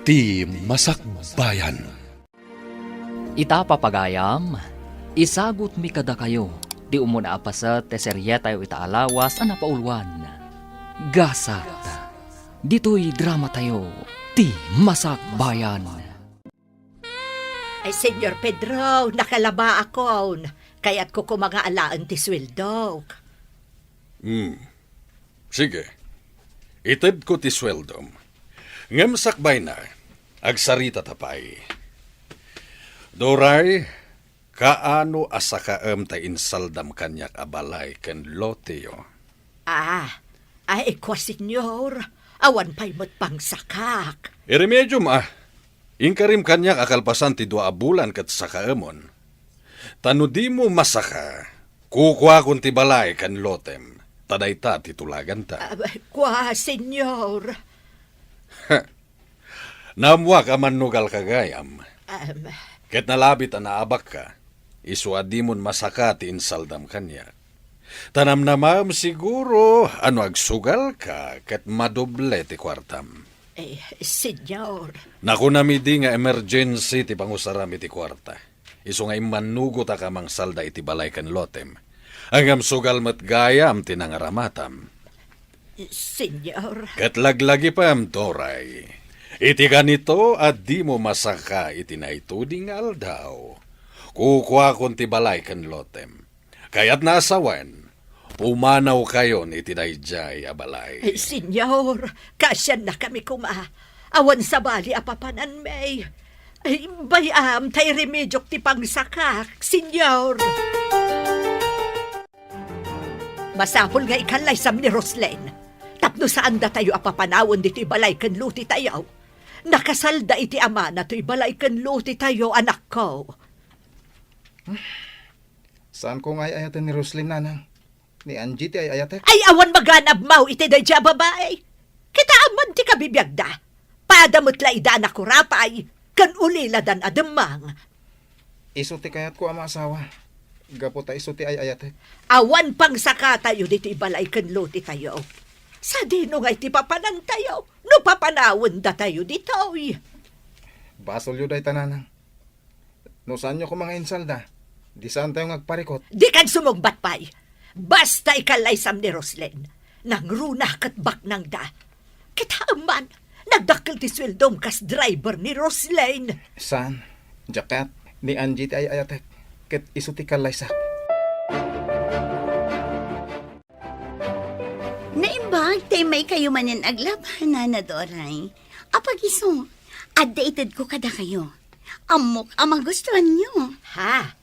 Ti Masakbayan. Ita papagayam, isagot mi kada kayo, di umuna apasat te seryeta yo itaalawas ang napaulwan. Gasat, dito'y drama tayo, Ti Masakbayan. Ay, Senyor Pedro, nakalaba ako. Kaya't ko kumangaalaan ti sweldo. Sige. Itid ko ti sweldom. Ngem sakbay na, agsarita tapay. Doray, kaano asakaam ta insaldam kanyak abalay ken loteyo? Ay, kwa senyor. Awan pa'y mo't pang sakak. Iremedyo ma, inkarim kanyak akalpasan ti 2 bulan kat sakaamon. Tano di mo masaka, kukwa kun ti balay ken lotem, taday ta titulagan ta. Kwa senyor. Namwa ka man nugal kagayam. Um, Ket nalabit a naabak ka, iswa di mon masaka ti insaldam kanya. Tanam namam siguro, ano agsugal ka, ket madoble ti kwartam. Senyor. Naku namidi nga emergency ti pangusarami ti kwarta. Iso nga imanugo ta kamang salda iti balay kan lotem. Angam sugal mat gayam ti nangaramatam. Senyor. Ket laglagi pam toray. Iti ganito at di mo masaka iti naituding aldaw. Kukwa kon ti balay kan lotem. Kaya't nasawan, pumanaw kayo ni iti dayjay abalay. Senyor, kasyan na kami kuma. Awan sa bali apapanan may. Ay, bayam, tay remedyok ti pangsakak, senyor. Masapol nga ikalay sam ni Roslen. Tapno saan da tayo apapanawon dito balay kan luti tayo. Nakasalda iti ama na to'y balay kan luti tayo, anak ko. Saan ko nga ayatan ni Roslyn, nanang? Ni Angie ti ayatek? Ay, awan maganab mau iti dadya babae. Kita aman ti kabibiyagda. Padamot laida na kurapay, kan ulila dan ademang. Iso ti kayat ko ama asawa. Gapo ta iso ti ayatek. Awan pang saka tayo dito balay kan luti tayo. Sa dino nga iti papanan tayo, no papanawon da tayo dito. Basol yu day tananang. No saan nyo ko mga insalda? Di saan tayo ngagparikot? Di kan sumugbat pa'y. Basta ikalay sam ni Roslen. Nang runa kat bak nang da. Kita man, nagdakil ti sweldom kas driver ni Roslen. Saan? Jakat ni Angie ti ayatek. Ket iso ti kalaysak. Naimbag, tay may kayo manin aglaban na Doray. Apag iso, updated ko kada kayo. Amok ang magustuhan nyo. Ha?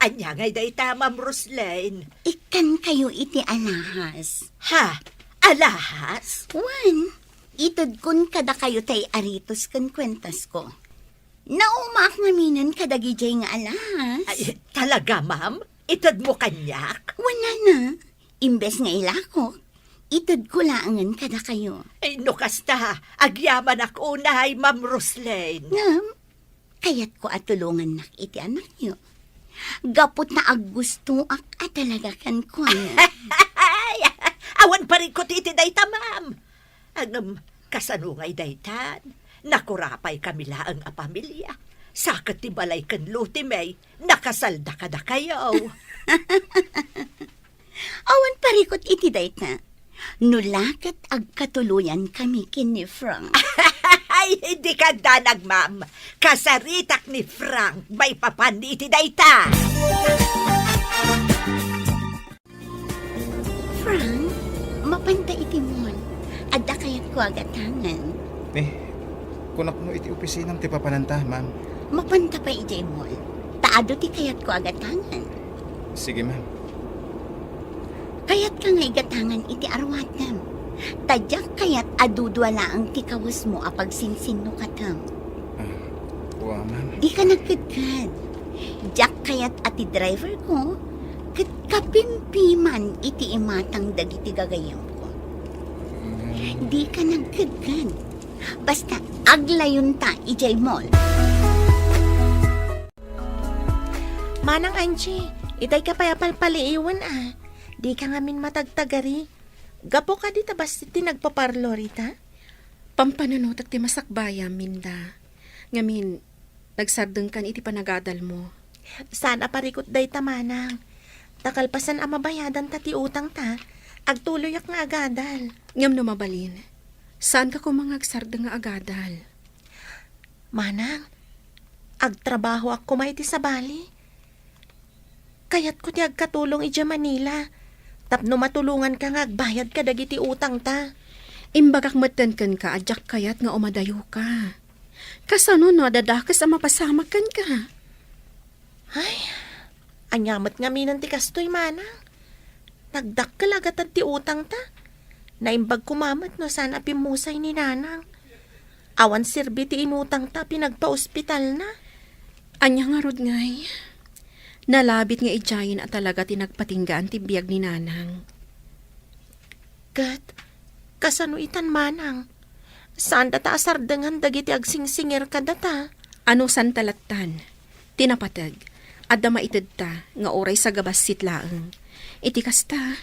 Anya ngay day tamam, Roslen. Ikan kayo iti alahas. Ha? Alahas? Wan, itod kun kada kayo tay aritos kan kwentas ko. Naumak naminan kadagijay nga alahas. Ay, talaga, ma'am? Itad mo kanyak? Wala na. Imbes nga ilakok, itod ko laangan kada kayo. Ay, no kasta, agyaman ako unahay, Ma'am Roslen. Ngam, kaya't ko atulungan nak iti anak nyo. Gapot na aggusto at talaga kan ko. Ay, awan pa rin ko titi dayta, ma'am. Ang kasanungay daytan, nakurapay kami laang a pamilya. Sakat ti balay kan luti may, nakasalda kada kayo. Awan parikot iti dayta. Nulakat agkatuluyan kami kin ni Frank. Ay, hindi ka danag, ma'am. Kasaritak ni Frank, may papan iti dayta. Frank, mapanta iti mon. Adda kayat ko agatangan. Kunak no iti opisinang ti papananta, ma'am. Mapanta pa iti mon. Taado ti kayat ko agatangan. Sige, ma'am. Kayat ka nga igatangan iti arwatam. Tadyak kayat adudwala ang tikawas mo apag sinsin no katam. Wa, ma'am. Di ka nagkadkad. Diyak kayat ati driver ko, kat kapimpiman iti imatang dagiti gagayam ko. Di ka nagkadkad. Basta aglayon ta ijay mall. Manang Angie, itay ka payapalpaliiwan Di ka ngamin matagtagari. Gapo ka di tabas ti nagpaparlo rita? Pampanunutak ti masakbaya, Minda. Ngamin, nagsardeng kan iti panagadal mo. Sana parikot day tamanang. Takalpasan ang mabayadan ta ti utang ta. Agtuloy ak nga agadal. Ngam no mabalin, saan ka kumangagsardeng nga agadal? Manang, agtrabaho ako may ti sa Bali. Kayat ko ti agkatulong ija Manila. Tapno matulungan ka nga agbayad ka dagiti utang ta. Imbagak matenken ka, adyak kayat nga umadayo ka. Kasano no, dadakas ang mapasamakan ka. Ay, anyamat nga minan ti kastoy manang. Nagdakkel agad ti utang ta. Naimbag kumamat no sana pimusay ni nanang. Awan sirbi ti inutang ta pinagpa-ospital na. Anya nga rod ngay. Nalabit nga ijayin at talaga tinagpatinggaan ti biyag ni nanang. Gat, kasano itan manang? Saan data asardengan dagiti agsingsingir ka data? Ano san talatan? Tinapatag. Adda maitid ta nga oray sa gabas sitlaeng. Iti kasta,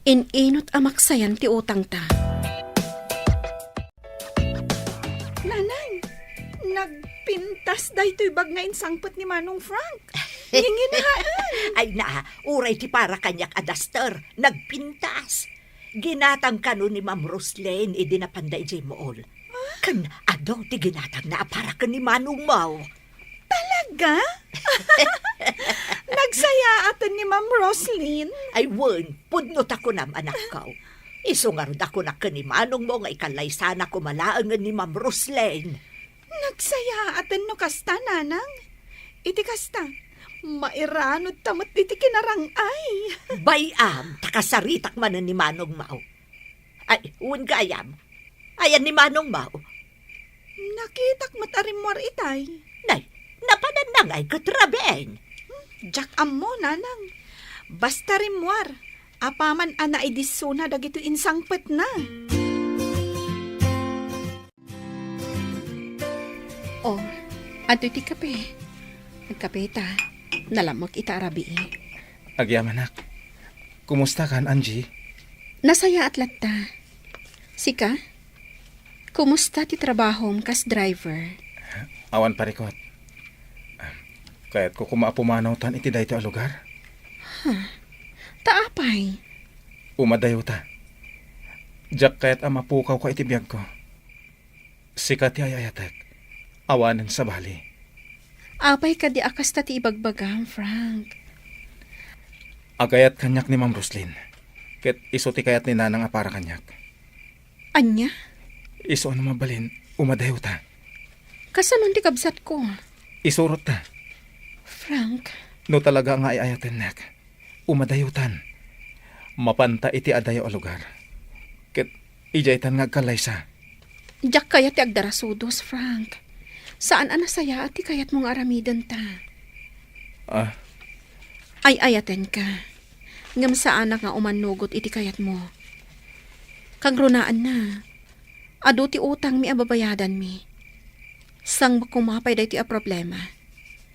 inot amaksayan ti utang ta. Nanang, nagpintas daytoy bag nga insangpot ni Manong Frank. Nginginhaan. Ay na, uray ti para kanyak adaster, nagpintas. Ginatang kano ni Ma'am Roslyn, idinapanday jay mool. Kan, ado ti ginatang na para ka ni Manong Mau. Talaga? Nagsaya atan ni Ma'am Roslyn. Ay wen, pudnot ako nam anak ko. Isungarod ako na ka ni Manong mo nga ikalay sana kumalaangan ni Ma'am Roslyn. Nagsaya atan no kasta, nanang. Iti kasta, mairanod tamot iti kinarangay. Bayam, takasaritak man ni Manong Mau. Ay, uwan gayam. Ayan ni Manong Mau. Nakitak matarimwar itay. Nay, napananangay katrabeng. Jak ammo, nanang. Basta rimwar. Apaman ana idisuna dagito insangpet na. Oh, ato iti kape. Nagkape ta. Nalamok ita arabi. Agyam anak. Kumusta kan, Angie? Nasaya at latta. Sika? Kumusta ti trabahom kas driver? Awan parikot. Kaya't ko kumapumanaw tan iti dayto a lugar. Taapay. Umadayo ta. Jak kaya't amapukaw ka iti biyag ko. Sikat ti ayayatek. Awanan sa Bali. Apay ka di akas ta ti ibagbagam, Frank. Agayat kanyak ni Ma'am Roslyn. Ket iso ti kayat ni nanang a para kanyak. Anya? Iso ano mabalin, umadayo ta. Kasanon ti kabsat ko? Isurot ta. Frank, No talaga nga ayayaten nek. Umadayutan. Mapanta iti adayo a lugar. Ket ijaytan nga kalaysa. jak kayat ti agdarasudos, Frank. Saan anasaya at ti kayat mong aramidan ta? Ah, Ay ayaten ka. Ngam saan nga umanugot iti kayat mo. Kagrunaan na. Ado ti utang mi ababayadan mi. Sang kumapay day ti a problema.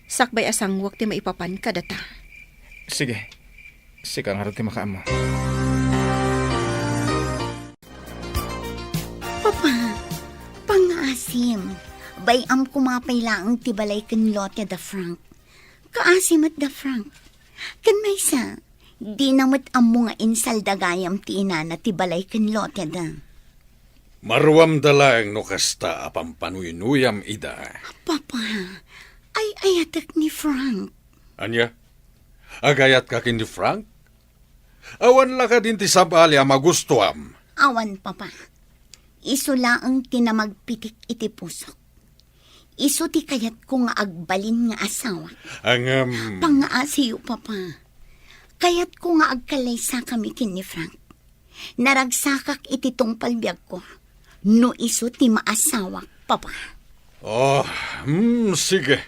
Sakbay asang wak ti maipapan ka data. sige. Sika nga rin ti makaamo. Papa, pangaasim. Bayam kumapay laang tibalay kan lote da Frank. Kaasim at da Frank. Kan may sa, di namot amo nga insal dagayam ti ina na tibalay kan lote da. Marwam dalang no kasta apampanuyunuyam ida. Papa, ay ayatak ni Frank. Anya? Agayat ka kin ni Frank? Awan la ka din ti sabali a magustuam. Awan, Papa. Iso laang tinamagpitik iti pusok. Iso ti kayat ko nga agbalin nga asawa. Ang Pangaasiyo, Papa. Kayat ko nga agkalaysa kami kin ni Frank. Naragsakak iti tungpal biyag ko. No iso ti maasawak, Papa. Oh, sige.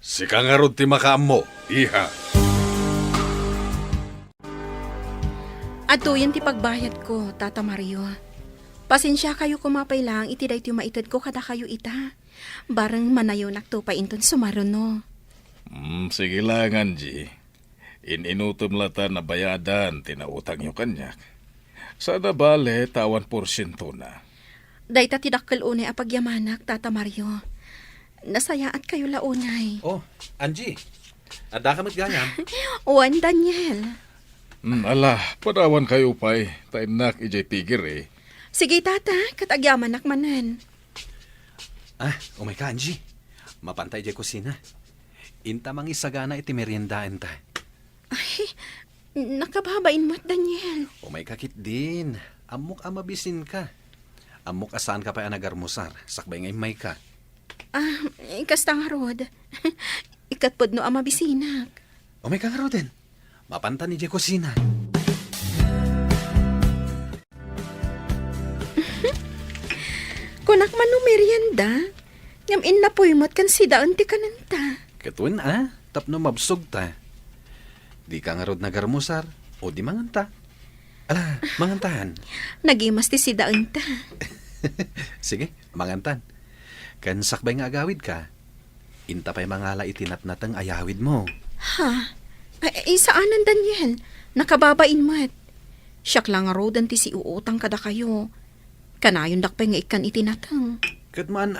Sika nga ron ti makaamo, iha. Atuyan ti pagbayad ko, Tata Mario. Pasensya kayo kumapay lang, iti day ti maitad ko kada kayo ita. Barang manayo nakto pa inton sumaron no. Sige lang, Angie. Ininutom lata na bayadan, tinautang yung kanyak. Sana bale, tawan porsyento na. Dayta tidakkel unay apagyamanak, Tata Mario. Nasayaat kayo launay. Oh, Angie. Ada ka matgayam. Uwan, Daniel. Ala, padawan kayo pa'y. Tainak ijay tigir eh. Sige, Tata, katagyamanak manan. Umay ka, Angie. Mapantay jay kusina. Inta mang isagana iti meriendaan ta. Ay, nakababain mo't, Daniel. Umay kakit din. Amok amabisin ka. Amok asaan ka pa anagarmusar. Sakbay ngay may ka. Kasta nga, Rod. Ikatpod no amabisinak. Umay ka nga din. Mapanta ni jay kusina. Kunak man no merienda. Ngam na po'y mo't kan sidaan ti kananta. Katun tapno mabsog ta. Di ka nga rod nagarmusar. O di manganta. Ala, mangantahan. Nagimas ti sidaan ta. Sige, mangantan. Kan sakbay nga agawid ka. Inta pa'y mangala itinatnatang ayawid mo. Ha? Ay, saanan, Daniel? Nakababain mo't. Siyak lang nga rodan ti si uutang kada kayo. Kanayon dakpay nga ikan itinatang. Katmaan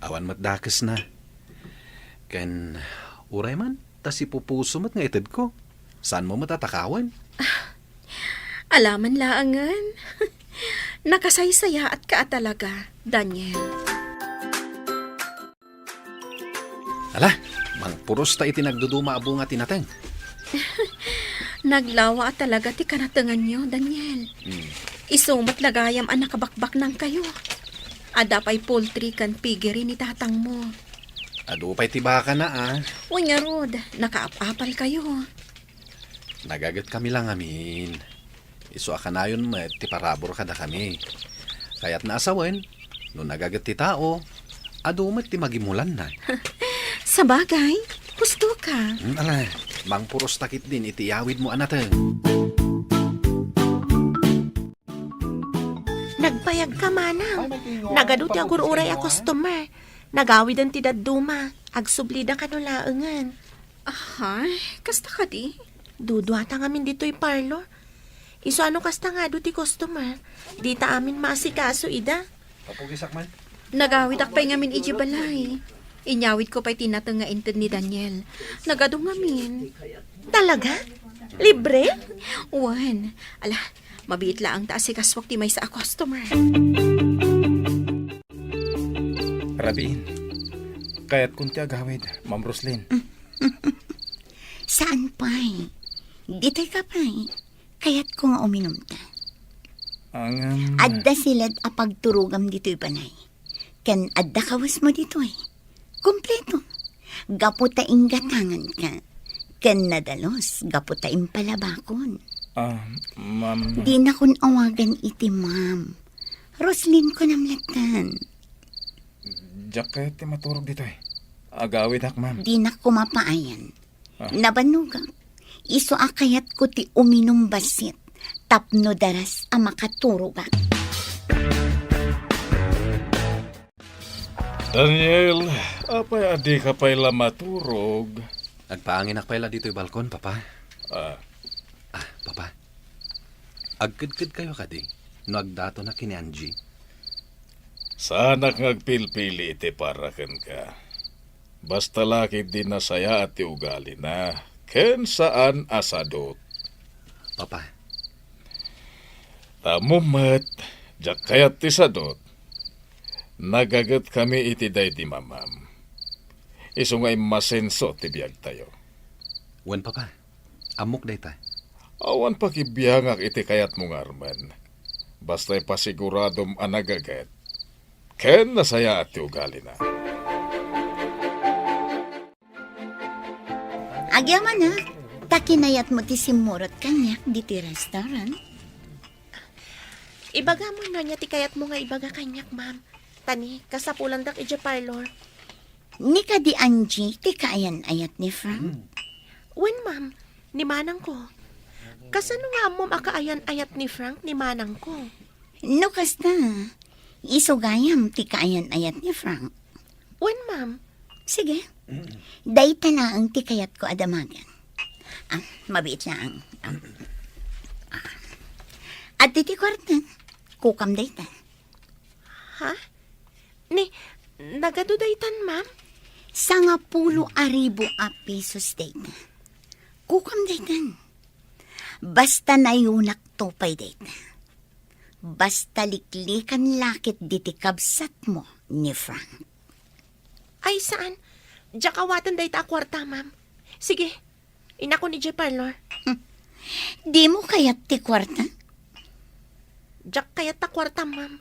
awan matdakas na. Ken, uray man, tas ipupuso mat nga itid ko. Saan mo matatakawan? Alaman laangan. Nakasaysaya at ka talaga, Daniel. Ala, mang puros ta itinagduduma abo nga tinateng. Naglawa at talaga ti kanatangan nyo, Daniel. Isumat lagayam ang nakabakbak ng kayo. Ada pa'y poultry kan pigiri ni tatang mo. Ado pa'y tibaka na Uy nga, Rod, nakaapapal kayo. Nagagat kami lang amin. Isu akanayon met ti parabor kada kami. Kaya't naasawen, no nagagat ti tao, ado met ti magimulan na. Sa bagay, gusto ka. Ala, mang puros takit din iti yawid mo anateng. Nagpayag ka, Manang. Nagaduti agururay a customer. Nagawid ang tidaduma. Agsublida ka no laengan. Ay, kasta ka di? Duduata ngamin dito'y parlor. Iso ano kasta nga do ti customer. Di ta amin maasikaso, ida. Papugisak man. Nagawid akpay ngamin ijibalay. Inyawid ko pa'y tinatang nga inted ni Daniel. Nagado ngamin. Talaga? Libre? Uwan. Ala, mabiit lang ang taasigaswak ti may sa customer. Rabiin. Kaya't kunti agawid, Ma'am Roslyn. Saan pa'y? Dito'y ka pa'y. Kaya't ko nga uminom ta. Ang... Adda silad apagturugam dito'y panay. Ken adda kawas mo dito'y. Kompleto. Gaputaing gatangan ka. Ken nadalos, gaputaing palabakon. Ma'am... Di na kun awagan iti, Ma'am. Roslyn ko namlatan. Diyak kaya't ti maturog dito eh. Agawid hak, ma'am. Di na kumapaayan. Nabanugak. Iso akayat ko ti uminom basit. Tapno daras ang makaturugak. Daniel, apay adi ka pa'y maturog. Agpaangin akpay la dito'y balkon, papa. Papa. Agkid-kid kayo kadi. No agdato na kini Angie. Sana ngagpilpili iti parakan ka. Basta laki din na saya at ugali na. Ken saan asadot. Papa. Tamumat, jak kayat ti sadot. Nagagat kami iti day di mamam. Iso nga'y masenso ti biyag tayo. Wen, papa. Amok day ta. Awan pakibiyangak iti kayat mong arman. Basta'y pasiguradom anagagat. Ken nasaya at ugali na. Agyaman na. Takinayat mo ti simurot kanyak di ti restaurant. Ibaga mo na niya ti kayat mo nga ibaga kanyak, ma'am. Tani, kasapulan dak iti parlor. Ni ka di Angie, ti kaayan ayat ni Frank. Wen, ma'am, ni manang ko. Kasano nga mo makaayan-ayat ni Frank ni manang ko? No kasta, isugayam ti kaayan ayat ni Frank. Wen, ma'am. Sige, dayta na ang ti kayat ko adamagan. Mabiit na ang... At ti kwarta, kukam dayta. Ha? Ni, nagadudaytan, ma'am? Sa nga 10,000 a pesos dayta. Kukam daytan. Basta nayunak tupay dayta. Basta liklikan lakit diti kabsat mo ni Frank. Ay, saan? Diyak awatan dayta a kwarta, ma'am. Sige, inako ni J. Parlor. Di mo kayat ti kwarta? Diyak kayat ta kwarta, ma'am.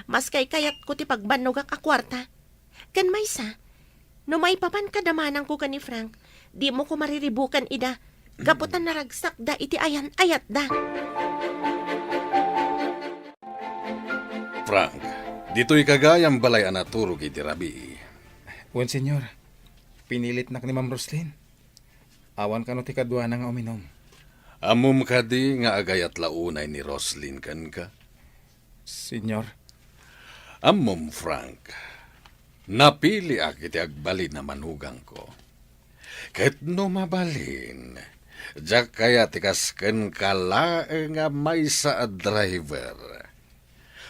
Mas kayat ko ti pagbanog a kwarta. Kan may sa, no may papan kadamanang ko ka ni Frank, di mo ko mariribukan ida. Gaputan na ragsak da iti ayan ayat da. Frank, dito'y kagayang balay anaturog iti rabi. Wen, senyor. Pinilit nak ni Ma'am Roslyn. Awan ka no ti kadwa na nga uminom. Amum ka di nga agayat launay ni Roslyn kan ka. Senyor. Amum, Frank. Napili ak iti agbalin na manugang ko. Kahit no mabalin, diyak kaya tikasken kalae nga may sa driver.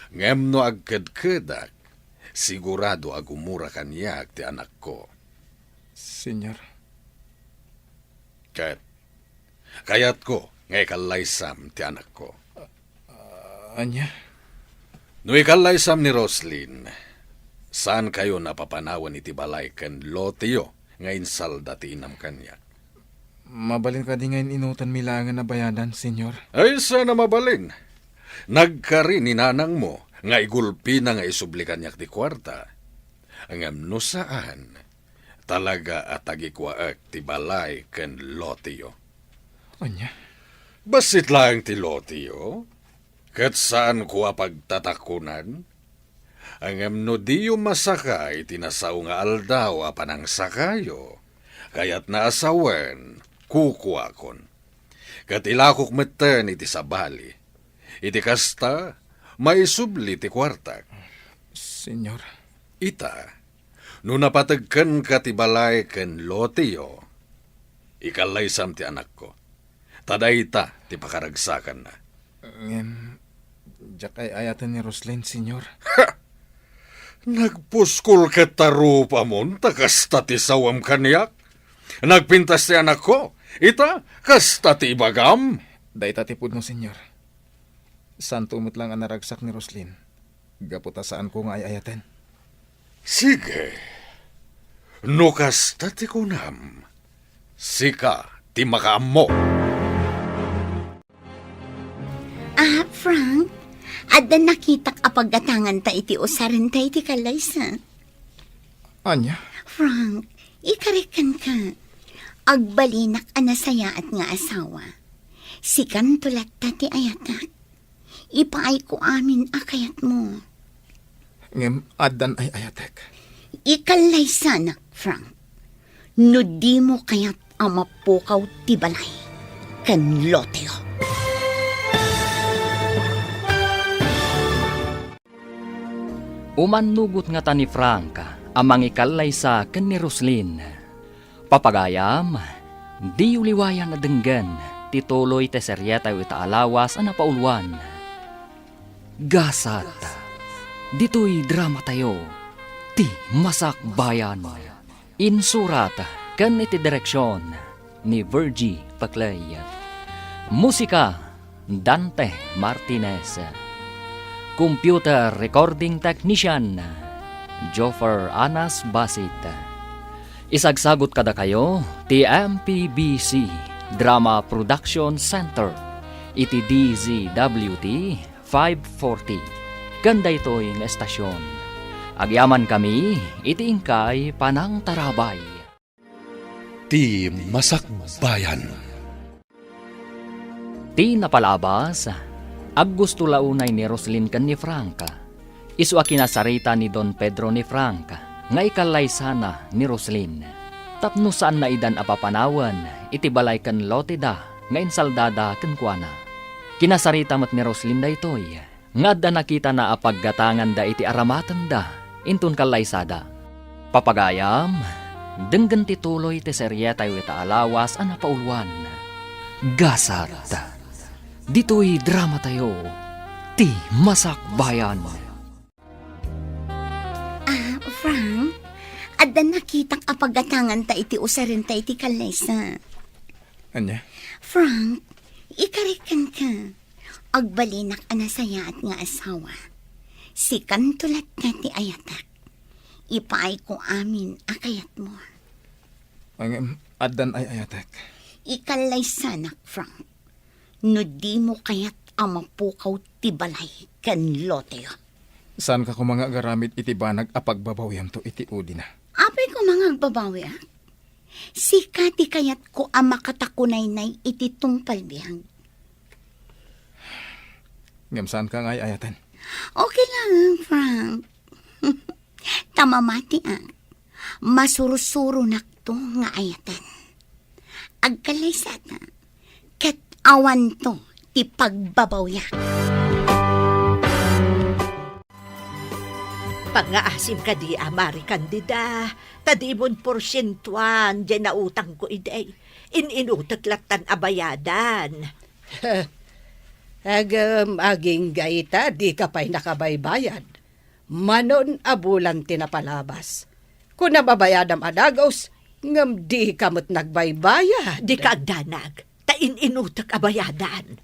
Ngem no agkedkedak, sigurado agumura kaniya ti anak ko. Senyor. Kayat ko, nga ikalaysam ti anak ko. Anya? No ikalaysam ni Roslyn, saan kayo napapanawan iti balay ken lotiyo nga insalda ti inam kanya? Mabalin ka di ngayon inutan milangan na bayadan, senyor. Ay, sana mabalin. Nagkari ni nanang mo, nga igulpi na nga isublikan niyak di kwarta. Ang no saan, talaga at agikwaak ti balay ken lotiyo. Anya? Basit lang ti lotiyo? Kat saan ko pagtatakunan? Ang no diyo masakay, tinasaw nga aldaw apanang sakayo. Kaya't naasawen, kukuakon. Kat ilakok meten iti sabali. Iti kasta, may subli ti kwartak. Senyor. Ita, no napatagkan ka ti balay ken lotiyo, ikalaysam ti anak ko. Tadayta ti pakaragsakan na. Diyak ay ayatan ni Roslyn, senyor. Nagpuskol ka tarupa mon, takasta ti sawam kaniyak. Nagpintas ti anak ko, ita, kasta ti ibagam. Dayta tipod mo, senyor. Saan tumot lang ang naragsak ni Roslyn? Gaputa saan ko nga ay ayatan? Sige. No kasta ti kunam, sika ti makaam mo. Frank, ada nakitak apagatangan ta iti usaran ta iti kalaysa. Anya? Frank, ikarikan ka. Agbalinak anasaya at nga asawa. Sikan tulat ta ti ayatak. Ipaay ko amin akayat mo. Ngem adan ay ayatek. Ikalaysa nak, Frank. No di mo kayat amapukaw ti balay. Kan loteo. Umanugot nga ta ni Frank, amang ikalaysa ken ni Roslyn. Papagayam, di uliwayan na denggan, tituloy te seryeta ita alawas ang napaulwan. Gasat, dito'y drama tayo, ti masak bayan. Insurat, ken iti direksyon, ni Virgie Paclay. Musika, Dante Martinez. Computer Recording Technician, Joffer Anas Basit. Isagsagot kada kayo, TMPBC Drama Production Center, iti DZWT 540. Ganda ito'y nga estasyon. Agyaman kami, iti ingkay Panang Tarabay. Ti Masakbayan. Ti napalabas, aggusto launay ni Roslyn ken ni Frank. Isu a kinasarita ni Don Pedro ni Frank, nga ikalaysa na ni Roslyn. Tapno saan na idan apapanawan, iti balay ken lotida, nga insaldada ken kuana. Kinasarita mat ni Roslyn da itoy, nga da nakita na apaggatangan da iti aramatan da, intun kalaysada. Papagayam, denggan tituloy ti seryeta yu ita alawas ang napaulwan. Gasat, dito'y drama tayo, ti Masakbayan. Frank, adda nakitang apagatangan ta iti usarin ta iti kalaysa. Anya? Frank, ikarikan ka. Agbalinak anasaya at nga asawa. Si kantulat ka ti ayatak. Ipaay ko amin akayat mo. Ang addan ay ayatek. Ikalaysa nak, Frank. No di mo kayat amapukaw ti balay kan loteo. Saan ka ko mga garamit iti banag apagbabawyam to iti udi na? Apay ko mga agbabawi ah. Si Kati kayat ko ang makatakunay-nay iti tungpalbihang. Ngam saan ka nga ay ayatan? Okay lang, Frank. Tamamati ang masurusuro nakto nga ayatan. Agkalaysata, ket awan to ti pagbabawya. Pangaasim ka di amari kandida, tadimon porsyentuan, dyan na utang ko iday. Inutak latan abayadan. Aging gaita, di ka pa'y nakabaybayad. Manon abulan tinapalabas. Kung nababayadam adagos, ngam di kamot nagbaybayad. Di ka agdanag, inutak abayadan.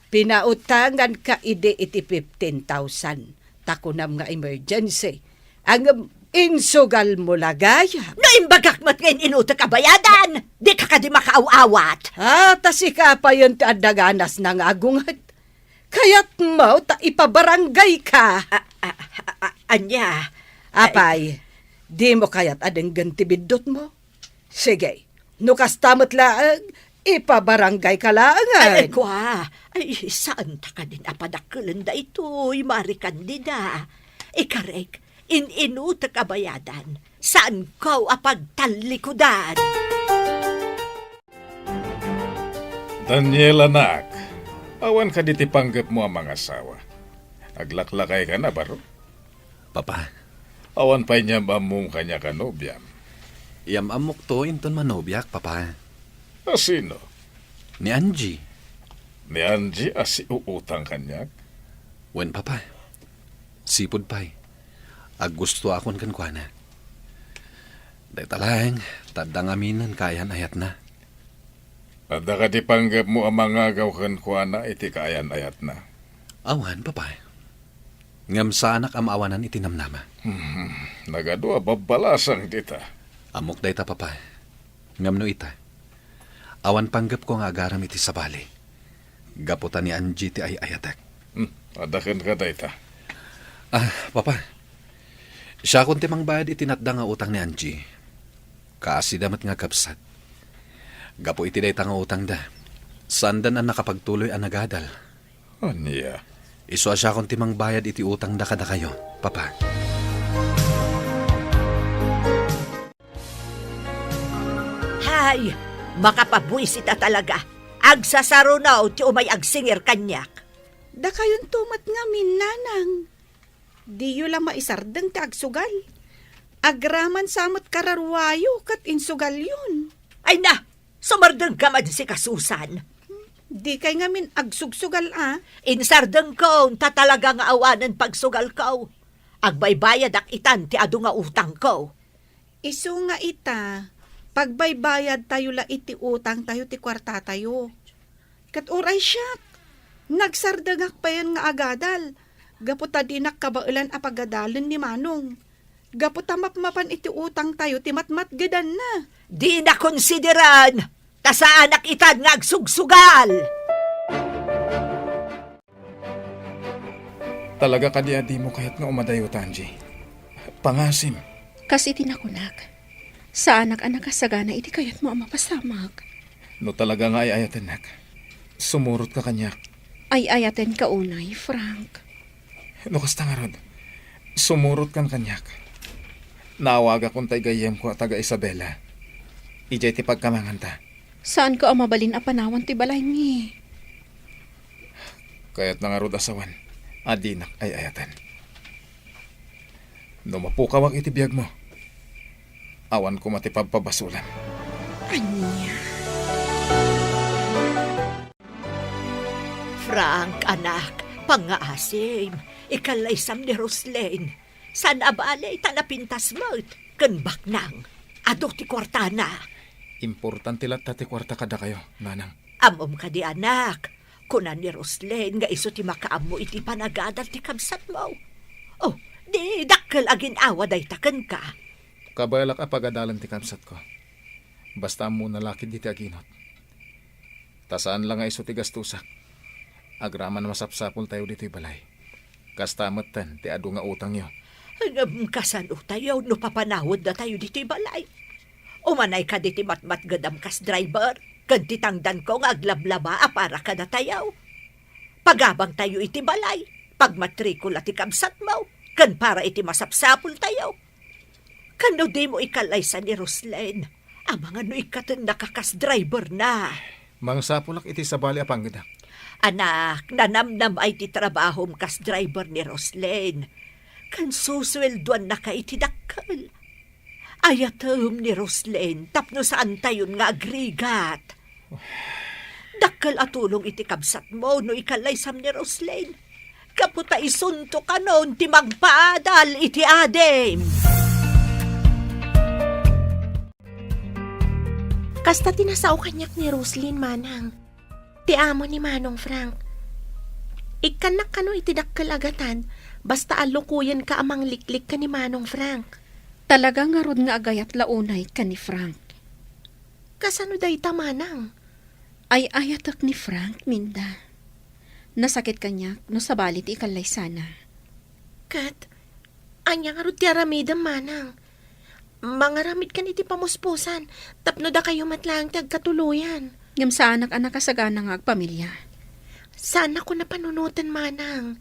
Pinautangan ka ide iti 15,000. Takunam nga emergency. Ang insugal mo lagaya. Naimbagak mat ngayon inutak abayadan. Di ka di makaaw-awat. Tasi ka pa yun ti adaganas ng agungat. Kaya't mo ta ipabarangay ka. Anya? Apay, di mo kaya't adeng gantibidot mo? Sige, nukas tamot laang, ipabarangay ka laangan. Ay, kwa. Ay, saan ta ka din apadakulan da ito, mari kandida. Ikarek, inutak abayadan. Saan ko apagtalikudan? Daniel, anak, awan ka di tipanggap mo ang mga asawa. Aglaklakay ka na, baro? Papa, Awan pa niya mamong kanya kanobyam. iyam amok to inton manobyak, papa. Sino? Ni Angie. Ni Angie asi uutang kanya? Wen, papa. Sipod pa'y. Ag gusto akon kan kuana. Day talang, tadang aminan kayan ayat na. Ada ka dipanggap mo ang mga gawkan kuana iti kaayan ayat na. Awan, papa. Ngam sa anak amawanan itinamnama. Nagadua babalasang dita. Amok day ta, papa. Ngam no ita. Awan panggap ko nga agaram iti sabali. Gaputan ni Angie ti ay ayatek. Adakan ka dita. Papa. Siya kung timang bayad itinatda nga utang ni Angie. Kaasi damat nga kapsat. Gapo iti day ta nga utang da. Sandan ang nakapagtuloy ang nagadal. Anya? Iso siya kung timang bayad iti utang da kada kayo, papa. Hay, makapabuisita talaga. Agsasaro na o ti umay agsinger kanyak. Da kayon tumat nga minanang. Di yu lang maisardeng ti agsugal. Agraman samot kararwayo kat insugal yun. Ay na, sumardeng ka man si kasusan. Di kay ngamin agsugsugal Insardeng ko, tatalaga nga awanan pagsugal ko. Agbaybayad ak itan ti adu nga utang ko. Isu nga ita, pagbaybayad tayo la iti utang tayo ti kwarta tayo. Kat uray siyak, nagsardagak pa yan nga agadal. Gaputa dinak kabailan apagadalan ni Manong. Gaputa mapmapan iti utang tayo ti matmat gadan na. Di na konsideran. Tasa anak itan nga agsugsugal. Talaga ka di mo kaya't nga umadayo, Tanji. Pangasim. Kasi tinakunak. Sa anak-anak kasagana, iti kayat mo ang mapasamag. No talaga nga ay ayatan nak. Sumurot ka kanyak. Ay ayaten ka unay, Frank. No kasta nga rod. Sumurot kan kanyak. Naawaga kong taygayem ko taga Isabela. Ijay ti pagkamangan ta. Saan ko ang mabalin a panawan ti balay ni? Kaya't nga rod asawan. Adinak ay ayatan. No mapukawak iti biyag mo. Awan ko matipagpabasulan. Anya? Frank, anak, pangaasim. Ikalaysam ni Roslyn. San abalay tanapintas mo, kan baknang, ado ti kwartana. Importante lang tati kwarta kada kayo, nanang. Amom ka di anak, kunan ni Roslen nga iso ti makaamo iti panagadal ti kabsat mo. Oh, di dakkel agin awa day taken ka. Kabalak apagadalan ti kamsat ko. Basta mo nalakid di ti aginot. Tasaan lang nga iso ti gastusak. Agraman masapsapol tayo dito'y balay. Kastamatan ti adu nga utang yo. Kasano tayo, no papanawod na tayo dito'y balay. Umanay ka diti matmat gadam kas driver. Kantitangdan ko nga aglablaba para ka na tayo. Pagabang tayo iti balay, pagmatrikula ti kamsat mo, kan para iti masapsapul tayo. Kano di mo ikalaysa ni Roslen, amang ano ikatan nakakas driver na. Mang sapulak iti sabali apanggadak. Anak, nanamnam ay ti trabahom kas driver ni Roslen. Kan suswelduan na ka iti dakkel. Ayatom ni Roslen, tapno saan tayon nga agrigat. Dakkel atulong iti kabsat mo no ikalaysam ni Roslen. Kaputa isunto ka noon ti magpaadal iti adem. Kasta tinasaw kanyak ni Roslyn, manang. Ti amo ni Manong Frank. Ikanak kano iti dakkel agatan, basta alukuyan ka amang liklik ka ni Manong Frank. Talaga nga rod nga agayat launay ka ni Frank. Kasano day ta, manang? Ay ayatak ni Frank, Minda. Nasakit kanya no sabalit ikalay sana. Kat, anya nga rod ti aramidam, manang. Mangaramid ka ni ti pamuspusan, tapno da kayo matlang ti agkatuluyan. Ngam sa anak-anak kasagana nga agpamilya. Sana ko napanunutan, manang.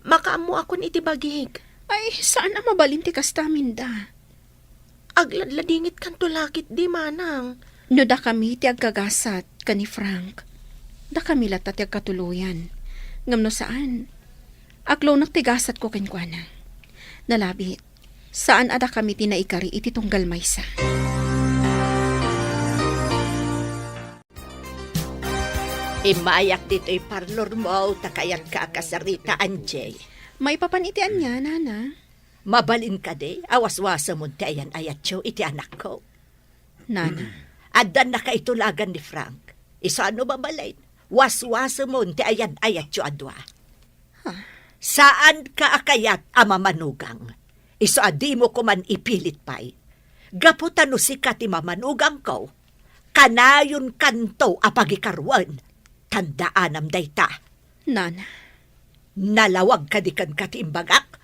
Makaamu ako ni iti bagig. Ay, sana mabalin ti kasta, Minda. Agladladingit kan tulakit di, manang. No da kami ti agkagasat ka ni Frank. Da kami lata ti agkatuluyan. Ngam no saan? Aklo tigasat ko kenkwana. Nalabit, saan ada kami tinaikari iti tunggal maysa. Imayak dito'y parlor mo, takayan ka kasarita, Anjay. May papanitian niya, nana. Mabalin ka di, awaswasa mo ti ayan ayatyo iti anak ko. Nana. Adan na kaitulagan ni Frank. Isa ano babalain? Waswasa mo ti ayan ayatyo adwa. Saan ka akayat ama manugang? Iso adi mo ko man ipilit pa'y. Gaputan no si ti mamanugang ko. Kanayon kanto apagikarwan. Tandaanam dayta. Nana. Nalawag ka di kan katimbagak?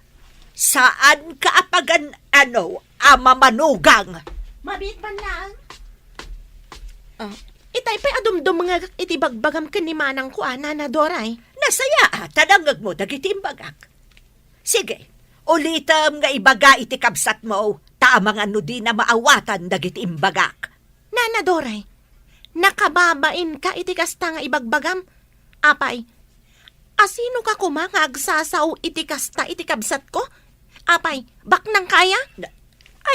Saan ka apagan ama manugang? Mabit man lang. Itay pa'y adumdum mga iti bagbagam ka ni manang ko, Nana Doray. Nasaya, tanangag mo dagiti imbagak. Sige, ulitam nga ibaga iti kabsat mo, tamang ano di na maawatan dagiti imbagak. Nana Doray, nakababain ka iti kasta nga ibagbagam? Apay, asino ka kumanga agsasaw iti kasta iti kabsat ko? Apay, baknang kaya?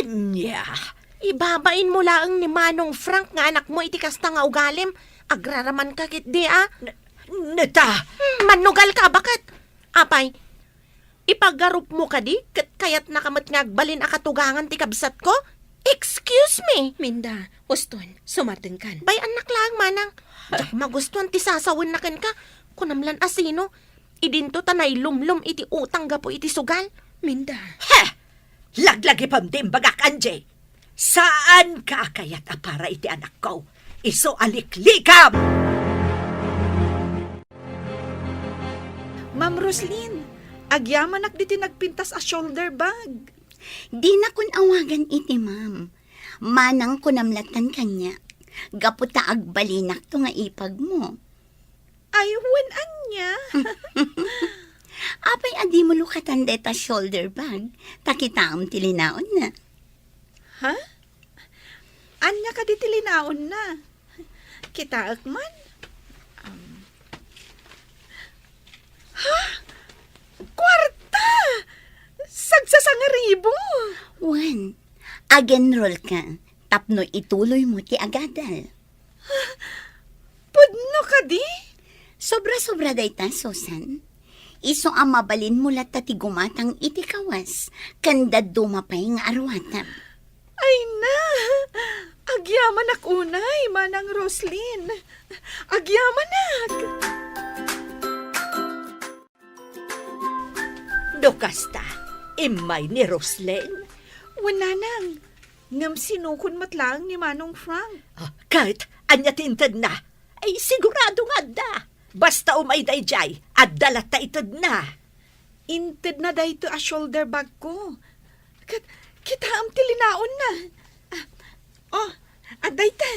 Anya, ibabain mo laang ni Manong Frank nga anak mo iti kasta nga ugalim. Agraraman ka kit di neta. Manugal ka, bakit? Apay, ipagarup mo ka di, kayat nakamat nga agbalin akatugangan ti kabsat ko? Excuse me? Minda, uston, sumarting kan. Bay anak lang, manang. Magustuhan ti sasawin na kan ka. Kunamlan asino, idinto tanay lumlum iti utang gapo iti sugal. Minda. Heh! Laglagi pam di imbagak, Anjay. Saan ka kayat para iti anak ko? Iso aliklikam! Ma'am Roslyn, agyamanak diti nagpintas a shoulder bag. Di na kun awagan iti, ma'am. Manang kunamlatan kanya. Gaputa agbalinak to nga ipag mo. Ay, wen anya. Apay adi mo lukatan deta shoulder bag. Takitaam tilinaon na. Ha? Anya ka diti linaon na. Kitaak man. Ha? Kwarta! Sagsasangaribo! Juan, agenroll ka. Tapno ituloy mo ti agadal. Pudno ka di? Sobra-sobra dayta, Susan. Iso ang mabalin mula tati gumatang iti kawas, kanda dumapay nga arwatam. Ay na! Agyaman ak unay, Manang Roslyn. Agyaman ak! Dokasta, imay ni Roslyn. Wala nang. Ngam sinukon matlang ni Manong Frank. Kahit anya tintad na, ay sigurado nga da. Basta umay dayjay, at dalat ta itad na. Inted na dahito a shoulder bag ko. Kita am tilinaon na. Aday ta.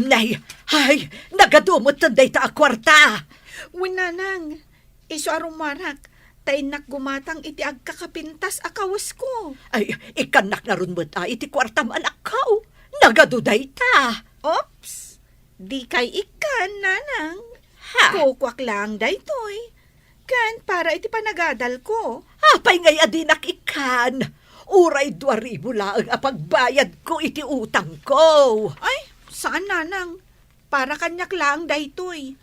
Nay, ay, nagadumot na day ta a kwarta. Wala nang. Iso arumarak. Tainak gumatang iti agkakapintas akawas ko. Ay, ikanak na ron mo ta, iti kwarta manakaw. Nagaduday ta. Oops! Di kay ikan, nanang. Ha? Kukwak lang daytoy. Kan, para iti panagadal ko. Apay ngay adinak ikan. Uray 2,000 laang apagbayad ko iti utang ko. Ay, saan nanang? Para kanyak lang daytoy.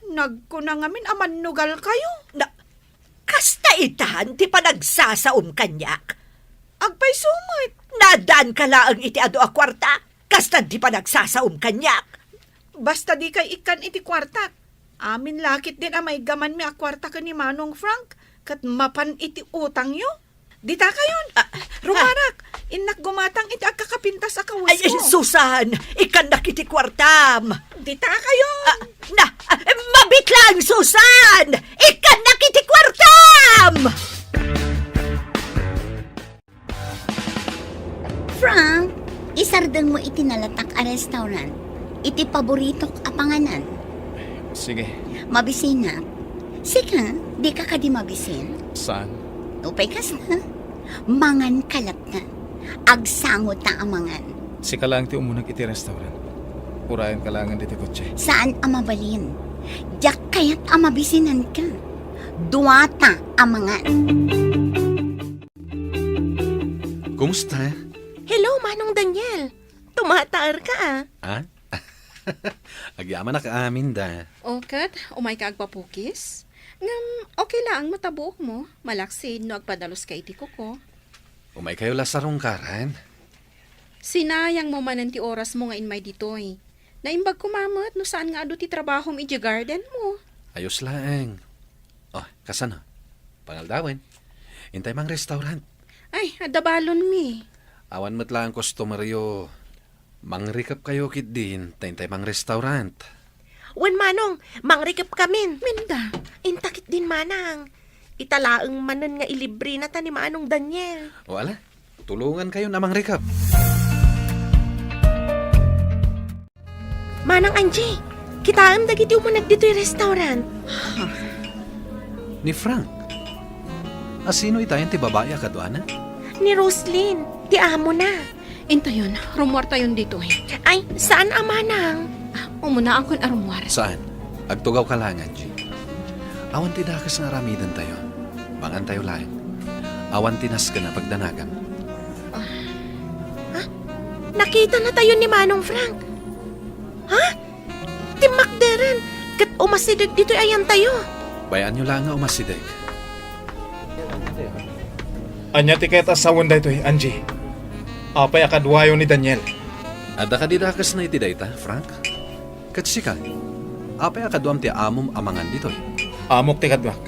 Nagkunangamin amanugal kayo. Kasta itan, ti panagsasaum kanyak. Agpay sumit. Nadan ka laang iti ado a kwarta. Kasta ti panagsasaum kanyak. Basta di kay ikan iti kwartak. Amin lakit din amay gaman mi a kwarta ka ni Manong Frank. Kat mapan iti utang yo. Dita kayon. Rumarak. Inak gumatang iti agkakapintas a kawas Ay, ko. Susan, ikan nakiti kwartam. Dita kayon. Mabit lang, Susan! Ikan nakiti kwartam! Frank, isardeng mo iti nalatak a restaurant. Iti paboritok a panganan. Sige, Mabisinak. Sika, di ka kadi mabisin. saan? Upay kas na. Mangan kalat na. Agsangot na amangan. Sika lang ti umunag iti restaurant. Urayan ka lang diti kotse. Saan amabalin? Diyak kaya't amabisinan ka. Duwata amangan. Kumusta? Hello, Manong Daniel. Tumataar ka Ha? Agyaman na kaamin da. Kat, umay ka agpapukis? Ngam, okay lang, matabuok mo. Malaksid no agpadalos ka iti ko. Umay kayo lasarong karan. Sinayang mo man ti oras mo nga inmay ditoy. Naimbag kumamat no saan nga ado ti trabaho mi iti garden mo. Ayos lang. Oh, kasano? Pangaldawin. Intay mang restaurant. Ay, adabalon mi. Awan mo't lang customeryo. Mangrikap kayo kit din. Tayntay mang restaurant. Wan Manong, mangrikap kamin. Minda. Intakit din Manang. Italaang manan nga ilibre na ta ni Manong Daniel. O ala, tulungan kayo na mangrikap. Manang Angie, kita ang dagiti umunag dito yung restaurant. Ni Frank. Asino itayan ti babae akadwana? Ni Roslyn, ti amo na. Intayon, rumwar tayon dito eh. Ay, saan ang Manang? Umuna akong arumwar. Saan? Agtugaw ka lang, Angie. Awan ti dakas nga ramidan tayo. Mangan tayo lang. Awan tinas ka na pagdanagan. Nakita na tayo ni Manong Frank. Ha? Timak deren. Kat umasidag dito ayan tayo. Bayaan nyo lang nga umasideg. Anya ti kayat asawan daytoy, Angie. Apay akadwayo ni Daniel. Ada ka di dakas na iti dayta, Frank? Katsika, apay akaduam ti amom amangan dito. Amok ti kadwak.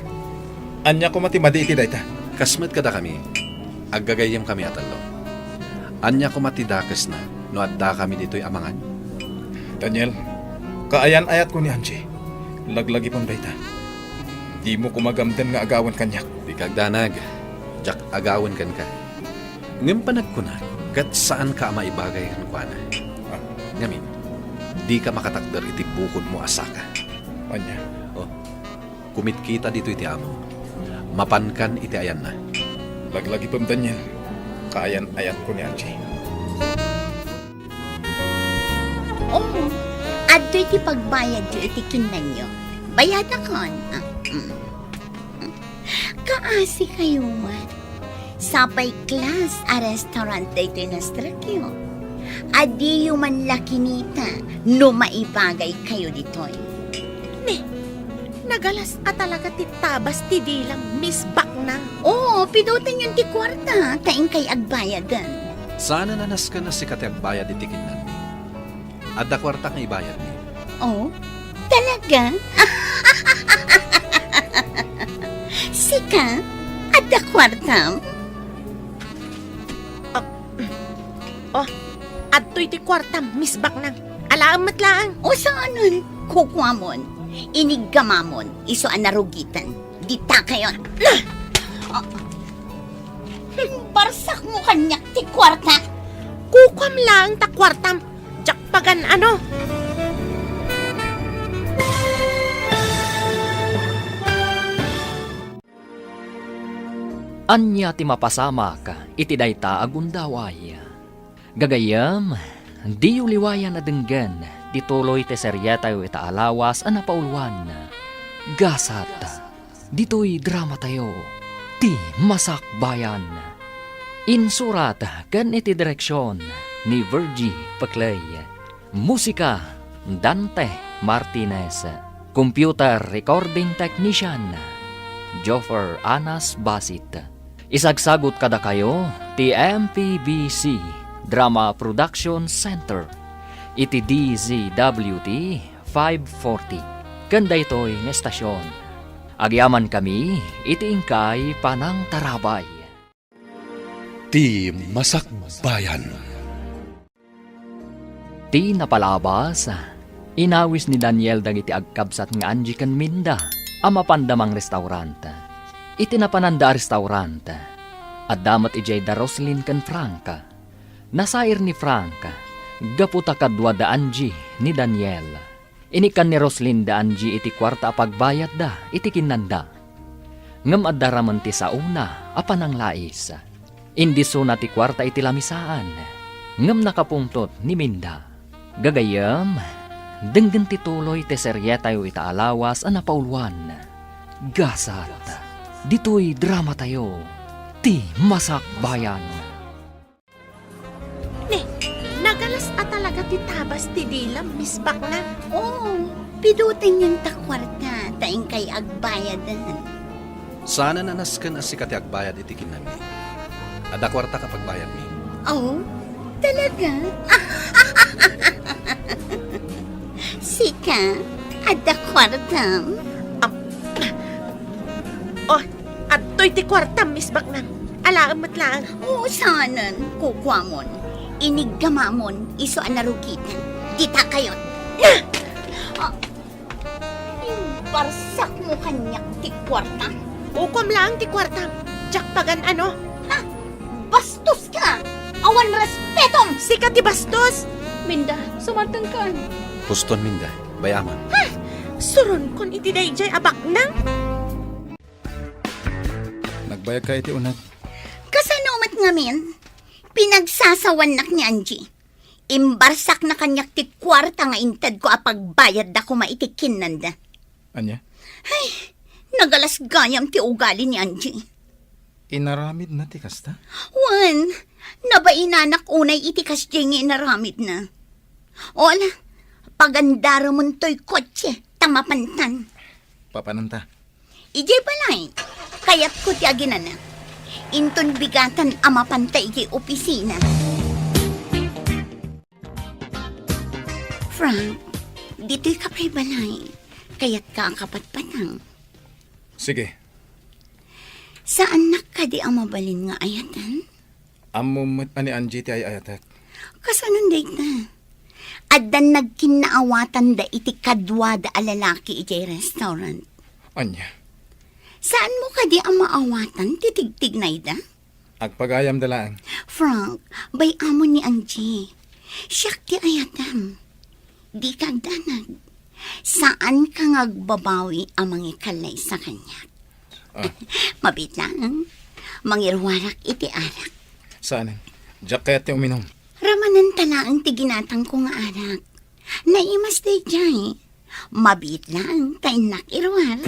Anya ko matimadi iti dayta. Kasmet kada kami, aggagayam kami atalo. Anya ko matidakas na, no adda kami dito'y amangan. Daniel, kaayan ayat ko ni Angie. Laglagi pong dayta. Di mo kumagamden nga agawan kanyak. Di kagdanag, jak agawan kan ka. Ngem panagkunat, kat saan ka maibagay kan kuana. Ngamin, di ka makatakder iti bukod mo asaka. Anya, Oh, kumit kita dito iti amo. Mapankan iti ayan na. laglagi pong Daniel. Kaayan ayat ko ni Angie. Oh, adto iti pagbayad yo iti kinan nyo. Bayad akon. Kaasi kayo man. Sapay class a restaurant dito inastrakyo. Adi yung man lakinita no maibagay kayo ditoy. Nagalas ka talaga ti tabas ti dilang Miss Baknang. Oo, pidutin yung ti kwarta, taing kay agbayadan. Sana nanas ka na si katiagbayad itikin namin. Adda kwarta nga ibayad ni. Oh, talaga? Sika, adda kwarta? Adtoy ti kwartam, Miss Baknang. Alaamat lang. O saanon? Kukwamon, iniggamamon, iso anarugitan. Dita kayo. Barsak mo kanyak ti kwarta. Kukwam lang ta kwartam. Jakpagan ano? Anya ti mapasamak iti dayta agundaway. Gagayam, di uliwayan na denggan, di tuloy te serya tayo itaalawas a napaulwan. Gasat, dito'y drama tayo, ti masakbayan. Insurat kan iti direksyon ni Virgie Paclay. Musika, Dante Martinez. Computer Recording Technician, Joffer Anas Basit. Isagsagot kada kayo, ti MPBC Drama Production Center. Iti DZWT 540. Kanda ito'y nestasyon. Agyaman kami, iti ingkay panang tarabay. Ti Masakbayan. Ti napalabas, inawis ni Daniel dagiti agkabsat nga Angie kan Minda, amapandamang restaurant. Iti napananda restaurant, at damat ijay da Roslyn kan Franca. Nasair ni Franca, gaputa kadwa da Angie ni Daniel. Inikan ni Roslyn da Angie iti kwarta pagbayad da, iti kinanda. Ngam addaraman ti sa una, apanang lais. Indiso na ti kwarta iti lamisaan. Ngam nakapungtot ni Minda. Gagayam, denggan ti tuloy ti serye tayo itaalawas a napaulwan. Gasat, dito'y drama tayo, ti masakbayan. Nagalas a talaga ti tabas ti dilam, Miss Baknang. Oo, pidutin yung takwarta, taing kay agbayadan. Sana nanas ka na si katiagbayad itikin namin. Adda kwarta kapag bayad ni. Oh, talaga? Sika, adda kwarta? Adtoy ti kwartam, Miss Baknang. Alaamat lang. Oo, saanan, kukwamon. Iniggamamon, iso anarugitan. Dita kayo. Yung barsak mo kanyak ti kwarta. Kukwam lang ti kwartam. Jakpagan ano? Bastos ka! Awan respetom! Sika ti bastos. Minda, sumantang ka. Huston Minda, bayaman. Suron kon iti dayjay abaknang. Nagbayag ka iti unat. Kasanumat ngamin, pinagsasawan nak ni Angie. Imbarsak na kanyak ti kwarta nga intad ko apagbayad da ko maitikin nanda. Anya? Nagalas gayam ti ugali ni Angie. Inaramid na ti kasta? Wan, nabainanak unay itikas jengi inaramid na. Ola, pagandara mo to'y kotse, tamapantan. Papananta. Ijay balay, kayat ko ti aginan na. Inton bigatan amapantay ijay opisina. Frank, dito'y kapay balay, kayat ka ang kapatpatang. Sige, Saan nakadi ang mabalin nga ayatan? amumot ani Angie ti ay ayatek. Kasanon date na. Adan nagkinaawatan da iti kadwa da alalaki ijay restaurant. Anya, Saan mo kadi ang maawatan titigtig na ida? agpagayam dalaan. Frank, bay amo ni Angie. Siyak ti ayatam. Di kagdanag. Saan ka ngagbabawi ang mangikalay sa kanya? Mabit lang. Mangirwarak iti arak. Saan? Diyak kaya ti uminom. Ramanan talaang ti ginatang ko nga arak. Naimas day jay. Mabit lang kay nakirwar.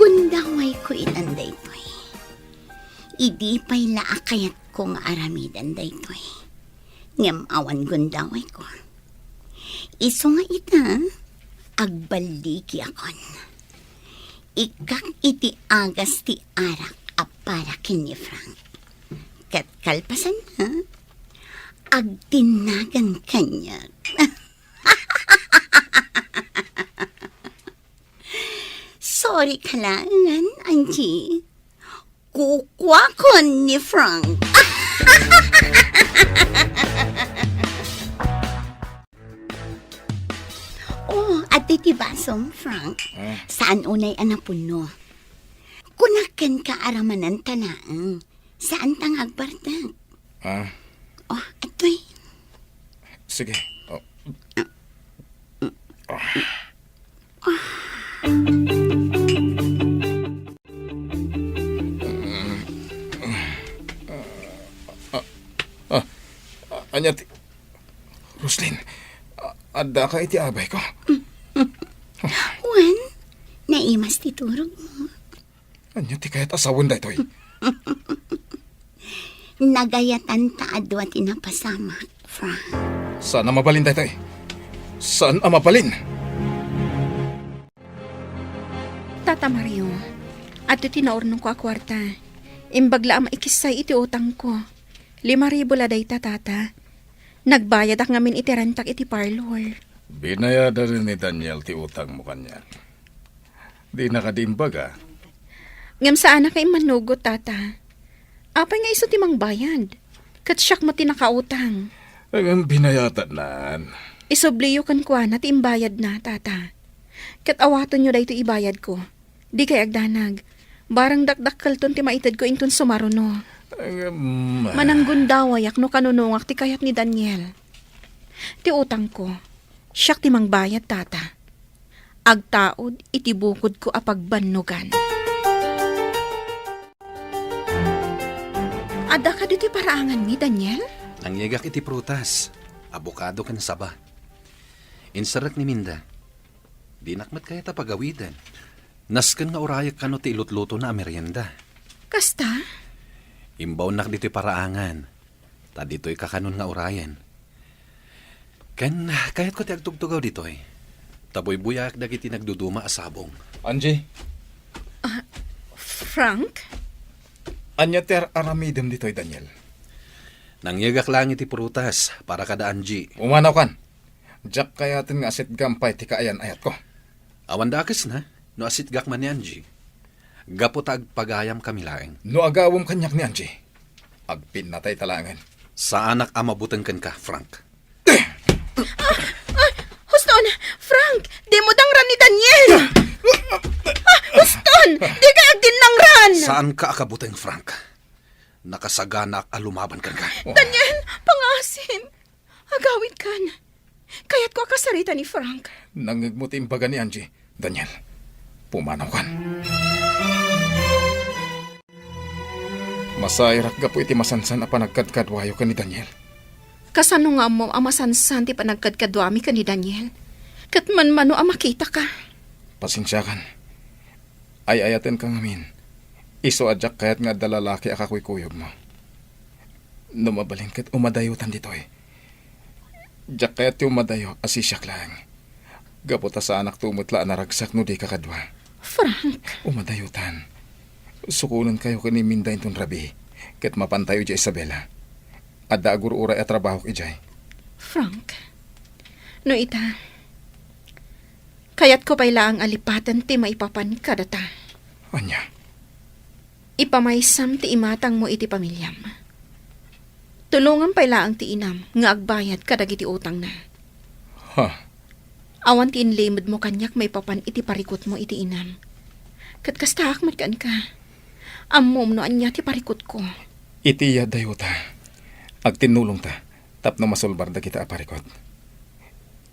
Gundaway ko inanday to'y. Idi pa'y laakayat ko nga aramidan day to'y. Ngam awan gundaway ko. Iso nga ita, agbaligi akon. Ikak iti agas ti arak para kini Frank. Kat kalpasan na, agtinagan kanya. Sorry kalangan, Angie. Kukwakon ni Frank. Oh, at iti basom, Frank. Saan unay anapuno? Kunakan ka aramanan tanaang. Saan tang agbartag? Oh, atoy. Sige. Oh. Anya ti... Roslyn, adda ka iti abay ko. Juan, naimas ti turog mo. Anya ti kayat asawon da ito'y. Nagayatan ta adwa tinapasama, Frank. Saan ang mabalin da ito'y? Saan ang mabalin? Tata Mario, ato tinaornong ko a kwarta. Imbagla ang maikisay iti utang ko. 5,000 laday tata. Nagbayad ak ngamin iti rentak iti parlor. Binayada rin ni Daniel ti utang mo kanya. Di nakadimbaga. Ngam saan na kay manugot, tata. Apay nga iso timang bayad. Kat siyak mo tinakautang. Ang binayatan nan. Isobliyo kan kwa na timbayad na, tata. Kat awaton nyo da ito ibayad ko. Di kay agdanag. Barang dakdakkel ton ti maitad ko inton sumaruno. Mananggun dawayak no kanunungak ti kayat ni Daniel. Ti utang ko, siyak ti mangbayad, tata. Agtaod iti bukod ko apagbannugan. Ada ka dito paraangan mi, Daniel? Nangyagak iti prutas. Abokado kan saba. Insarak ni Minda. Dinakmat kaya ta pagawidan. Nasken nga urayak kano ti ilutluto na merienda. Kasta? Imbaw nak dito'y paraangan. Ta dito'y kakanon nga urayan. Ken, kahit ko ti agtugtugaw dito'y. Taboy buyak dagiti nagduduma asabong. Angie, Frank? anya ter aramidem dito'y Daniel. Nangyagak lang iti prutas para kada Angie. Umanaw kan. Jack kayatin nga asit gampay ti kaayan ayat ko. Awan dakes na, no asit gak man ni Angie. Gapotag pagayam kami laeng. No agawom kanyak ni Angie. Agpin natay talangan. Sa anak amabutan kan ka, Frank. Huston! Frank! Di mo dangran ni Daniel! Huston! Di ka agdinangran! Saan ka akabutan, Frank? Nakasaganak alumaban kan ka. Daniel! Pangasin! Agawid kan. Kaya't ko akasarita ni Frank. Nangigmuti imbaga ni Angie. Daniel, pumanaw kan. Masairak gapo iti masansan a panagkadkadwayo ka ni Daniel. Kasano nga mo amasansan ti panagkadkadwami ka ni Daniel? Kat man-mano makita ka. Pasensya kan. Ay ayaten kang amin. Iso adyak kayat nga dalalaki akakuy-kuyog mo. Numabalin kat umadayutan dito eh. Diyak kayat ti umadayo asisyak lang. Gapota sa anak tumutla naragsak no di kakadwa. Frank. Umadayutan. Sukunan kayo kani Minda inton rabi. Ket mapantayo di Isabela. Adda agur uray at trabaho ijay. Frank. No ita. Kayat ko pala ang alipatan ti maipapan kadata. Anya? Ipamaysam ti imatang mo iti pamilyam. Tulungan pala ang ti inam nga agbayad kadag iti utang na. Ha? Awan ti inlimod mo kanyak may papan iti parikot mo iti inam. Kat kasta akmat kan ka. Ammom no anya ti parikot ko. Iti yadayo ta. Agtinulong ta. Tapno masulbar da kita aparikot.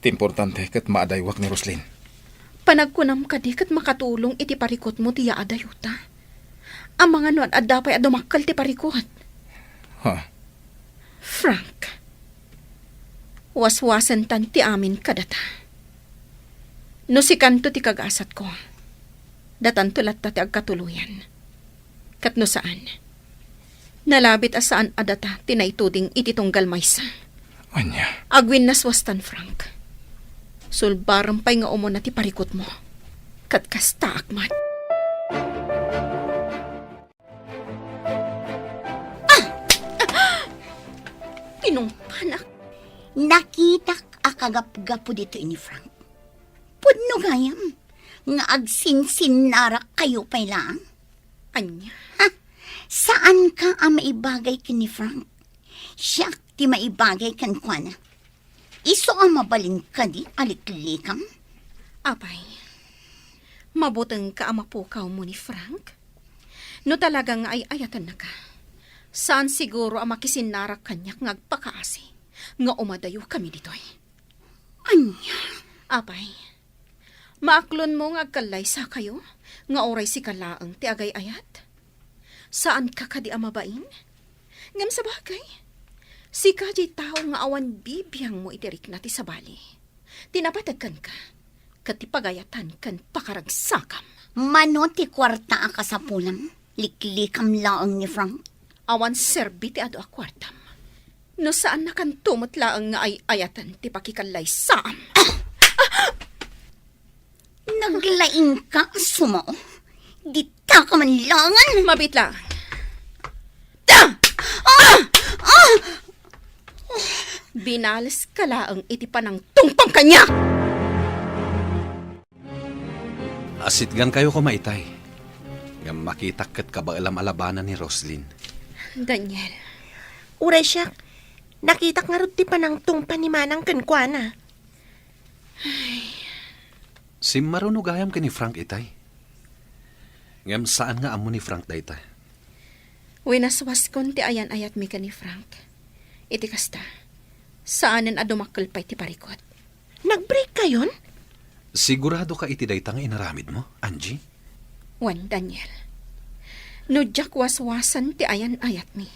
Timportante kat maadaywak ni Roslyn. Panagkunam ka di kat makatulong iti parikot mo ti yaadayo ta. Ang mga nuan adapay adumakal ti parikot. Ha? Frank. Waswasan tan ti amin kadata. No si kanto ti kagasat ko. Datan tulat ta ti agkatuluyan. Kat no saan. Nalabit asaan adata tinaituding iti tunggal maysa. Anya? Agwin naswastan, Frank. Sulbarang pa'y nga umon na ti parikot mo. Kat kasta akmat. Pinumpanak. Nakita akagap-gapo dito ini Frank. Pudno gayam. Nga agsinsin narak kayo pa'y lang. Anya. Saan ka ang maibagay ka ni Frank? Siya ti maibagay kan kwa na. Iso ang mabalin ka di aliklikam? Apay, mabutang ka ang mapukaw mo ni Frank? No talagang ay ayatan na ka. Saan siguro ang makisinarak kanyak ngagpakaasi? Nga umadayo kami ditoy. Anya? Apay, maaklon mo ngagkalay sa kayo? Nga oray si kalaang ti agay ayat? Saan ka kadi amabain? Ngam sa bagay, si kajay tao nga awan bibiyang mo itirik na ti sabali. Tinapatagkan ka, katipagayatan kan pakaragsakam. Mano ti kwarta ka sa pulang? Liklikam laang ni Frank? Awan serbi ti ado a kwartam. No saan na kan tumot laang nga ay ayatan ti pakikalay saam. Naglaing ka, sumo. Dita ka man langan. Mabit lang. Binalas ka laang iti panang tungpang kanya. Asitgan kayo kumaitay. Nga makita kat kabaalam-alabanan ni Roslyn. Daniel, Uray siya, nakita nga rin ti panang tungpan ni Manang kankwana. Si marunugayam ka ni Frank itay. Ngam saan nga amo ni Frank dayta? winaswas kon ti ayan ayat mi ka ni Frank. Iti kasta, saanen adumakkel pa'y ti parikot. Nag-break kayon? Sigurado ka iti dayta nga inaramid mo, Angie? Wan, Daniel. No jak waswasan ti ayan ayat mi.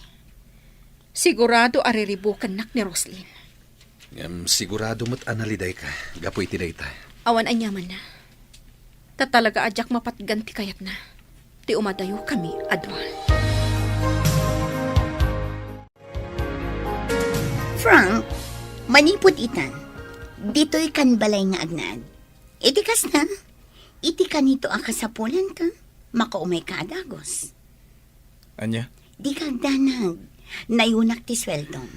Sigurado ariribukan nak ni Roslyn. Ngam sigurado mo't analiday ka. Gapo iti dayta. Awan anyaman na. Tatalaga ajak mapatgan ti kayat na. Ti umadayo kami adwa. Frank, manipod itan. Dito'y kan balay nga agnad. Iti kas na. Iti kanito ang kasapulan ka. Makaumay ka adagos. Anya? Di kagdanag. Nayunak ti sweldong.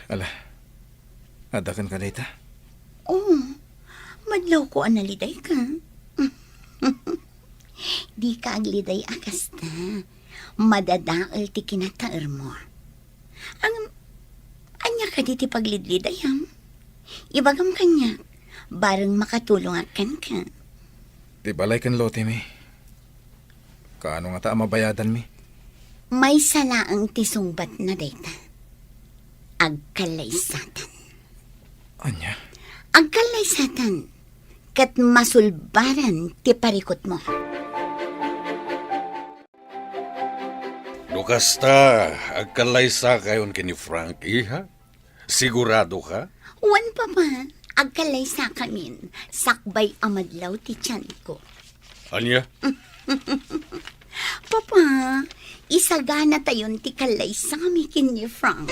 Ala, adakan ka dayta? Oo, madlaw ko analiday ka. Di ka agliday akasta. Madadaal ti kinataer mo. Anya ka di ti paglidlidayam. Ibagam kanya, bareng makatulong akan ka. Di balay kan lote mi. Kaano nga ta mabayadan mi? May salaang tisungbat na data. Agkalaysatan. Anya? Agkalaysatan. Kat masulbaran ti parikot mo. Dukasta, agkalaysa kayon kini Frank, iha? Sigurado ka? Wan pa ba? Agkalaysa kamin. Sakbay amadlaw ti tiyan ko. Anya? Papa, isagana tayon ti kalaysa kami kini Frank.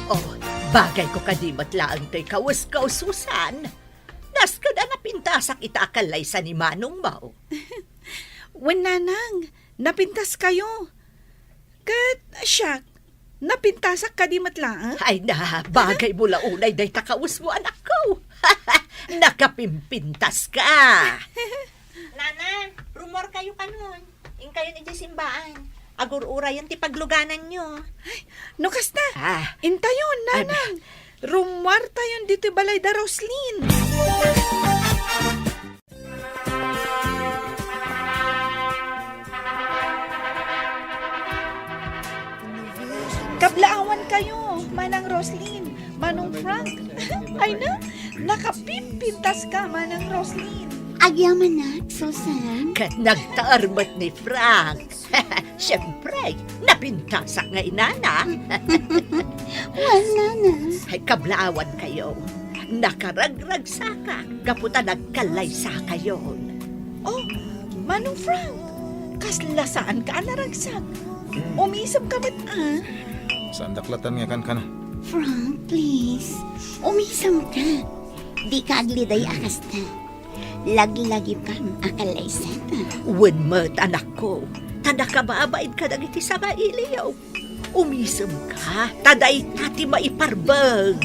Oh, bagay ko kadimot laang to'y kawas-kaususan. Das ka na napintasak itakalay sa ni Manong Mau. Wen nanang, napintas kayo. Kat, siyak, napintasak ka di matlaan. Ay na, bagay mo launay day takawas mo anak ko. Nakapimpintas ka. Nana, rumor kayo kanon. Ing kayo ni simbaan. Agur-ura yung tipagluganan nyo. No kasta, Ah, intayon nanang. Rumwar tayon dito balay da Roslyn. Kablaawan kayo, Manang Roslyn, Manong Frank. Ay na, nakapimpintas ka, Manang Roslyn. Agyaman na, Susan. kat nagtaarmat ni Frank. Siyempre, napintasak nga inana. Wala na. Ay kablaawan kayo. Nakaragrag saka. Kaputa nagkalaysa kayo. Oh, Manong Frank, kaslasaan ka naragsak. Umisap ka ba't Saan daklatan nga kan ka na? Frank, please. Umisam ka. Di ka agliday akas na. Lagi-lagi pang akalaysan. Wen mat, anak ko. Tada ka maabaid ka dagiti sa mailiyaw. Umisem ka, taday tati maiparbang.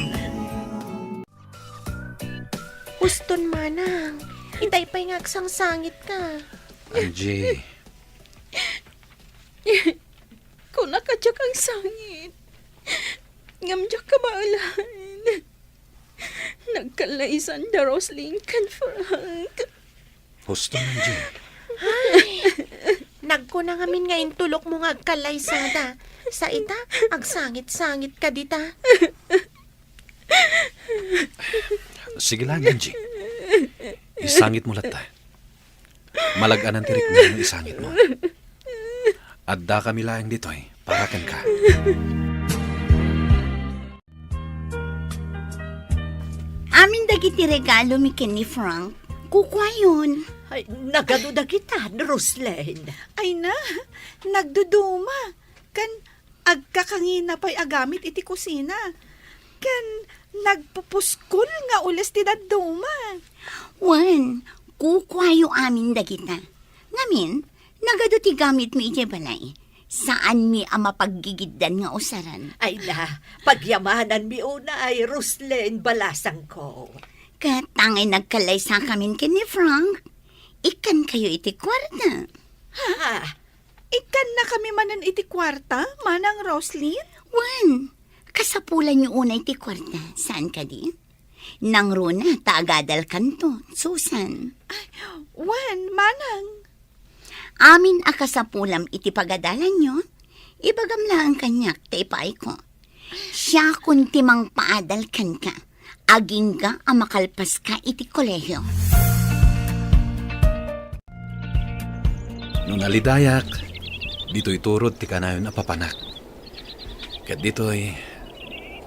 Uston, manang. Itay pa'y ngaksang sangit ka. Angie, Kung nakadyak ang sangit, ngamdyak ka maalan. Nagkalaysan da Roslyn kan Frank. husto Angie. Nagko na ngamin ngayon tulok mo nga agkalaysada. Sa ita, agsangit-sangit ka dita. Sige lang, Angie. Isangit mo lata. Malagaan ang tirik mo yung isangit mo. Adda kami lang dito parakan ka. Amin dagiti regalo mi ken ni Frank. Kukwayon. Ay, nagaduda kita, Roslyn. Ay na, nagduduma. Kan agkakangina pa'y agamit iti kusina. Kan nagpupuskol nga ulas ti daduma. Wan, kukwayo amin dagita. Ngamin, nagado ti gamit mi iti balay. Saan mi ang mapaggigiddan nga usaran? Ay na, pagyamanan mi una ay Roslyn balasang ko. Katangay nagkalaysa kamin ken ni Frank. Ikan kayo iti kwarta. Ha? Ikan na kami manan iti kwarta, manang Roslyn? Wan, kasapulan niyo una iti kwarta. Saan ka di? Nang runa, taagadal kanto, Susan. Wan, manang. Amin akasapulam iti pagadalan nyo, ibagam lang kanyak taipay ko. Siya kun timang paadal kan ka, aging ka ang makalpas ka iti kolehyo. Nung nalidayak, dito'y turod ti kanayon a papanak. Kat dito'y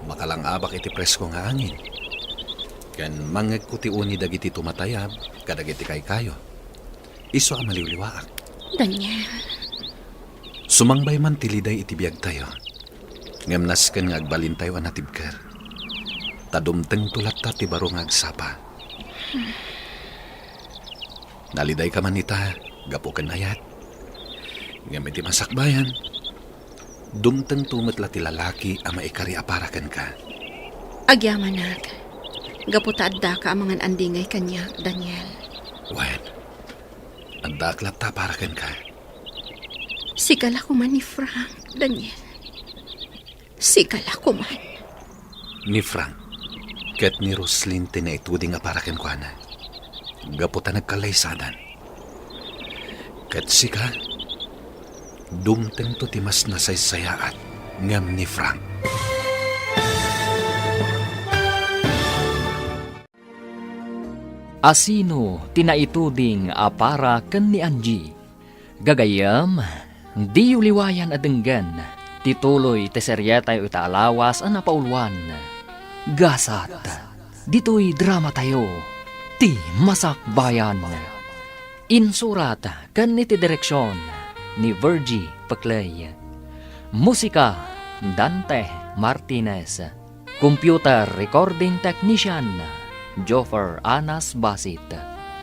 makalangabak iti presko nga angin. Kan mangag ko ti uni dagiti tumatayab, kadagiti kay kayo. Iso ang maliwliwaak. Daniel, Sumangbay man tiliday iti biyag tayo. Ngamnas kan nga agbalin tayo anatibker. Tadumteng tulat ta ti baro nga agsapa. Naliday ka man ita, gapo kan ayat. Ngam iti masakbayan. Dumteng tumetla ti lalaki ang maikari aparakan ka. agyamanag. Gaputadda ka amangan andingay kanya, Daniel. Wen, ang daklat ta parakan ka. Sigala ko man ni Frank, Daniel. Sigala ko man. Ni Frank, ket ni Roslyn tinaituding aparakan ko na. Gaputa nagkalaysadan. Ket sika, dumteng to timas na saysayaan ngam ni Frank. Asino tinaituding apara ken ni Angie. Gagayam, di uliwayan adenggan, tituloy teseryetay itaalawas ang napaulwan. Gasat, dito'y drama tayo, ti masakbayan. Insurat kan iti direksyon ni Virgie Paclay. Musika, Dante Martinez. Computer recording technician, Joffer Anas Basit.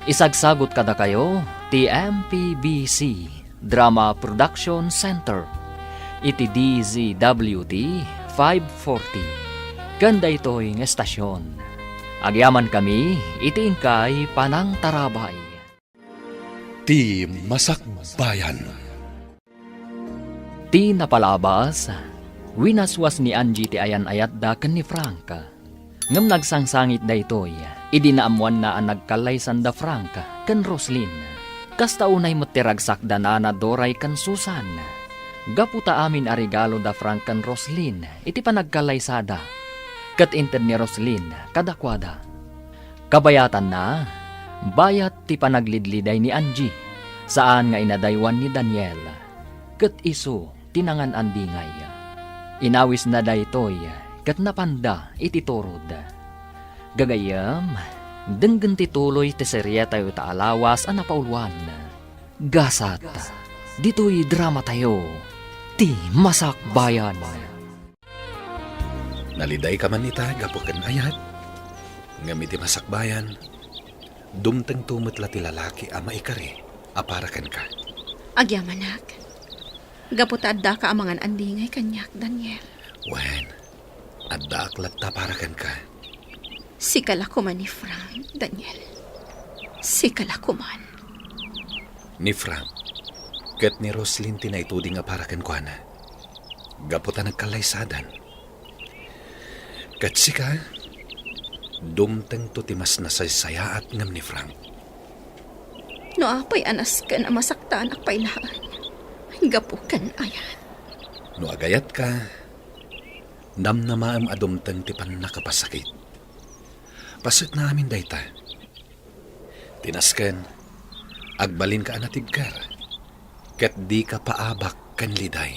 Isagsagot kada kayo, TMPBC Drama Production Center. Iti DZWD 540. Ganda ito'y ng estasyon. Agyaman kami, iti ingkay Panang Tarabay. Ti Masakbayan. Ti napalabas, winaswas ni Angie ti ayan-ayat da ken ni Frank. Ngam nagsangsangit da ito'y, idinaamuan na ang nagkalaysan da Frank ken Roslyn. Kasta unay matiragsak da na Doray ken Susan. Gaputa amin a regalo da Frank ken Roslyn, iti panagkalaysada. Kat inted ni Roslyn, kadakwada. Kabayatan na, bayat ti panaglidliday ni Angie, saan nga inadaywan ni Daniel. Kat iso, tinangan andingay. Inawis na daytoy, kat napanda iti turod. Gagayam, denggen tituloy ti seryeta yu taalawas ang napaulwan. Gasat, dito'y drama tayo, ti masakbayan. Naliday ka man ita, gapukan ayat. Ngamiti masakbayan, dumteng tumot la ti lalaki ama ikari, aparakan ka. Agyamanak. Gaputadda ka amangan andingay kanyak, Daniel. Wen, adda aklat taparakan ka. Sikala ko man ni Frank, Daniel. Sikala ko man. Ni Frank, ket ni Roslyn tinaituding aparakan ko na. Gaputa nagkalaysadan. Ket sika, dumteng to timas na saysayaat ngam ni Frank. No apay anas ka na masaktan ak pailaan. Gapukan ayan. No agayat ka, namnamaam adumteng ti pan nakapasakit. Pasit na amin dayta. Tinasken, agbalin ka anatibkar, ket di ka paabak kan liday.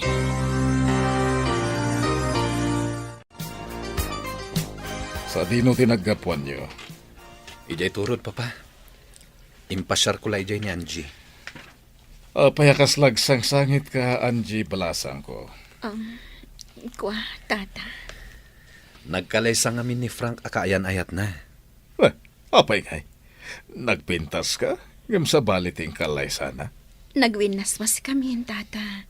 Sa dino tinaggapuan nyo? Ijay turod, papa. Impasyar ko la ijay ni Angie. Payakas lagsang-sangit ka, Angie Balasang ko. Kwa, tata. Nagkalaysang amin ni Frank akaayan-ayat na. Apay ngay. Nagpintas ka? Ngam sa baliting kalay sana. Nagwinaswas kami, tata.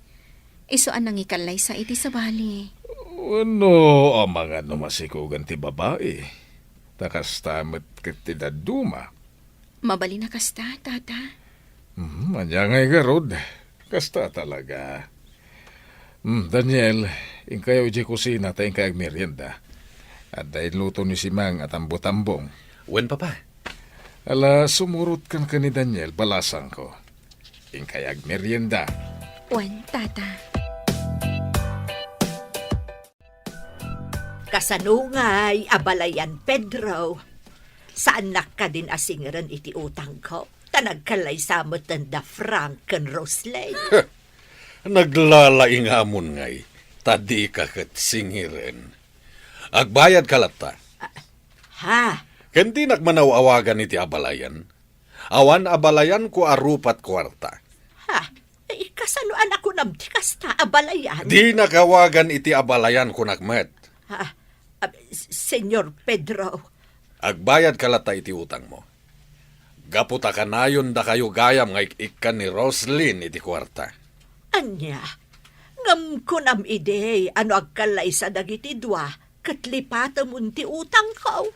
Isuan nang ikalay sa iti sa bali. Ano ang mga numasikugan ti babae? Takas tamat kitidaduma. Mabali na kasta, tata. Anya ngay garod. Kasta talaga. Daniel, ingkayo iji kusina tayong kayag merienda. At dahil luto ni Simang at ambutambong. Wen, papa. Ala, sumurot kan ka ni Daniel, Balasang ko. Ingkayag merienda. Wan, tata. Kasanungay, abalayan Pedro. Saan ka din asingaran iti utang ko? Tanagkalay samot tanda Frank and Roslyn. Naglalaing amon ngay, tadi ka kat singiren. Agbayad kalata. Ha? Kendi nagmanaw-awagan iti abalayan. Awan abalayan ko arupat kwarta. Ha? Kasano anak ko namti kasta abalayan? Di nakawagan iti abalayan ko nagmet. Ha? Senyor Pedro. Agbayad kalata iti utang mo. Gaputa ka nayon da kayo gayam nga ikan ni Roslyn iti kwarta. Anya, ngam ko nam ide, ano agkalay sa dagiti dua, katlipata munti utang ko.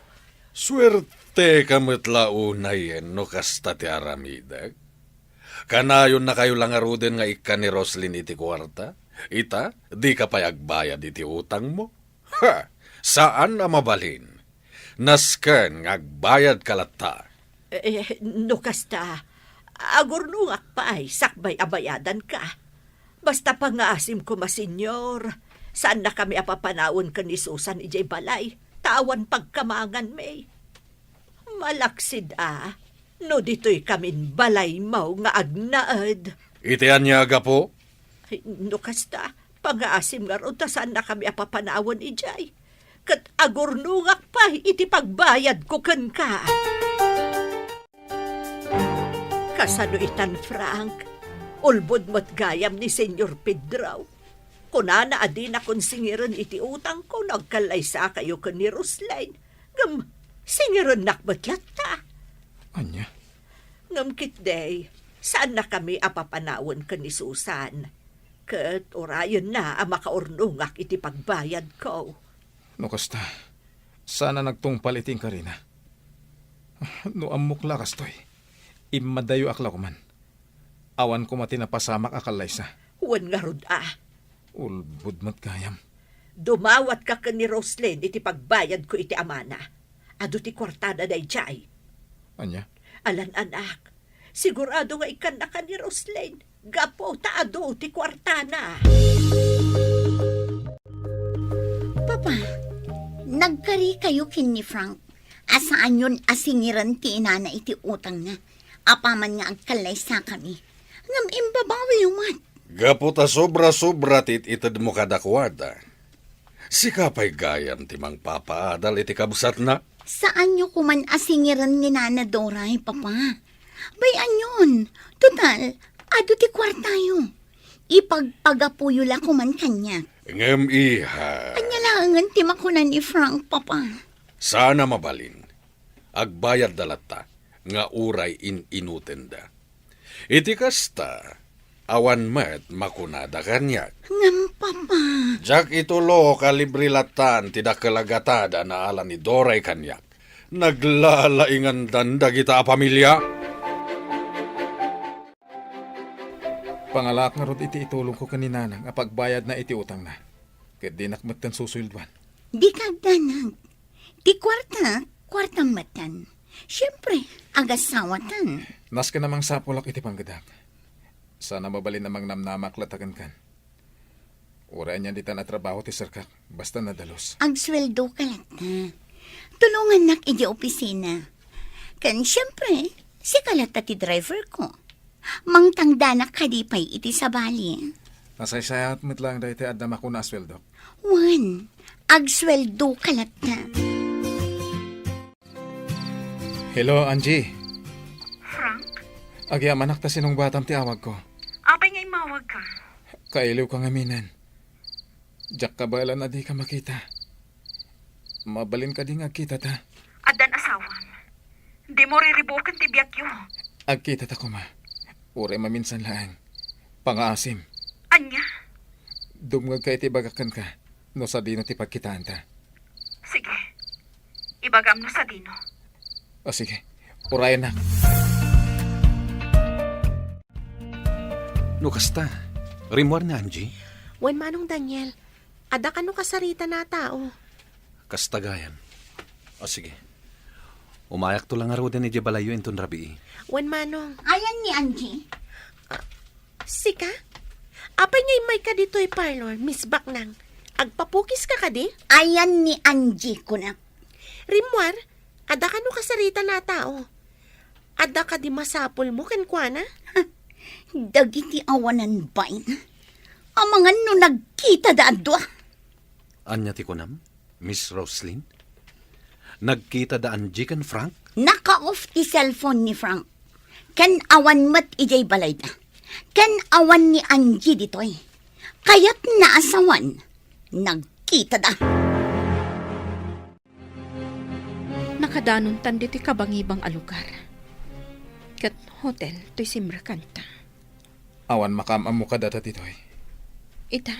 Swerte kamot launayen no kasta ti aramidag. Kanayon na kayo lang aruden nga ikan ni Roslyn iti kwarta. Ita, di ka pa agbayad iti utang mo. Ha! Saan na mabalhin? Nasken nga agbayad kalata. No kasta, agurnungak pa ay sakbay abayadan ka. Basta pangaasim ko masenyor, saan na kami apapanawon ka ni Susan ijay balay, tawan pagkamangan may. Malaksid no dito'y kamin balay mau nga agnaad. Itian niya aga po? No kasta, pangaasim nga ron, ta saan na kami apapanawon ijay. Kat agurnungak pa iti pagbayad ko kan ka. Kasano itan, Frank? Ulbod mo't gayam ni Senyor Pedro. Kunana adin akong singiran iti utang ko, nagkalaysa kayo ka ni Roslyn. Ngam, singiran nakbatlat ta. Anya? Ngam kitday, saan na kami apapanawon ka ni Susan? Kat orayon na ang makaurnungak iti pagbayad ko. No kasta, sana nagtungpal iting karina. No amok lakas to'y. Imadayo akla ko man. Awan ko mati napasamak akalay sa. Huwan nga rod Ulbud mat gayam. Dumawat ka ka ni Roslyn iti pagbayad ko iti amana. Ado ti kwartada day jay. Anya? Alan anak, sigurado nga ikan na ka ni Roslyn. Gapo taado ti kwartana. Papa, nagkari kayo kin ni Frank. Asaan yun asingiran ti inana iti utang na. Apaman nga agkalay sa kami. Ngam imbabawi umat. Gaputa sobra-sobra tit itad mo kadakwada. Sikapay gayam timang papaadal iti kabsat na. Saan nyo kuman asingiran ni Nana Doray, Papa? Bayan yun. Total, ado ti kwartayo. Ipagpagapuyo la kuman kanya. Ngem iha. Anya laangan ti makunan ni Frank, Papa. Sana mabalin. Agbayad dalata nga uray inutenda. Iti kasta, awan met makunada kanyak. Ngam, Papa. Jak itulo kalibrilatan tidak kalagatada na ala ni Doray kanyak. Naglalaingan danda kita pamilya. Pangalak nga rod iti itulong ko kaninanang nga pagbayad na iti utang na. Ket di nakmatan susuyldwan. Di kagdanag. Di kwartang matan. Siyempre, agasawatan. Nas ka namang sapulak iti panggadak. Sana mabalin namang namnamak latagan kan. Ura niya di ta na trabaho ti sarkak, basta nadalos. Agsweldo ka lang na. Tulungan nak iti opisina. Kan siyempre, si kalata ti driver ko. Mangtangdanak kadipay iti sabali. Nasaysayat mo't lang dahil ti adama ko na asweldo. Juan, agsweldo ka lang na. Hello, Angie. Frank, Agyaman ta sinong batam ti awag ko. apay nga imawag ka. Kailiw kang aminan. Diyak ka bala na di ka makita. Mabalin ka di nga kita ta. Adan asawam. Di mo riribukan ti biyak yo. Agkita ta ko ma. Ure maminsan lang. Pangaasim. Anya? Dumngag ka iti bagakan ka. No sa di na ti pagkitaan ta. Sige. Ibagam no sa dino. O sige. Urayan na. No kasta, rimwar na Angie. Wen manong Daniel, ada ka no kasarita na tao. Kasta gayan. O sige. Umayak to lang araw din ni Jebalayo inton rabi. Wen manong, Ayan ni Angie. sika? Apay nga imay ka dito'y parlor, Miss Baknang. Agpapukis ka ka di? Ayan ni Angie ko na. Rimwar, ada ka no kasarita na tao. Ada ka di masapol mo kankwana? Dagiti awanan bain. Amangan no nagkita da adwa. Anya ti kunam, Miss Roslyn? Nagkita da Angie kan Frank? Naka-off ti cellphone ni Frank. Kan awan mat ijay balay na. Kan awan ni Angie ditoy. Kaya't naasawan. Nagkita da. Nakadanon tan diti kabangibang alugar. Kat hotel to'y simrakanta. Awan makamam mo ka data titoy. Ita,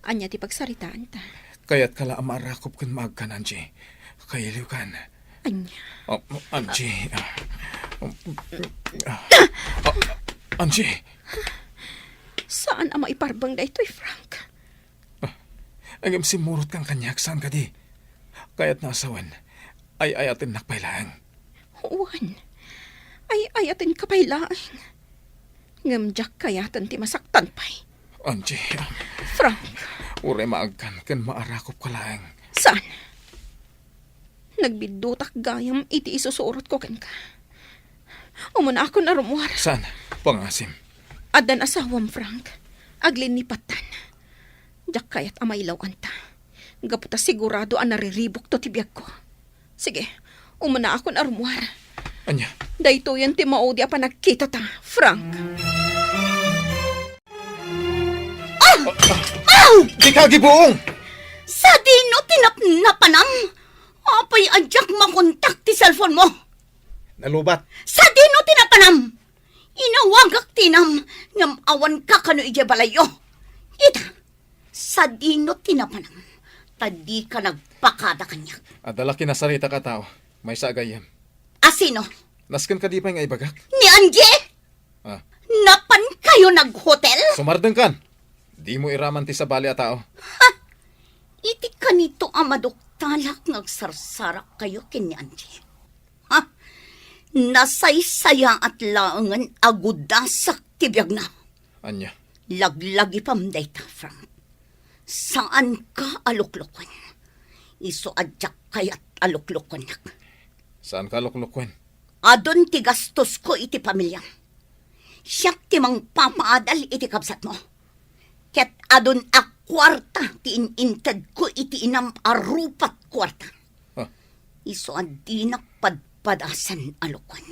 anya ti pagsaritaan ta. Kaya't kala amarakop kan maagkan, Angie. Kailiw kan. Anya, Angie. Angie. saan ang maiparbang da ito'y Frank? Agam simurot kang kanyak, saan ka di? Kaya't nasawan. Ay atin nakpailaan. Juan, ay ayatin kapailaan. Ngamjak kayatan ti masaktan pa'y. Angie. Frank, Ure maagkan kan maarakop ka lang. saan? Nagbidutak gayam iti isusurot ko ken ka. Umuna ako na rumuar. Saan? Pangasim. Adan asawam Frank. Aglin ni patan. Jak kayat amaylaw anta. Gaputa sigurado ang nariribok to tibiyag ko. Sige, umuna ako na rumuar. Anya? Dayto yan ti maudi apa nagkita ta, Frank. Di ka gibuong! Sa dino tinapnapanam. Apay adyak makontak ti cellphone mo. Nalubat. Sa dino tinapanam. Inawagak tinam. Ngam awan ka kano ije balayo. Ita, sa dino tinapanam. Tadi ka nagpakada kanya. Adala kinasarita ka tao. May sagayam. Asino? Naskan ka di pa nga ibagak? Ni Angie? Ah. Napan kayo nag-hotel? Sumardeng kan. Di mo iraman ti sa bali a tao. Iti kanito amadoktalak ngagsarsara kayo kini Angie. Ha? Nasaysaya at laangan agudasak tibiyag na. Anya? Laglagi pam dayta, Frank. Saan ka aluklukon? Iso adyak kayat aluklukon nak. Saan ka luklukwen? Adon ti gastos ko iti pamilya. Siyak ti mang papaadal iti kabsat mo. Ket adon a kwarta ti inintad ko iti inam arupat kwarta. Huh? Iso adi nakpadpadasan alukon.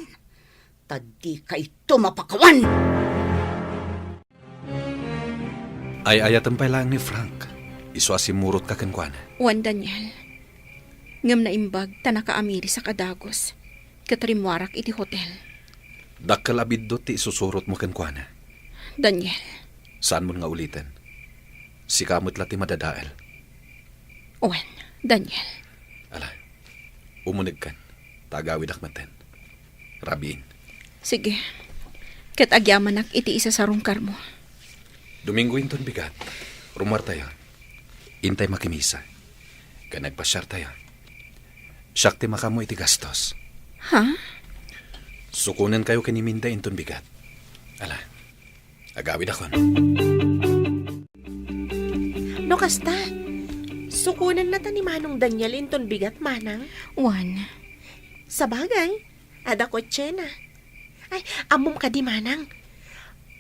Tadi kay tumapakawan. Ay ayatan pa lang ni Frank. Iso asimurot ka kan kuana. Wan Daniel. Ngam na imbag tanaka amiri sa kadagos. Katrimwarak iti hotel. Dakkel abiddo ti isusurot mo kan kuana. Daniel. Saan mo nga ulitin? Si kamot lati madadael. Wan, Daniel. Ala, umunig kan. Tagawid akmaten. Rabiin. Sige. Kat agyaman iti isa sa rungkar mo. Domingo inton bigat. Rumar tayo. Intay makimisa. Ka nagpasyar tayo. Siyak ti makamo iti gastos. Ha? Sukunan kayo kaniminda inton bigat. Ala, agawid akon. No kasta, sukunan na ta ni Manong Daniel inton bigat, Manang. Wan. Sa bagay, ada ko na. Ay, amom ka di, Manang.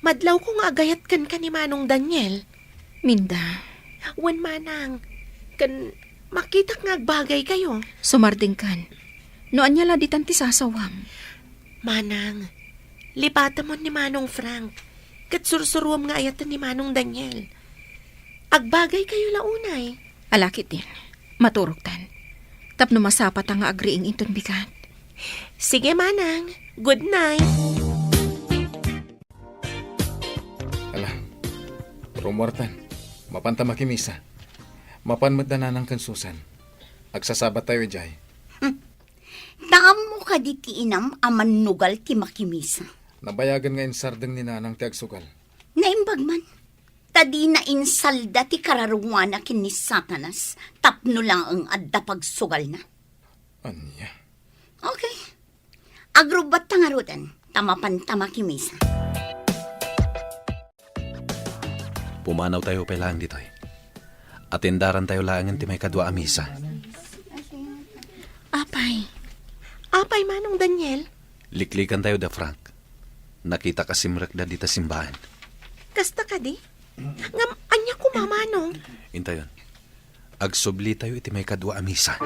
Madlaw ko nga agayat kan ka ni Manong Daniel. Minda. Wan, Manang. Kan makita nga agbagay kayo. Sumarding kan. Noan niya laditan ti sasawam. Manang, lipatan mo ni Manong Frank. Kat sursuruam nga ayatan ni Manong Daniel. Agbagay kayo launay. Alakit din. Maturugtan. Tapno masapat ang agriing inton bigat. Sige, Manang. Good night. Ala, rumortan. Mapanta makimisa. Mapanmat na nanang kansusan. Agsasabat tayo, Jay. Taam mo ka di ti inam aman nugal ti makimisa. Nabayagan nga insardeng ni nanang ti agsugal. Naimbag man. Tadi na insalda ti kararungwana kin ni Satanas. Tapno lang ang adda pagsugal na. Anya? Okay. Agrubat tangarutan. Tamapan tamakimisa. Pumanaw tayo pa lang dito. Atendaran tayo lang ti may kadwa a misa. Apay. Apay, Manong Daniel. Liklikan tayo da Frank. Nakita ka simrek da dita simbahan. Kasta ka di? Ngam, anya ko, Manong. Intayon. Agsubli tayo iti may kadwa a misa.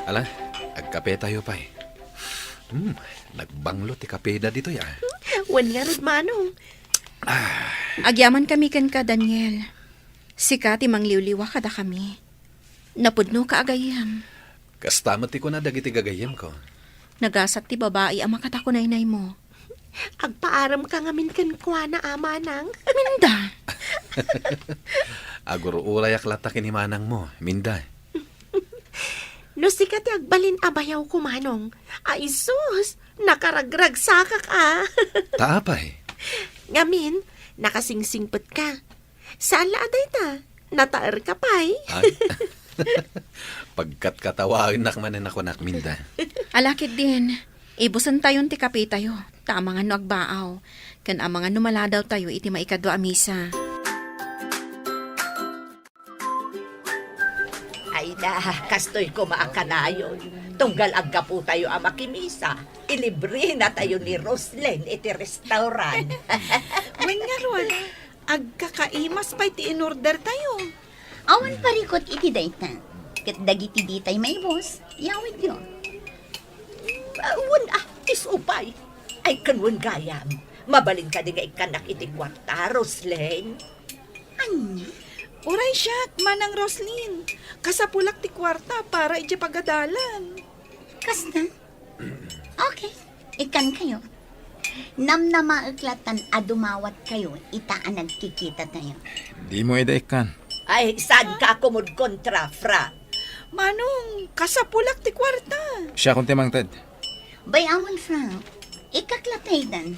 Ala, agkape tayo pa eh. Nagbanglo ti kape da dito ya. Wan nga rin, Manong. Agyaman kami kan ka, Daniel. Sika ti mangliwliwa kada kami. Napudno ka agayam. Kastamat ti ko na dagiti gagayem ko. Nagasat ti babae ang makatakunaynay mo. Agpaaram ka ngamin kan kwa na Manang. Minda. Aguro ulayak lata kinimanang mo, minda. No sikat ti agbalin abayaw ko, Manong. Ay sus, nakaragrag sakak Taapay. Ngamin, nakasingsingpet ka. Saan laaday ta? Nataer ka pa'y. Pagkat katawagin nakmanan ako nakminda. Alakit din. Ibusan tayon ti kape tayo. Tama nga no agbaaw. Kan amang ano maladaw tayo iti maikadwa a misa. Ay na, kastoy ko maakanayon. Tunggal agga po tayo ang makimisa. Ilibre na tayo ni Roslyn iti restaurant. Wen nga ron, agkakaimas pa iti in-order tayo. Awan parikot iti daytan. Kat dagiti ditay may boss. Yawid yun. Isupay. Ay kanwan gayam. Mabalin ka din nga ikanak iti kwarta, Roslyn. Anya? Uray siya, Manang Roslyn. Kasapulak ti kwarta para iti pagadalan. Kasta? Okay. Ikan kayo. Namnamauklatan adumawat kayo. Itaan nagkikita tayo. Di mo idaikan. Ay, saan ka kumud kontra, Frank? Manong, kasapulak ti kwarta. Siya kung timang Ted. Bayawan, Frank. Ikaklatay dan.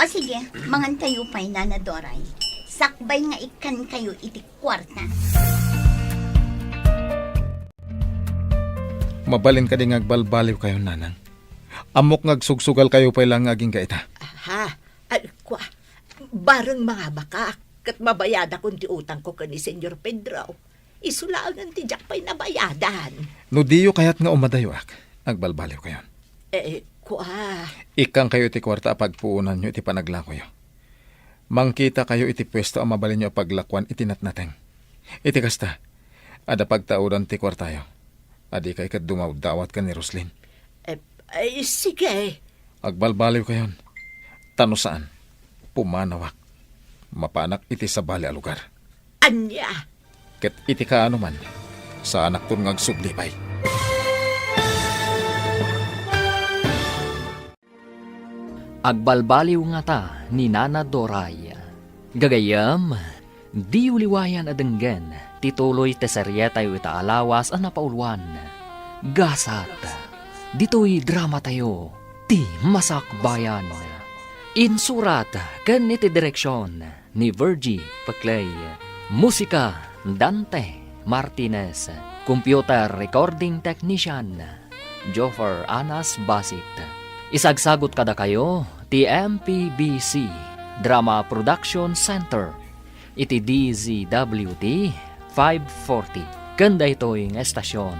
O sige, mangantayo pa'y nanadoray. Sakbay nga ikan kayo iti kwarta. Mabalin ka din agbalbaliw kayo, nanang. Amok ngagsugsugal kayo pa lang aging gaita. Aha, ay, kwa. Barang mga baka, kat mabayada kung ti utang ko ka ni Senyor Pedro. Isulaan ti jak pa'y nabayadan. No diyo kayat nga umadayo ak. Agbalbaliw kayo. Kwa. Ikang kayo iti kwarta pagpuunan nyo iti panaglakoyo. Mangkita kayo iti pwesto ang mabalin nyo paglakwan iti natnateng. Iti kasta, ada pagtaudan ti kwartayo. Adi kay kat dumawdawat ka ni Roslyn. Ay, sige. Agbalbaliw kayon. Tano saan? Pumanawak. mapanak iti sa bali a lugar. Anya, Ket iti kaano man, sa anak ton ngagsublipay. Agbalbaliw nga ta ni Nana Doray. Gagayam, di uliwayan adenggen, tituloy teserye tayo itaalawas ang napaulwan. Gasat, dito'y drama tayo, ti masakbayan. Insurat, kan iti direksyon ni Virgie Paclay. Musika, Dante Martinez. Computer Recording Technician, Joffer Anas Basit. Isagsagot kada kayo, ti MPBC Drama Production Center. Iti DZWT 540. Kanda ito'y estasyon.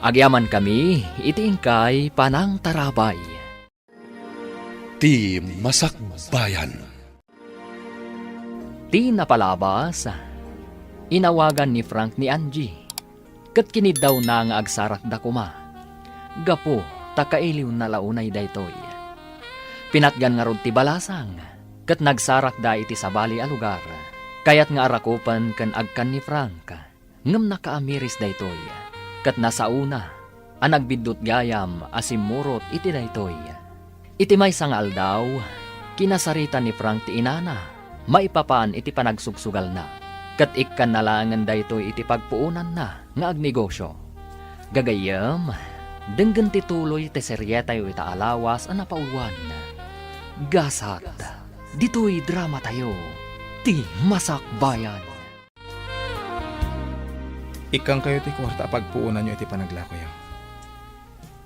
Agyaman kami, iti ingkay Panang Tarabay. Ti Masakbayan. Ti napalabas, inawagan ni Frank ni Angie. Kat kinid daw na nga agsarak da kuma. Gapo, takailiw na launay daytoy. Pinatgan nga rod ti balasang, kat nagsarak da iti sabali a lugar. Kayat nga arakupan kan agkan ni Frank, ngem nakaamiris daytoy. Kat nasauna, ang nagbidot gayam asimurot iti daytoy. Iti may sangal daw, kinasarita ni Frank ti inana, maipapaan iti panagsugsugal na. Kat ikkan nalangan daytoy iti pagpuunan na nga agnegosyo. Gagayam, denggan tituloy ti seryeta yu itaalawas ang napaulwan. Gasat, dito'y drama tayo, ti masakbayan. Ikang kayo ti kwarta pagpuunan nyo iti panaglakoy.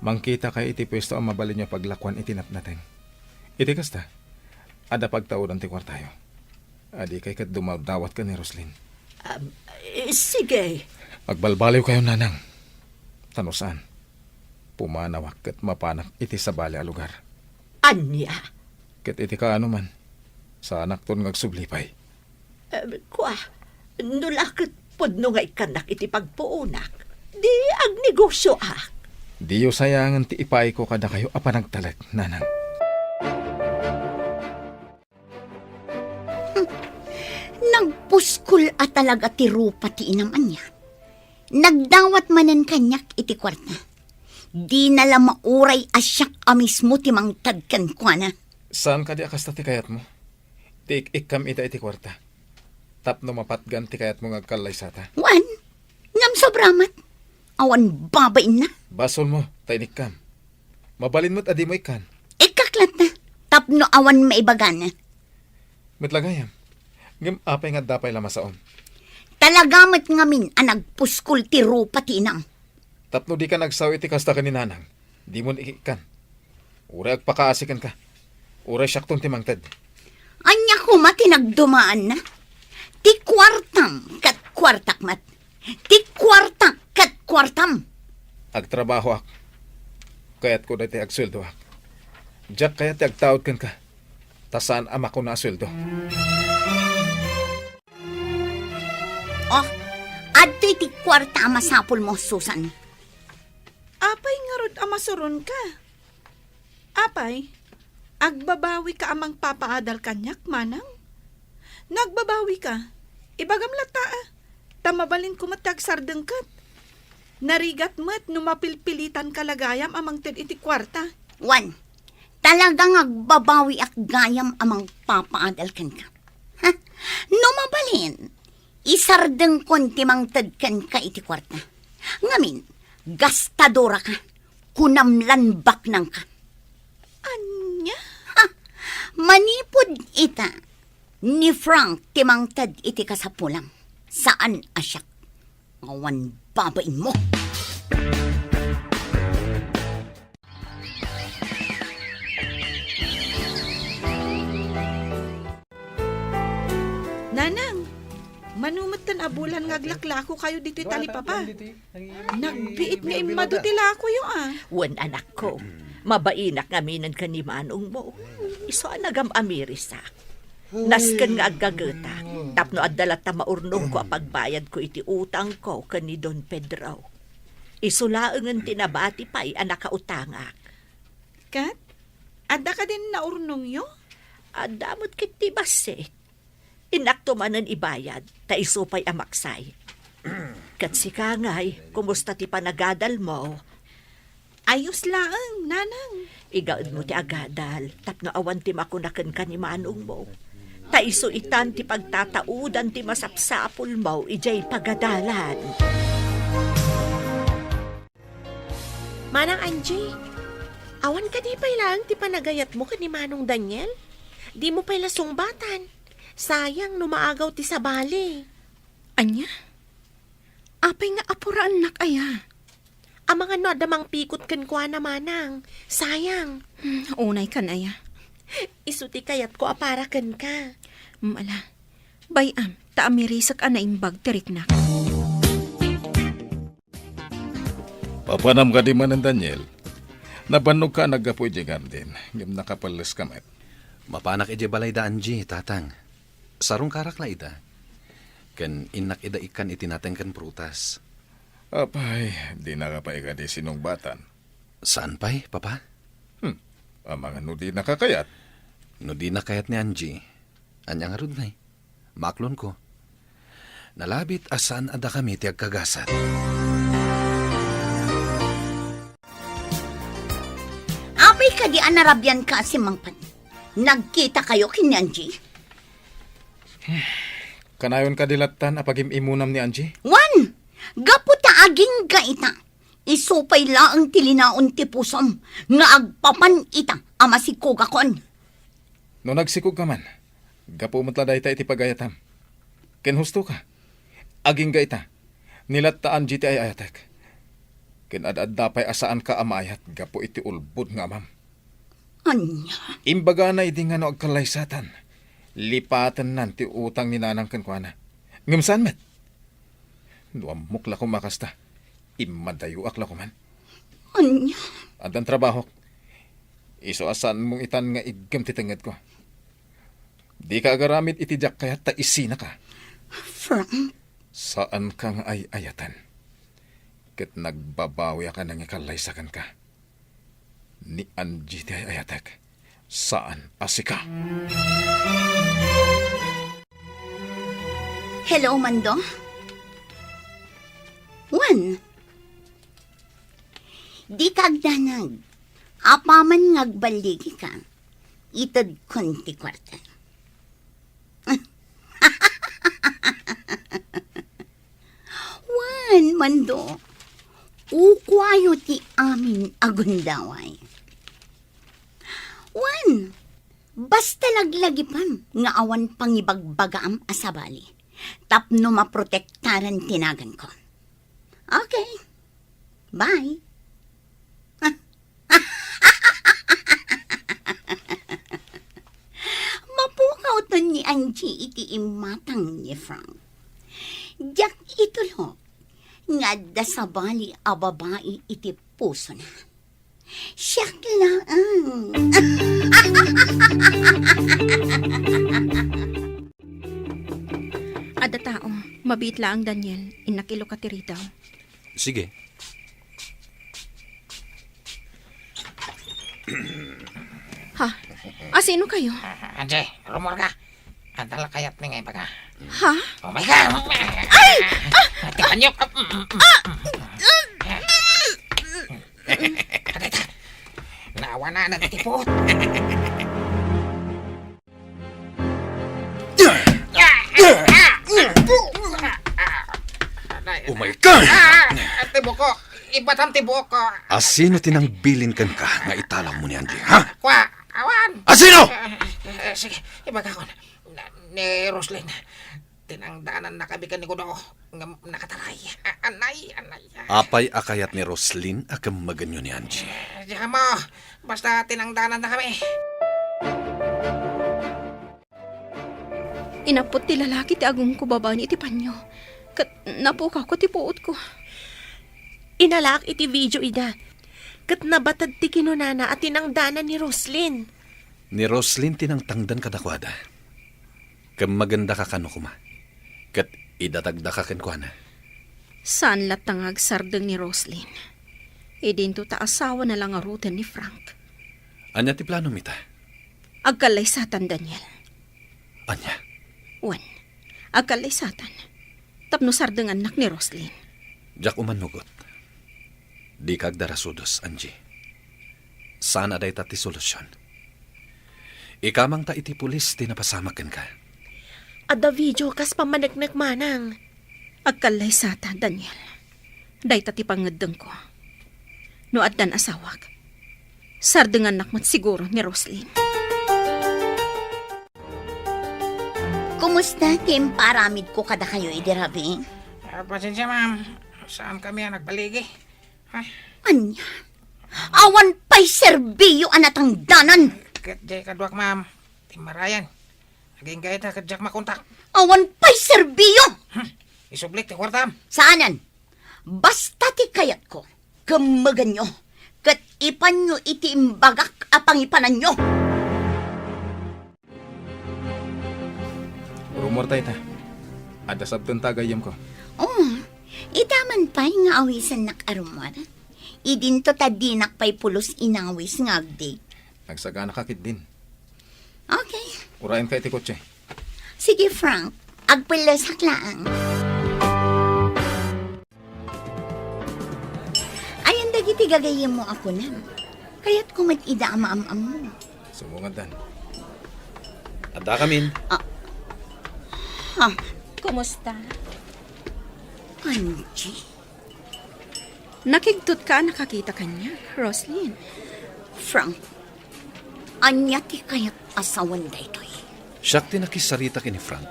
Mangkita kayo iti pwesto ang mabalin nyo paglakwan iti napnaten. Iti kasta, ada pagtauran ti kwartayo. Adi kay kat dumadawat ka ni Roslyn. sige. Magbalbaliw kayo, nanang. Tanusan, pumanawak kat mapanak iti sa bali a lugar. Anya, Ket iti kaano man, sa anak ton ngagsublipay. kwa, nulakit podno nga ikanak iti pagpuunak. Di ang negosyo ak. Diyo sayangan ti ipay ko kada kayo apanagtalag, nanang. Nagpuskol at talaga ti rupa ti inaman niya. Nagdawat manan kanyak iti kwarta. Di nala mauray asyak amismo ti mangtagkan kwa na. Saan ka di akasta ti kayat mo? Ti ikam ita iti kwarta. Tapno mapatgan ti kayat mo ngagkalay sata. Wan, ngam sobramat. Awan babain na. Basol mo, tainik kam. Mabalin mo't adi mo ikan. Ikaklat na. Tapno awan maibagan na. Mitlagayam. Ngam apay nga dapay lamasaon. Talagamat ngamin ang nagpuskol ti rupa ti inang. Tapno di ka nagsaw iti kasta ka ni nanang. Di mo ikan. Uray agpakaasikan ka. Uray syaktong timangtad. Anya ko matinagdumaan na. Ti kwartam kat kwartakmat. Ti kwartak kat kwartam. Agtrabaho ak. Kaya't ko dati agsweldo ak. Diyak kaya't agtawad kan ka. Tasaan ama ko na asweldo. Oh, adto iti kwarta masapul mo, Susan. Apay nga rod amasuron ka. Apay, agbabawi ka amang papaadal kanyak, manang. Nagbabawi ka. Ibagam lata tamabalin ko matagsardeng kat. Narigat mo't numapilpilitan kalagayam amang ted iti kwarta. Wan, talagang agbabawi ak gayam amang papaadal kan ka. Ha? Numabalin, isardeng konti mang tadkan ka iti kwarta. Ngamin, gastadora ka, kunamlanbak nang ka. Anya? Ha? Manipod ita, ni Frank timangtad iti kasapulang. Saan asyak? Awan babain mo. Nanang, manumatan abulan ngaglaklako kayo dito talipapa. Nagbiit nga imadutilako yung Wan anak ko, mabainak ngaminan ka ni manong mo. Iso anagam amirisak. Nasken nga agagata, tapno adalat ta maurnong ko apagbayad ko iti utang ko kani Don Pedro. Isulaengan tinabati pa'y anak kautangak. Kat, ada ka din naurnong yo? Adamot kiti basit. Inakto manan ibayad, ta isupay amaksay. Kat si Kangay, kumusta ti panagadal mo? Ayos laang, nanang. Igaod mo ti agadal, tapno awan ti makunakan ka ni manong mo. Ta iso itan ti pagtataudan ti masapsapul mo, ijay pagadalan. Manang Angie, awan ka di pa ilang ti panagayat mo ka ni Manong Daniel? Di mo pa sumbatan. Sayang, numaagaw ti sabali. Anya? Apay nga apuraan nak aya. Ang mga no, adamang pikot kan kwa na manang. Sayang. Unay kan aya. Isuti kayat ko aparakan ka. Ala. Bayam, taamirisak na imbag tiriknak. Papanam ka di man ng Daniel. Nabanog ka nagapoy di garden. Ngam nakapalas kamat. Mapanak ije balay da Angie, tatang. Sarong karak na ida. Kan inak ida ikan itinateng kan prutas. Apay, di nakapay ka di sinungbatan. Saan pa'y, papa? Ang mga no di nakakayat. No di nakayat ni Angie. Anyang arud na maklon ko. Nalabit asan ada kami ti agkagasat. Apay ka di anarabyan ka si Mangpan. Nagkita kayo kini Angie? Kanayon kadilatan apagim imunam ni Angie? Wan! Gaputa aging gaita. Isupay laang tilinaon ti pusom. Nga agpapan ita ama si kugakon. No nagsikog ka man, gapo matla dahi iti pagayatam. Ken husto ka. Aging gaita. Nilattaan jiti ay ayatek. Ken ad-ad-dapay asaan ka amayat gapo iti ulbod nga amam. Anya? Imbaga na idi nga no agkalaysatan. Lipatan nan ti utang ni nanang kenkwana. Ngimsan met? Duamok la ko makasta. Imadayo akla ko man. Anya? Andan trabaho. Iso asan mong itan nga igam titenged ko. Di ka agaramit itijak kaya ta isina ka. Frank? Saan kang ay ayatan? Ket nagbabawi ka nang ikalaysakan ka. Ni Angie ti ay ayatek. Saan asika? Hello, Mando? Wan? Di kagdanag. Apaman ngagbaligi ka. Itad konti kwarta. Wan, Mando. Ukwayo ti amin agundaway. Wan, basta laglagipam nga awan pangibagbagaam asabali. Tapno maprotektaran tinagan ko. Okay. Bye. Mapukaw to ni Angie iti imatang ni Frank. Diyak itulo. Nga dasabali a babae iti puso na. Siyak lang. Ada tao, mabit lang Daniel, inakilo ka tiritaw. Sige. Ha? Sino kayo? Anjay, rumor ka. Antala kayat ni ngay baga. Ha? Oh my God! Ay! Tikan nyo! Kadita! Naawa na nagtipot! Oh my God! Tibok ko! Ibatam tibok ko! Asino tinangbilin kan ka nga italang mo ni Angie, ha? Kwa! Awan! Asino? Sige, ibaga ko na. Ni Roslyn. Tinangdanan na kami kaniko do. Nakataray. Anay. Apay akayat ni Roslyn akam maganyo ni Angie. Diyan mo. Basta tinangdanan na kami. Inapot ti lalaki ti agong ko baba ni iti panyo. Kat napukaw ko ti puot ko. Inalak iti video ida. Kat nabatad ti kinunana at tinangdanan ni Roslyn. Ni Roslyn tinangtangdan kadakwada. Kam maganda ka kano kuma. Kat idatagda ka kenkwana. Saan latangag sardeng ni Roslyn? Idinto ta asawa na lang arutan ni Frank. Anya ti plano mita? Agkalaysatan Daniel. Anya? Wan, agkalaysatan. Tapno sardengan nak ni Roslyn. Jak umanugot. Di kag darasudos, Angie. Sana day tati solusyon. Ikamang ta iti pulis, tinapasamakan ka. Ada video kas pamanagnak manang. Agkalaysatan, Daniel. Day tati pangedeng ko. No addan asawag. Sardengan nak mat siguro ni Roslyn. Kumusta, Tim? Paramid ko kada kayo, idirabi. Pasensya, ma'am. Saan kami ang nagbaligi? Ay, Anya? Awan pa'y serbiyo anatang danan. kadjay kadwak, ma'am. Timarayan. Naging gayet na kadjak makontak. Awan pa'y serbiyo. Isublik ti kwartam. Saanan? Basta ti kayat ko. Kamagan nyo. Kat ipan nyo iti imbagak apang ipanan nyo. Rumor tayo ta. Ada sabton tagayam ko. Oh, itaman pa'y nga awisan nak arumar. Idinto tadinak pa'y pulos inawis nga agdi. Nagsagana kakit din. Okay. Urayan ka iti kotse. Sige, Frank. Agpilasak lang. Ayan dagiti gagayim mo ako na. Kaya't kumat ida ama-am-am mo. Sumungadan. Ada kamin. Ha? Kumusta? Angie? Nakigtot ka nakakita kanya, Roslyn. Frank, anya ti kaya't asawan da ito'y. Siyak tinakisarita kini Frank.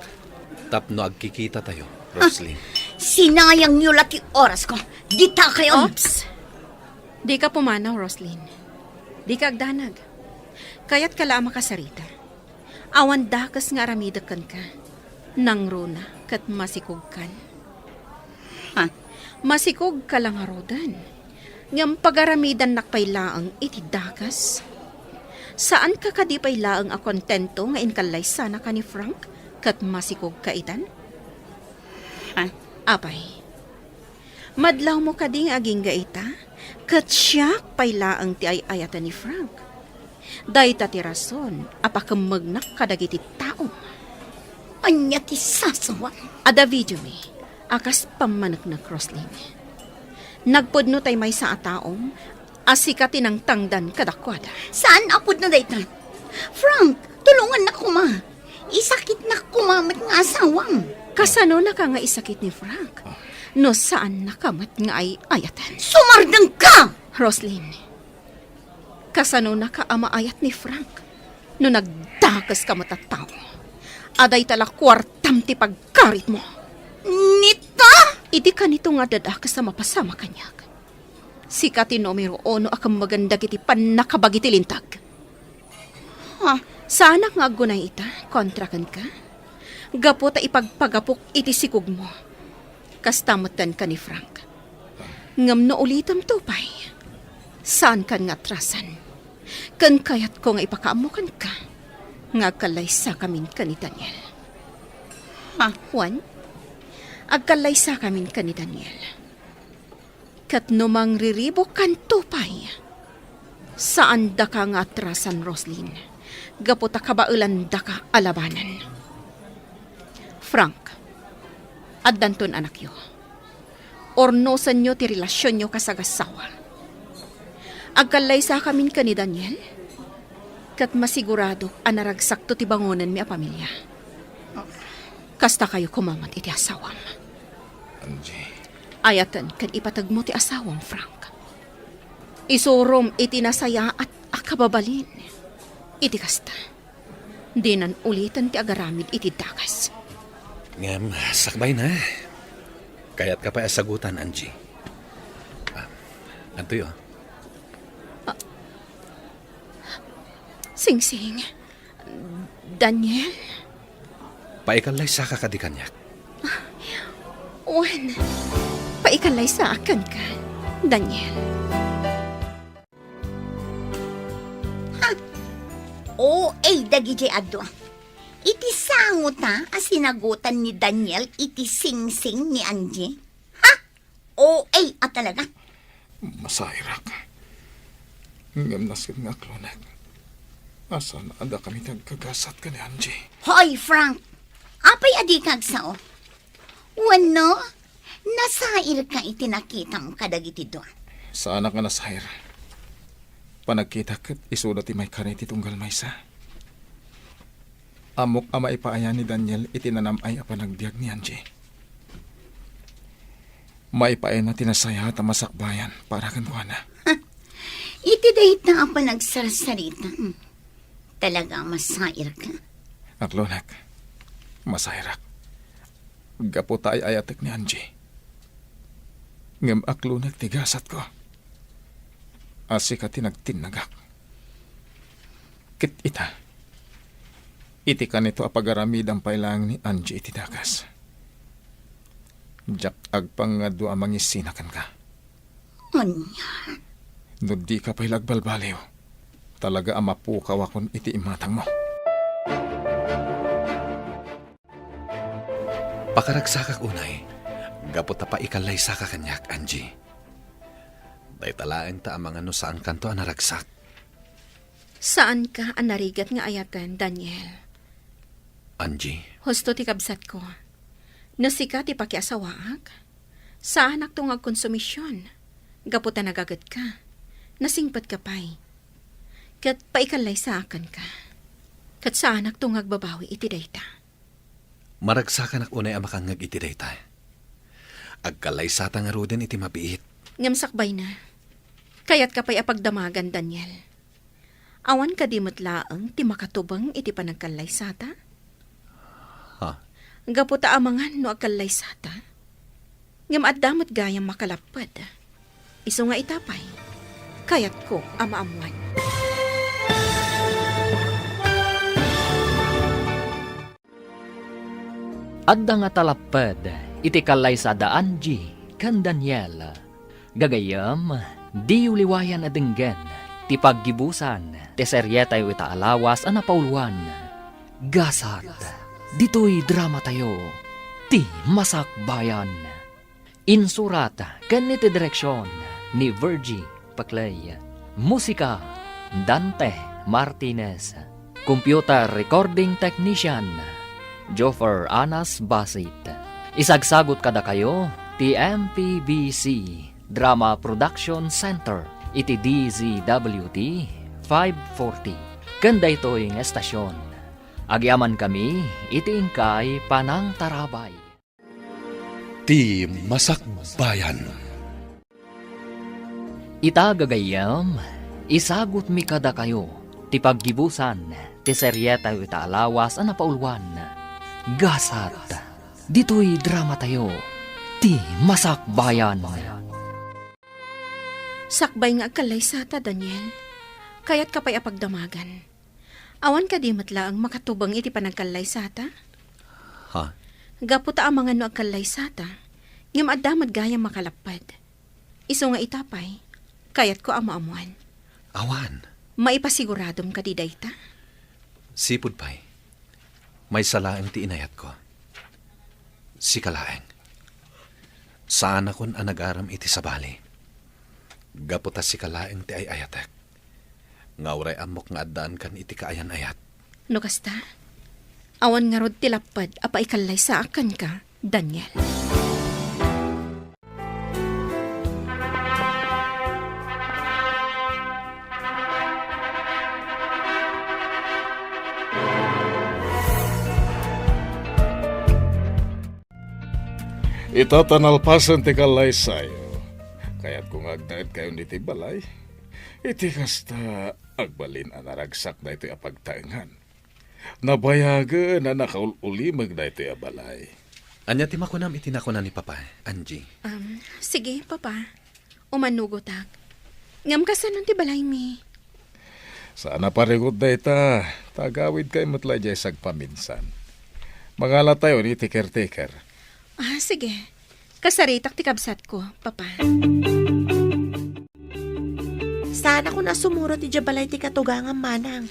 Tapno agkikita tayo, Roslyn. Sinayang nyo lati oras ko. Dita kayo. Ops! Di ka pumanaw, Roslyn. Di ka agdanag. Kaya't kala makasarita. Awan dakas nga ramidakan ka. Nang runa kat masikog kan. Ha? Masikog ka lang arodan. Ngam pagaramidan nakpailaang iti dakas. Saan ka kadipailaang a kontento nga inkalay sana ka ni Frank kat masikog ka itan? Ha? Apay. Madlaw mo ka ding aging gaita kat siya pailaang ti ay ayatan ni Frank. Dayta ti rason apakamagnak kadagiti tao. Anya ti sasawan. Ada video mi, akas pamanagnak Roslyn. Nagpudno tay may sa ataom, asikatin ang tangdan kadakwada. Saan apod na dayta? Frank, tulungan na kuma. Isakit na kumamat nga asawang. Kasano na ka nga isakit ni Frank? No saan nakamat nga ay ayatan? Sumardang ka! Roslyn, kasano na ka ama ayat ni Frank? No nagdakas ka matatao. Aday tala kwartam ti pagkarit mo. Nita? Idi ka nito nga dadakas sa mapasama kanyag. Sikati numero 1 akang maganda kiti panakabagiti lintag. Ha? Sana nga gunay ita, kontrakan ka. Gapo ta ipagpagapok iti sikog mo. Kastamutan ka ni Frank. Ngam no ulitam tupay. Saan kan nga trasan? Kan kayat ko nga ipakaamukan ka. Nga kalaysa kamin ka ni Daniel. Ha? Juan, agkalaysa kamin ka ni Daniel. Kat numang riribok kan tupay. Saan da ka nga atrasan, Roslyn? Gaputa kabaulan da ka alabanan. Frank, addanton anak yo. Ornosan nyo ti relasyon nyo kasagasawa. Agkalaysa kamin ka ni Daniel. Kat masigurado anaragsak to ti bangonan mi a pamilya. Kasta kayo kumamat iti asawam. Angie. Ayatan kan ipatag mo ti asawam, Frank. Isurom iti nasaya at akababalin. Iti kasta. Di nan ulitan ti agaramid iti dakas. Ngam, sakbay na. Kaya't ka pa asagutan, Angie. Anto yun? Sing-sing. Daniel? Paikalay sa kakadikanyak. Juan, paikalay sa akin ka, Daniel. O, dagiti adwa. Iti sangot na asinagutan ni Daniel iti sing-sing ni Angie. Ha? O, talaga. Masayra ka. Ngam nasin nga klonek. Asan ada kami nagkagasat ka ni Angie? Hoy, Frank! Apay adi kagsao. Wano, nasair ka itinakitang kadagiti doon. Sa anak nga nasahir. Panagkita kat isuda ti may kaniti tunggal maysa. Amok ama ipaayan ni Daniel itinanam ay apanagbiag ni Angie. Maipaay na tinasaya at masakbayan para kan ko na. Iti dahit na ang panagsarsarita. Talaga masair ka. Aklonak, masahirak. Gapo tayo ayatek ni Angie. Ngam aklonak tigasat ko. Asi ka tinagtinagak. Kit ita. Iti ka nito apagaramid ang pailang ni Angie iti dagas. Jak agpangado amang isinakan ka. Anya. No di ka pa'y lagbalbaliw. Talaga amapukaw akon iti imatang mo. Pakaragsakak unay, gapot pa ikalay sa kakanyak, Angie. Day talaeng ta ang mga no saan kanto ang naragsak. Saan ka ang narigat nga ayatan, Daniel? Angie, Husto ti kabsat ko. Nasika ti pakiasawaak. Saan aktong agkonsumisyon? Gaputa nagagat ka. Nasingpat ka pa'y. Kat paikalay sa akan ka. Kat saan aktong agbabawi iti dayta. maragsakan ak unay ang makangag iti dayta. Agkalay sa nga ruden iti mabiit. Ngamsakbay na. Kayat ka pa'y apagdamagan, Daniel. Awan ka di matlaang ti makatubang iti panagkalay sata? Ha? Gaputa amangan no agkalay sata. Ngam at damot gayang makalapad. Iso nga itapay. Kayat ko amaamuan. Adda nga talapad, iti kalay sa da Angie, kan Daniel. Gagayam, di uliwayan adenggen, ti paggibusan, ti seryeta yu itaalawas ana pauluan. Gasat, dito'y drama tayo, ti masakbayan. Insurat, kan iti direksyon, ni Virgie Paclay. Musika, Dante Martinez. Computer Recording Technician, Joffer Anas Basit. Isagsagot kada kayo, ti MPBC Drama Production Center, iti DZWT 540. Kanda ito'y estasyon. Agyaman kami, iti ingkay Panang Tarabay. Ti Masakbayan. Itagagayam, isagot mi kada kayo, ti paggibusan, ti seryeta yu itaalawas ana paulwan. Gasat, dito'y drama tayo, ti masakbayan. Sakbay nga agkalay sata, Daniel. Kayat ka pa'y apagdamagan. Awan ka di matlaang makatubang iti panagkalay sata? Ha? Gaputa ang mga no agkalay sata. Ngam adamad gayang makalapad. Iso nga itapay. Kayat ko ang maamuan. Awan. Maipasiguradom ka di dayta? Sipod pa'y. May salaang ti inayat ko. Si kalaeng. Saan akon ang nag-aram iti sabali. Gaputa si kalaeng ti ay ayatek. Ngawray amok nga addaan kan iti kaayan-ayat. No kasta? Awan nga rod tilapad apa ikalay sa akan ka, Daniel. Itatanalpasan ti kalay sayo. Kaya't kung agdaet kayo niti balay, iti kasta agbalin ang naragsak na ito apagtaengan. Nabayaga na nakaulimag na ito abalay. Anya ti makunam itinakunan ni Papa, Angie. Sige, Papa. Umanugotak. Ngam kasanon ti balay mi. Sana parigod na ita, tagawid kay matla jay sagpaminsan. Mangala tayo ni ti caretaker. Sige. Kasaritak ti kabsat ko, Papa. Sana ko na sumuro ti jabalay ti katugangan manang.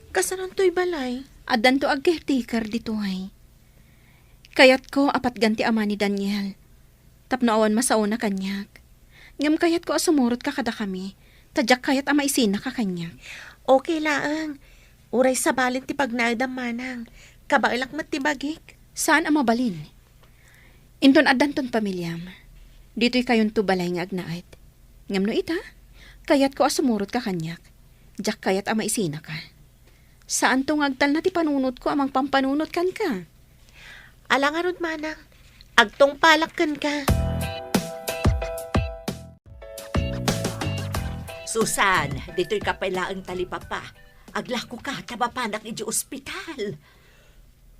Kasanan to'y balay. Adan to agkehtikar dito ay. Kayat ko apat ganti ama ni Daniel. Tapno awan masauna kanyak. Ngam kayat ko asumurot ka kada kami. Tadyak kayat ama isina ka kanyak. Okay laang. Uray sa balin ti pagnaidam manang. Kabailak mat ti bagik. Saan ang mabalin? Inton adanton pamilyam. Dito'y kayon tubalay nga agnaad. Ngam no ita, kayat ko asumurot ka kanyak. Jak kayat ama isina ka. Saan tong agtal na ti panunot ko amang pampanunot kan ka? Alangarod manang, agtong palakkan ka. Susan, dito'y kapailaang talipapa. Aglako ka, tabapanak iji ospital.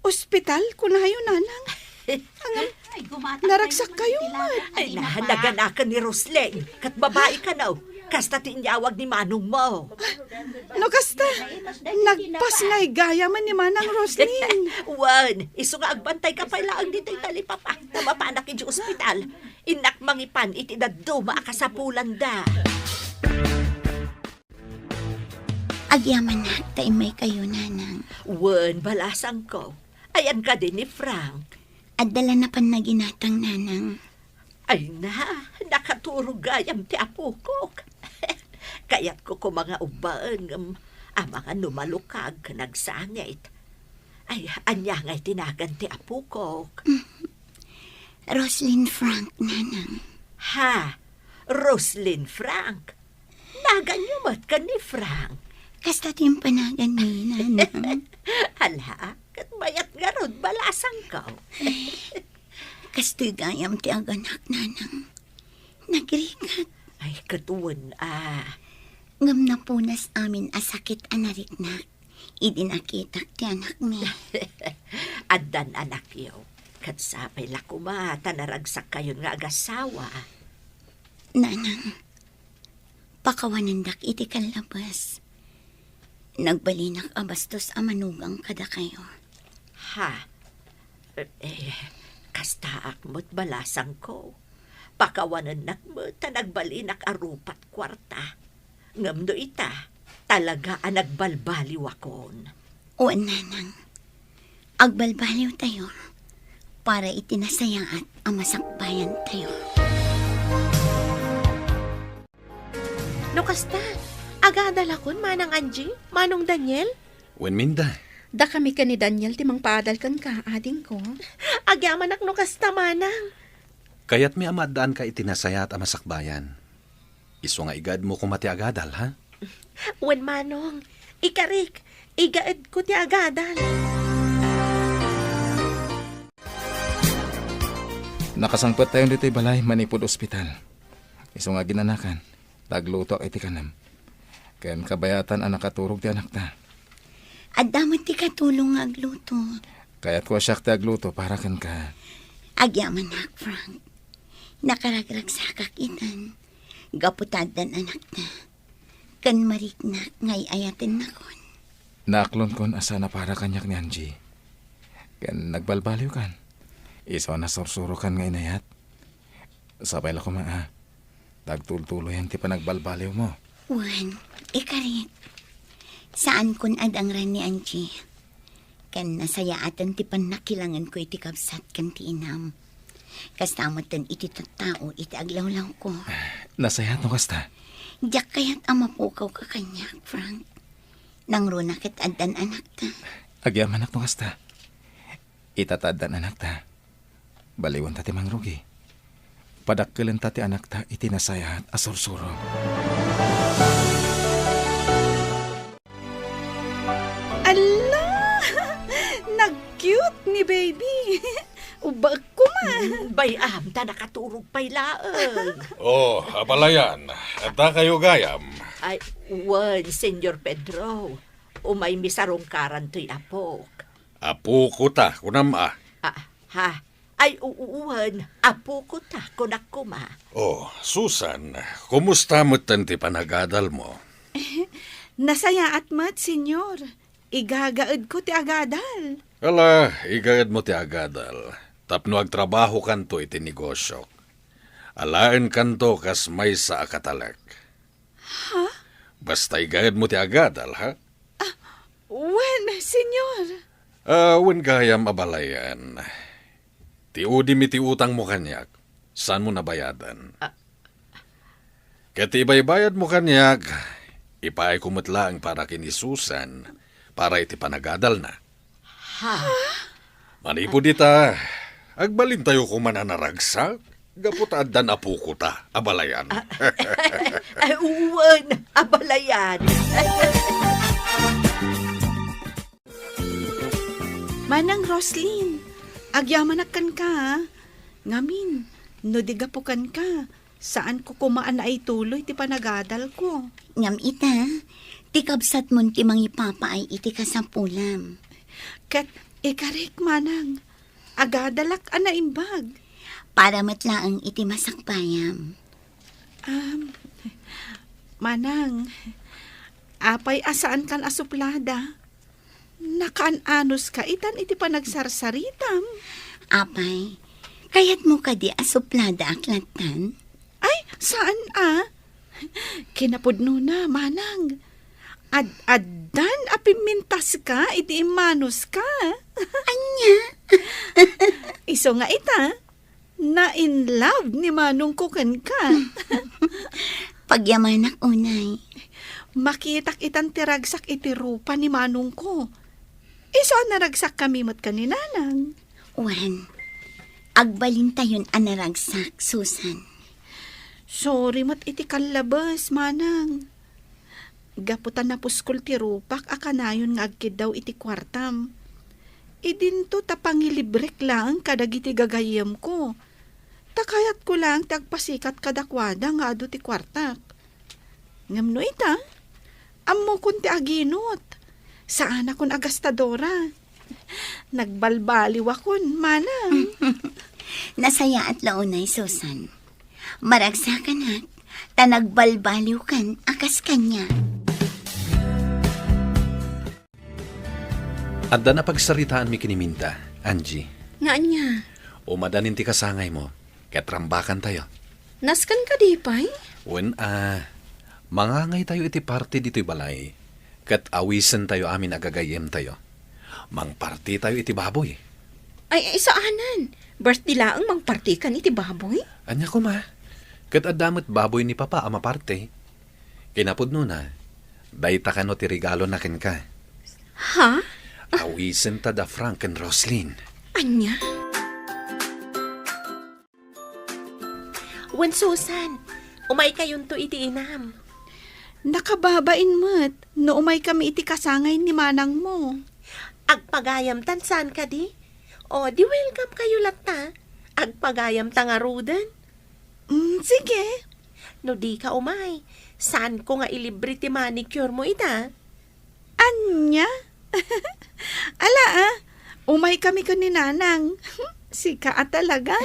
Ospital? Kunayo, nanang. Naragsak kayo, Ay na, naganakan ni Rosleng. Kat babae ka na. Kasta tinyawag ni Manong mo. No, kasta. Nagpas nga'y gaya man ni Manang Roslyn. Wan, iso nga agbantay kapailaang dito'y talipapa. Tabapanak iji ospital. Inak mangipan iti daduma akasapulan da. Agyaman na, tayo may kayo, nanang. Wan, balasang ko. Ayan ka din ni Frank. At dala na pan na ginatang, nanang. Ay na, nakaturog gayam ti apukok. Kaya't ko mga ubaan, ang mga numalukag, nagsangit. Ay, anya nga'y tinagan ti apukok. Roslyn Frank, nanang. Ha? Roslyn Frank? Naganyumat ka ni Frank. Kasta timpanagan ni, nanang. Hala, kat bayat nga rod, balasang ko. Kasto'y gayam ti aganak, nanang. Nagrikat. Ay, katuwan Ngam na punas amin asakit anariknak. Idinakitak ti anak mi. Adan anak yo. Kat sapay lakumata naragsak kayo nga agasawa. Nanang, pakawanandak iti kalabas. Nagbalinak abastos a manugang kada kayo. Ha? Kastaak mo't balasang ko. Pakawanan nakmo ta nagbalinak arupat kwarta. Ngam do ita, talaga ang nagbalbaliw akon. O nanang, agbalbaliw tayo para itinasaya at amasakbayan tayo. No kasta, agadal akon manang Angie, manong Daniel. Wen minda. Da kami ka ni Daniel timang paadal kan ka, ading ko. Agyaman ak no kasta manang. Kaya't may amadaan ka itinasaya at amasakbayan. Iso nga igad mo kumati agadal, ha? Wen manong, ikarik, igaed ko ti agadal. Nakasangpet tayo dito'y balay, manipod ospital. Iso nga ginanakan, tagluto iti kanam. Kayan kabayatan ang nakaturog ti anak ta. At damat ti katulong nga agluto. Kaya't ko siyak ti agluto para kan ka. Agyaman na, Frank. Nakaragragsakak itan. Gaputadan anak na. Kan marik na ngay ayatin na kon. Naaklon kon asa na para kanyak ni Angie. Kayan nagbalbaliw kan. Iso na sursuro kan ngay nayat. Sabay la ko maa. Tagtultuloy ang ti panagbalbaliw mo. Juan, ikarit. Saan kun adang ran ni Angie? Kan nasaya atan ti panakilangan ko iti kapsat kan ti inam. Kastamatan iti tattao iti aglawlaw ko. Nasayat no kasta. Diyak kaya't amapukaw ka kanya, Frank. Nang runakit adan anak ta. Agyaman anak no kasta. Itataddan anak ta. Baliwan ta ti mangrugi. Padakkilan ta ti anak ta iti nasayat asursuro. Ala! Nag-cute ni baby. Ubag ko man. Bayam, ta nakaturog pa'y laang. Oh, abalayan. Ata kayo gayam. Ay, wan, Senyor Pedro. Umay misarong karan to'y apok. Apo ko ta, kunam Ha? Ay, uuwan. Apo ko ta, kunak kuma. Oh, Susan, kumusta mo ti panagadal mo? Nasaya at mat, senyor. Igagaad ko ti agadal. Ala, igayad mo ti agadal. Tapno agtrabaho kanto iti negosyo. Alaen kanto kas may sa akatalek. Ha? Basta igayad mo ti agadal, ha? Wen, senyor. Wen gayam abalayan. Ti udi mi ti utang mo kanyak. Saan mo nabayadan? Kati ibaybayad mo kanyak, ipaay kumutlaang para kini Susan para iti panagadal na. Ha? Manipo dita, agbalin tayo kumananaragsak. Gaputad dan apo ko ta, abalayan. Uwan, abalayan. Manang Roslyn, agyamanakan ka, ha? Ngamin, no digapukan ka, saan ko kumaan na ay tuloy ti panagadal ko. Ngam ita, ti kabsat mon ti mangipapa ay iti kasapulam. Kat ikarik manang, agadalak ana imbag. Para matlaang iti masakbayam. Manang, apay asaan kan asuplada. Nakaan-anos ka itan iti panagsarsaritam. Apay, kayat mo ka di asuplada aklatan? Ay, saan Kinapudno na, manang. Ad-addan apimintas ka, iti imanos ka. Anya? Iso nga ita, na in love ni manong kukan ka. Pagyamanak unay. Makitak itan tiragsak iti rupa ni manong ko. Iso naragsak kami mat kaninanang. Wan, agbalin tayon anaragsak, Susan. Sorry mat iti kalabas, manang. Gaputan na puskol ti rupak akanayon nga agkid daw iti kwartam. Idinto tapangilibrek lang kadag iti gagayam ko. Takayat ko lang tagpasikat kadakwada nga ado ti kwartak. Ngamno ita, ammo kun ti aginot. Saan akon agastadora. Nagbalbaliw akon, manang. Nasaya at launay, Susan. Maragsakan at, tanagbalbaliw kan akas kanya. Adda na pagsaritaan mi kiniminta, Angie. Nga niya, Umadanin ti kasangay mo, ket rambakan tayo. naskan ka di pay? Wen mangangay tayo iti party dito'y balay. Ket awisen tayo amin agagayem tayo. Mang party tayo iti baboy. Ay, saanan? Birthday laang mangparty kan iti baboy? Anya ko ma, ket adamot baboy ni papa ama parte. Kinapudno na, dayta ka no ti regalo na ken ka. Ha? Awisen ta da Frank and Roslyn. Anya? Wan Susan, umay kayon to iti inam. Nakababain mo't, no umay kami iti kasangay ni manang mo. Agpagayam tan saan ka di? O, di welcome kayo latta. Agpagayam ta nga rudan. Sige. No di ka umay, saan ko nga ilibre ti manicure mo ita? Anya? Ala umay kami ka ni nanang. Sika talaga.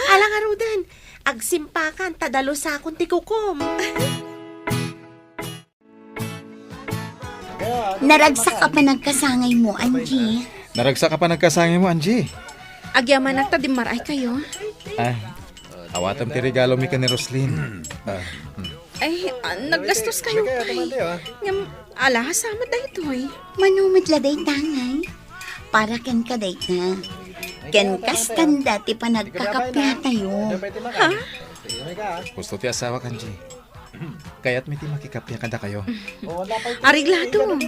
Ala nga rudan, agsimpakan tadalo sa akong ti kukom. Naragsak ka pa nagkasangay mo, Angie. Naragsak ka pa nagkasangay mo, Angie. Agyaman at tadimaray kayo? Awatam ti regalo mi ka ni Roslyn. Ay, naggastos kayo pay. Ngam, ala, sama da ito'y. Manumit laday tangay. Para ken kaday ka. Ken kastanda ti pa nagkakapya tayo. Ha? Gusto ti asawa, Angie. Kaya't may ti makikapya kada kayo. Ariglado.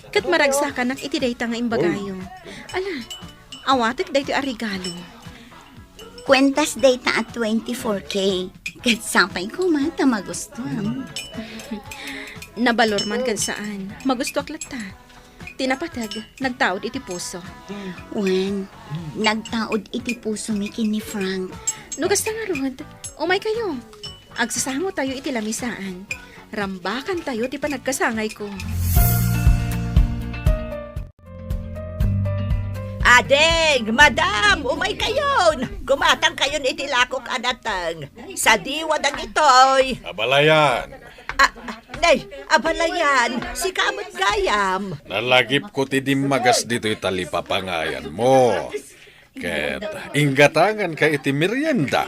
Kat maragsakan at itiday ta nga imbagayo. Ala, awatek da ito arigalo. Kwentas data at 24K. Kat sapay ko mata magustuhan. Nabalor man kan saan. Magusto aklat ta. Tinapatag, nagtaod iti puso. Wan, nagtaod iti puso mi kin ni Frank. Nugas na nga rod, umay kayo. Agsasamo tayo iti lamisaan. Rambakan tayo ti panagkasangay ko. Adeng, madam, umay kayon. Gumatang kayon iti lakok anatang. Sa diwadang itoy. Abalayan, Nay, abalayan, si kamot gayam. nalagip ko ti dimagas dito'y talipapangayan mo. Ket, inggatangan ka iti merienda.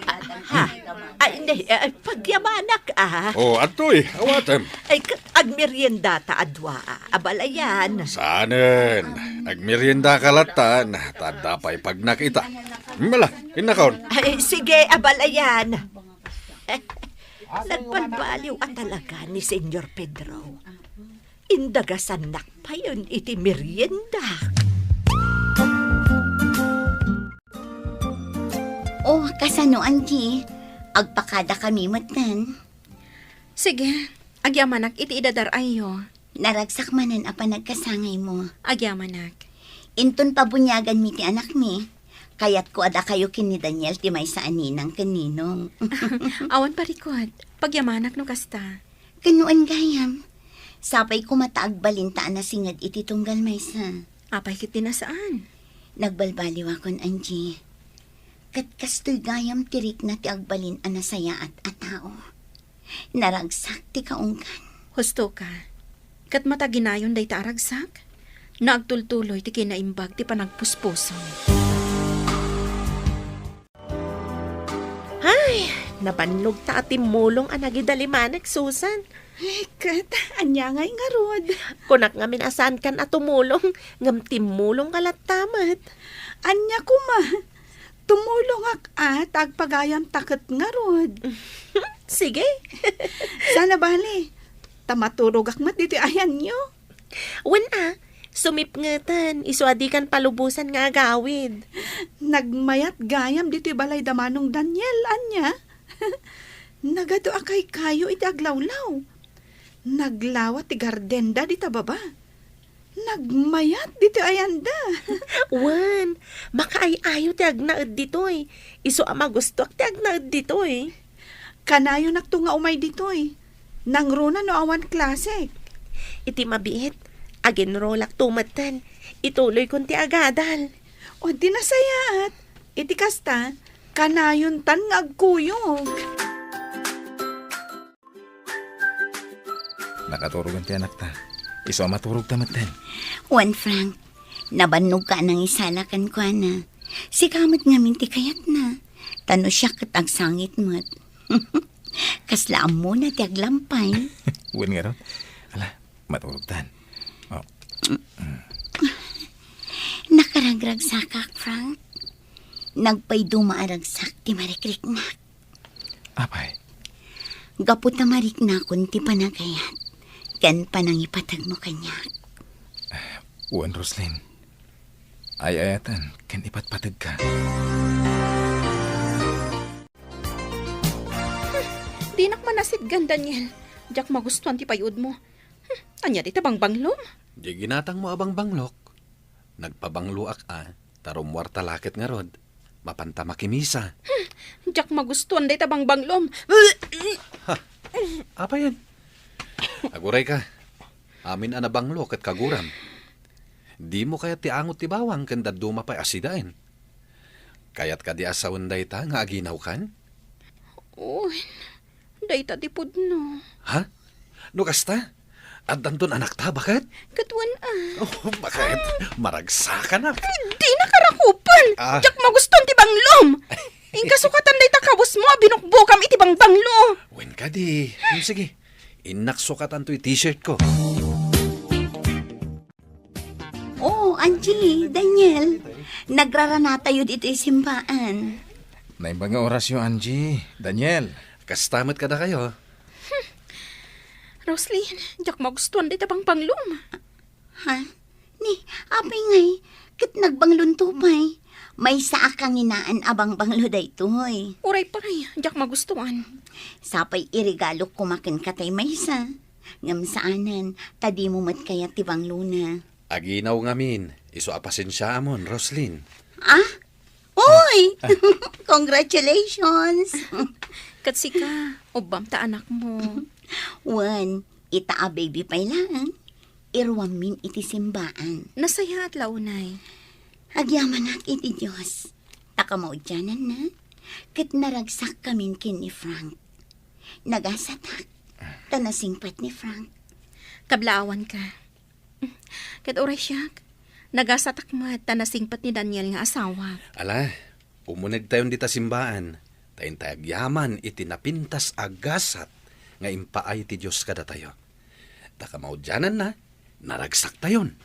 Ay, nay, pagyamanak O, atoy, awatem. Ay, agmerienda ta adwa, abalayan. Saanen, agmerienda kalatan, tadapay pag nakita. Mala, inakaon. Ay, sige, abalayan. Nagbalbaliw at talaga ni Senyor Pedro. Indagasan nakpa yun iti merienda. Oh, kasano, Angie? Agpakada kami matan. Sige, agyamanak iti idadar ayo. Naragsak manan apa nagkasangay mo. Agyamanak. Inton pabunyagan mi ti anak mi. Kayat ko ada kayo kin ni Daniel ti may sa aninang kaninong. Awan parikot, pagyamanak no kasta. Kanuan gayam. Sapay ko mataag balintaan na singad iti tunggal may sa. Apay kiti na saan? Nagbalbaliw akon, Angie. Kat kastoy gayam tirik na ti agbalin anasaya at atao. Naragsak ti kaunggan. Husto ka. Kat mataginayon day ta aragsak. Naagtultuloy ti kinaimbag ti panagpuspuson. Ay, nabannog ta at timulong anagidalimanek, Susan. Kat, anya ngay nga rod. Kunak nga minasan kan at tumulong, ngam timulong kalat tamat. Anya ko ma. Tumulong at agpagayam takot nga rod. Sige. Sana bali. Tamaturog akmat dito ayan nyo. Wen sumipngetan, isuadi kan palubusan nga agawid. Nagmayat gayam dito balay damanong Daniel, anya. Nagado akay kayo iti aglawlaw. Naglawat ti gardenda dita baba. Nagmayat dito ayanda. Wen, makaayayo ti agnaed ditoy. Isu ama gusto ti agnaed ditoy. Kanayo nakto nga umay ditoy. Nangruna no awan klasik. Iti mabiit, aginrolak tumatan. Ituloy kon ti agadal. O di nasayaat. Iti kasta, kanayon tan nga agkuyog. Nakaturugan ti anak ta. Iso maturog tamatan. Juan Frank, nabannog ka nang isalakan ko na. Si kamot nga minti kayat na. Tano siya katagsangit mo't. Kaslaam mo na ti aglampay. Uwan nga ron. Ala, maturog tan. Oh. Nakaragrag sakak, Frank. Nagpay dumaaragsak ti marikrik na. Apay. Gapot na marik na kun ti panagayat. Kan panang ipatag mo kanya. Uwan, Roslyn. Ay-ayatan, kan ipatpatag ka. Di nakmanasidgan, Daniel. Diyak magustuhan ti payud mo. Anya di tabang banglom. Di ginatang mo abang banglok. Nagpabangluak tarom warta lakit nga rod. Mapanta makimisa. Diyak magustuhan di tabang banglom. Apa yan? Aguray ka. Amin anabanglok at kaguram. Di mo kaya ti angot ti bawang kanda dumapay asidain. Kayat ka di asawan day ta nga aginaw kan? Uy, day ta tipod no. Ha? No kasta? At danton anak ta, bakit? Katuan Oh, bakit? Maragsakan na. Di nakarakupan. Diyak magustuhan ti banglom. Ingkasukatan day ta kabus mo, binukbukam iti bang banglo. Wen ka di. Sige, inaksukatan to yung t-shirt ko. Oh, Angie, Daniel. Nagrarana tayo dito simbaan. Naimbang nga orasyo, Angie. Daniel. Kastamot ka na kayo. Roslyn, diyak magustuhan day tabang banglom. Ha? Ni, apay ngay, kit nagbanglunto-pay. May saa kang inaan abang banglo daytoy. Uray paray, diyak magustuhan. Sapay irigalo kumakin katay maysa. Ngam saanan, tadi mo mat kaya tibang luna. Aginaw ngamin. Iso apasin siya amon, Roslyn. Ah? Uy! Congratulations! Katsika, ubam ta anak mo. Wan, itaa baby pay lang. Irwamin iti simbaan. Nasaya at launay. Agyaman ak iti Diyos. Takamaudyanan na. Kat naragsak kamin kin ni Frank. Nagasatak. Tanasingpat ni Frank. Kablaawan ka. Kat oray siyak. Nagasatak mo at tanasingpat ni Daniel nga asawa. Ala, umunag tayon dita simbaan. Tayin tayo agyaman iti napintas agasat. Nga impaay ti Diyos kada tayo. Takamaudyanan na. Naragsak tayon.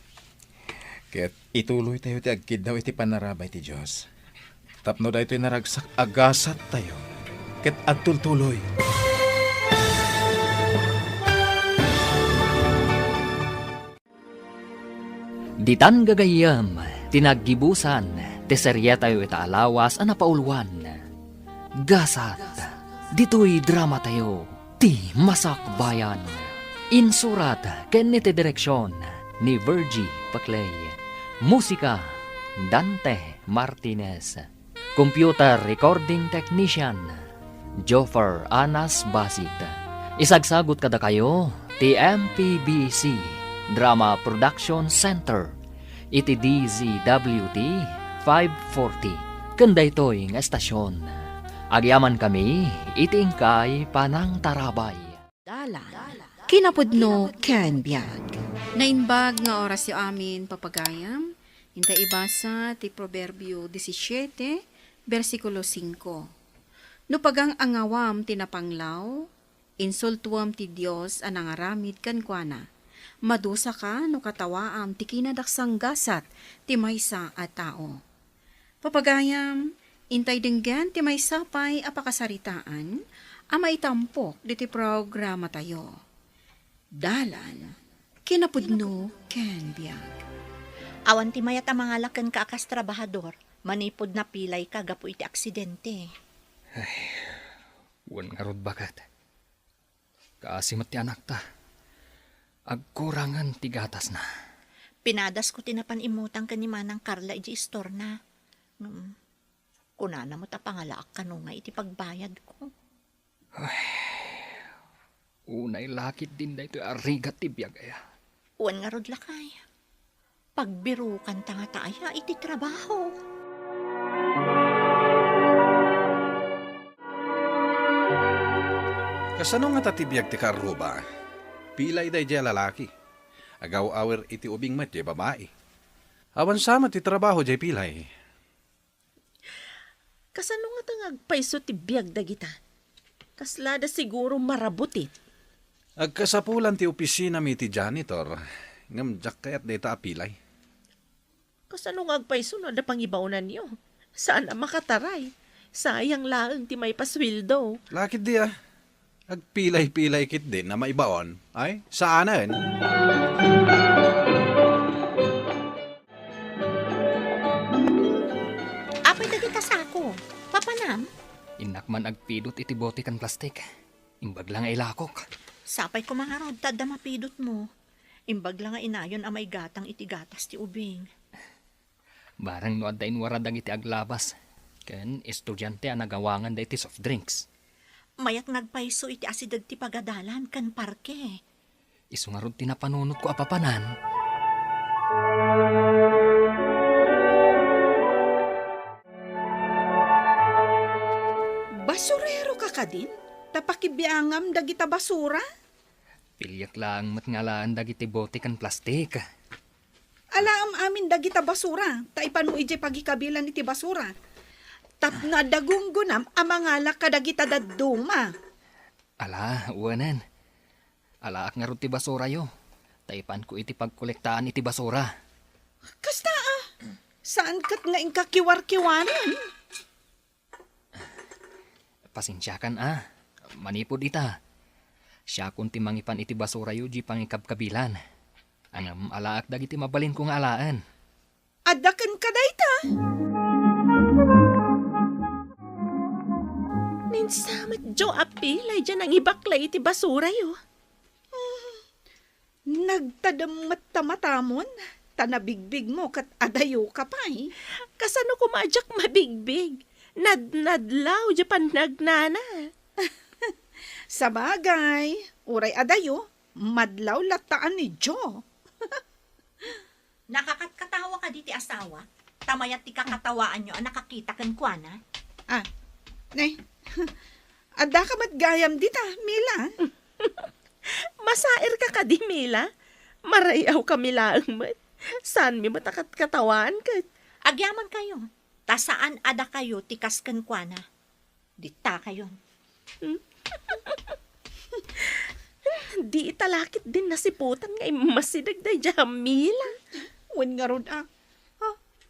Kaya't ituloy tayo ti agkid daw iti panarabay ti Diyos. Tapno da ito'y naragsak agasat tayo. Kaya't agtultuloy. Ditan gagayam, tinaggibusan, ti serye tayo itaalawas ang napauluan. Gasat, dito'y drama tayo, ti Masakbayan. Insurat, ken iti direksyon ni Virgie Paclay. Musika, Dante Martinez. Computer Recording Technician, Joffer Anas Basit. Isagsagot kada kayo, ti MPBC Drama Production Center. Iti DZWT 540. Kanda ito'y nga estasyon. Agyaman kami, itingkay panang tarabay. Kinapudno ken biag. Nainbag nga oras yo amin papagayam. Inta ibasa ti Proverbio 17, versikulo 5. No pagang angawam tinapanglaw, insultuam ti Dios anang aramid kankwana. Madusa ka no katawaam ti kinadaksang gasat ti maysa a tao. Papagayam, intay denggan ti maysa pay apakasaritaan, ama itampok diti programa tayo. Dalan, kinapudno ken biag. Awan ti mayat ang mga lakan ka akas trabahador, manipod na pilay ka gapo iti aksidente. Wan nga rod bakat. Kaasimat ti anak ta. Agkurangan ti gatas na. Pinadas ko tinapan imutang ka ni Manang Carla iti istorna. Kunana mo ta pangalaak ka nga iti pagbayad ko. Unay lakit din da ito arigat ti biyagaya. Uwan nga rod lakay. Pagbirukan ta nga taaya iti trabaho. Kasano nga tatibiyag ti karuba? Pilay day jay lalaki. Agaw awer iti ubing mat jay babae. Awan sama ti trabaho jay pilay. Kasano nga tangagpaiso ti biag dagita? Kaslada siguro marabutit. Agkasapulan ti opisina mi ti janitor. Ngam jak kayat data apilay. Kasano nga agpaiso no da pangibaunan niyo? Saan ang makataray? Sayang laang ti may paswildo. Lakit di ah. Agpilay-pilay kit din na maibaon. Ay, saanan? Apay dagita sa ako. Papanam? Inakman agpidot iti bote kan plastik. Imbag lang ay lakok. Sapay ko mga rod, tada mapidot mo. Imbag lang nga inayon amay gatang iti gatas ti ubing. Barang no adda inwaradang iti aglabas. Ken estudyante ang nagawangan da iti soft drinks. Mayak nagpaiso iti asidag ti pagadalan kan parke. Isu nga rod tinapanunot ko apapanan. Basurero ka ka din? Tapakibiangam dagita basura? Pilyak lang matngalaan dagiti bote kan plastik. Alaam amin dagita basura. Taipan mo ije pagikabilan iti basura. Tapna dagunggunam amangalak kadagita daduma. Ala, uwanan. Alaak nga rod ti basura yo. Taipan ko iti pagkolektaan iti basura. Kasta saan kat nga ingkakiwar-kiwanan? Pasensyakan manipod ita. Siya kunti mangipan iti basura yo di pangikabkabilan. Angam alaak dagiti mabalin kong alaan. Adakan ka dayta. Ninsamat jo apilay dyan ang ibaklay iti basura yo. Nagtadamat tamatamon. Tanabigbig mo kat adayo ka pa'y. Kasano kumadyak mabigbig? Nadnadlaw dyan panagnana. Sa bagay, uray adayo, madlaw lataan ni Jo. Nakakatkatawa ka di ti asawa? Tamayat ti kakatawaan nyo ang nakakita kan kuana? Ada ka matgayam dita, Mila. Masair ka di, Mila. Marayaw kami laang mat. Saan mi matakat katawan kat? Agyaman kayo. Ta saan ada kayo tikas kan kuana? Dita kayo. Di italakit din nasiputan nga masidagday dyan, Mila. Wen nga rod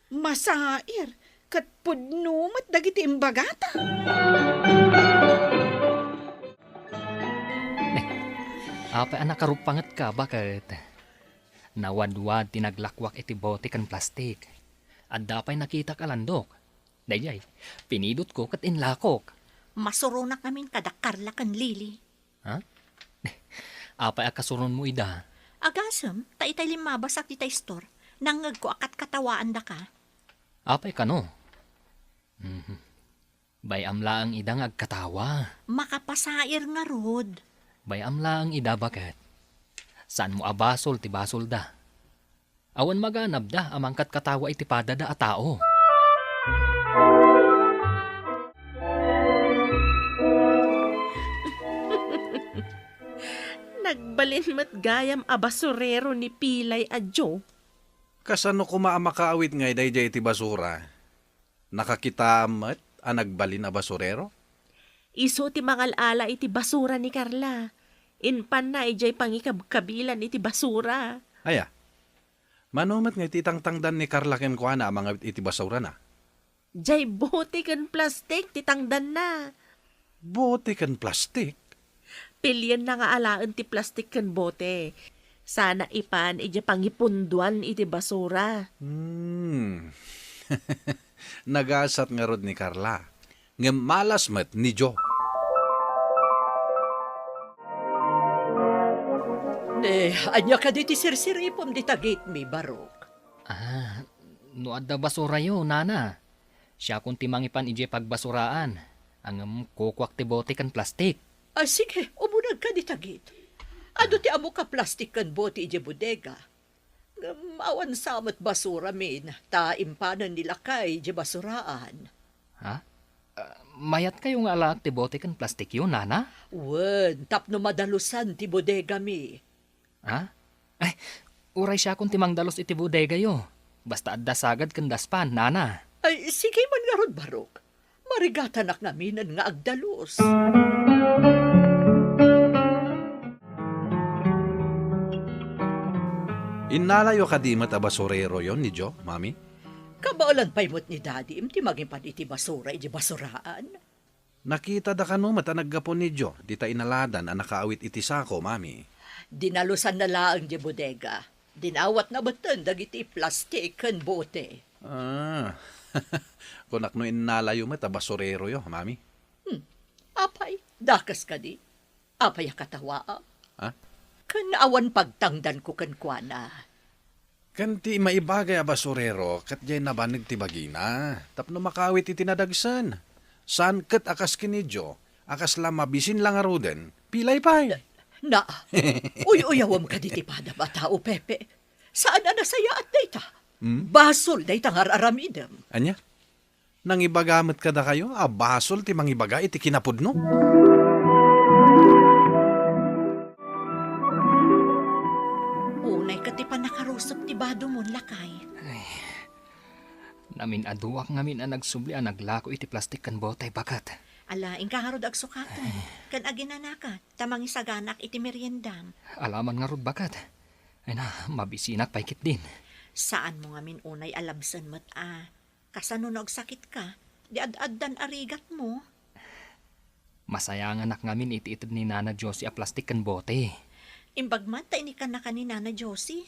masair. Kat pudnumat dagiti imbagata. Apa anak karupangat ka bakit? Nawadwad tinaglakwak iti bote kan plastik. At dapay nakita ka landok. Dayay, pinidot ko kat inlakok. Masurunak namin kada Carla kan Lily. Apay akasuron mo ida. Agasem, taitay limabasak di tay store. Nangag ko akat katawaan da ka. Apay ka no? Bayam laang ida nga agkatawa. Makapasair nga rod. Bayam laang ida bakit? Saan mo abasol ti basol da? Awan maganab da amangkat katawa iti pada da a tao. Nagbalin mat gayam a basurero ni Pilay a Joe. Kasano makaawit ngay dayjay iti basura? Nakakita amat ang nagbalin na basurero? Iso ti mangalala iti basura ni Carla. Inpan na ijay pangikabkabilan iti basura. Aya, manumat nga iti tangtangdan ni Carla ken kuana mga iti basura na. Jay bote kan plastik titangdan na. Bote kan plastik? Pilyan na nga alaan ti plastik kan bote. Sana ipan ijay pangipunduan iti basura. Nagasat nga rod ni Carla. Nga malas met ni Jo. Anya ka di ti sirsiripom di tagit mi, Barok. No adda basura yo, nana. Siya kung timangipan ije pagbasuraan. Ang kukwak ti bote kan plastik. Sige, umunag ka di tagit. Ado ti amo ka plastik kan bote ije bodega. Awan samat basura min, ta impanan nila kay ije basuraan. Mayat kayo nga alak ti bote kan plastik yun, nana? Wen, tapno madalusan ti bodega mi. Ay, uray siya kung timang dalos iti bodega yo. Basta adda sagad kan daspan, nana. Ay, sige man nga rod, Barok. Marigatanak naminan nga agdalos. Inalayo ka di mat a basurero yon ni Jo, mami? Kabaalan pa imot ni Daddy, imti maging pa iti basura, iti basuraan. Nakita da ka no mat a naggapon ni Jo, di ta inaladan ang nakaawit iti sako, mami. Dinalusan na laang di bodega. Dinawat na batan dagiti plastik kan bote. Kunak no inalayo mat a basurero yo, mami. Apay, dakas ka di. Apay katawa. Ha? Kan awan pagtangdan ko kan kuana. Kanti maibagay a basurero, kat jay nabanig ti bagina. Tapno makawit iti nadagsan. San kat akas kinidyo, akas la mabisin lang aruden, pilay pay. Na, uyawam ka diti pada ba tao, Pepe? Saan na nasaya at dayta? Basol dayta nga aramidam. Anya? Nang ibagamat ka da kayo, basol ti mangibaga iti kinapudno? Unay ka ti panakarusap ti bado mo lakay. Namin aduak ngamin ang nagsubli ang naglako iti plastik kan botay bakat. Ala, ingkaharod ag sukatan. Kan aginanaka, tamang isaganak iti meriendam. Alaman nga rod bakat. Ay na, mabisinak paikit din. Saan mo ngamin unay alabsan mat kasano nagsakit ka? Di ad-addan arigat mo. Masaya nga anak ngamin iti-itid ni Nana Josie a plastik kan bote. Imbagman ta ini ka na kanina na Josie.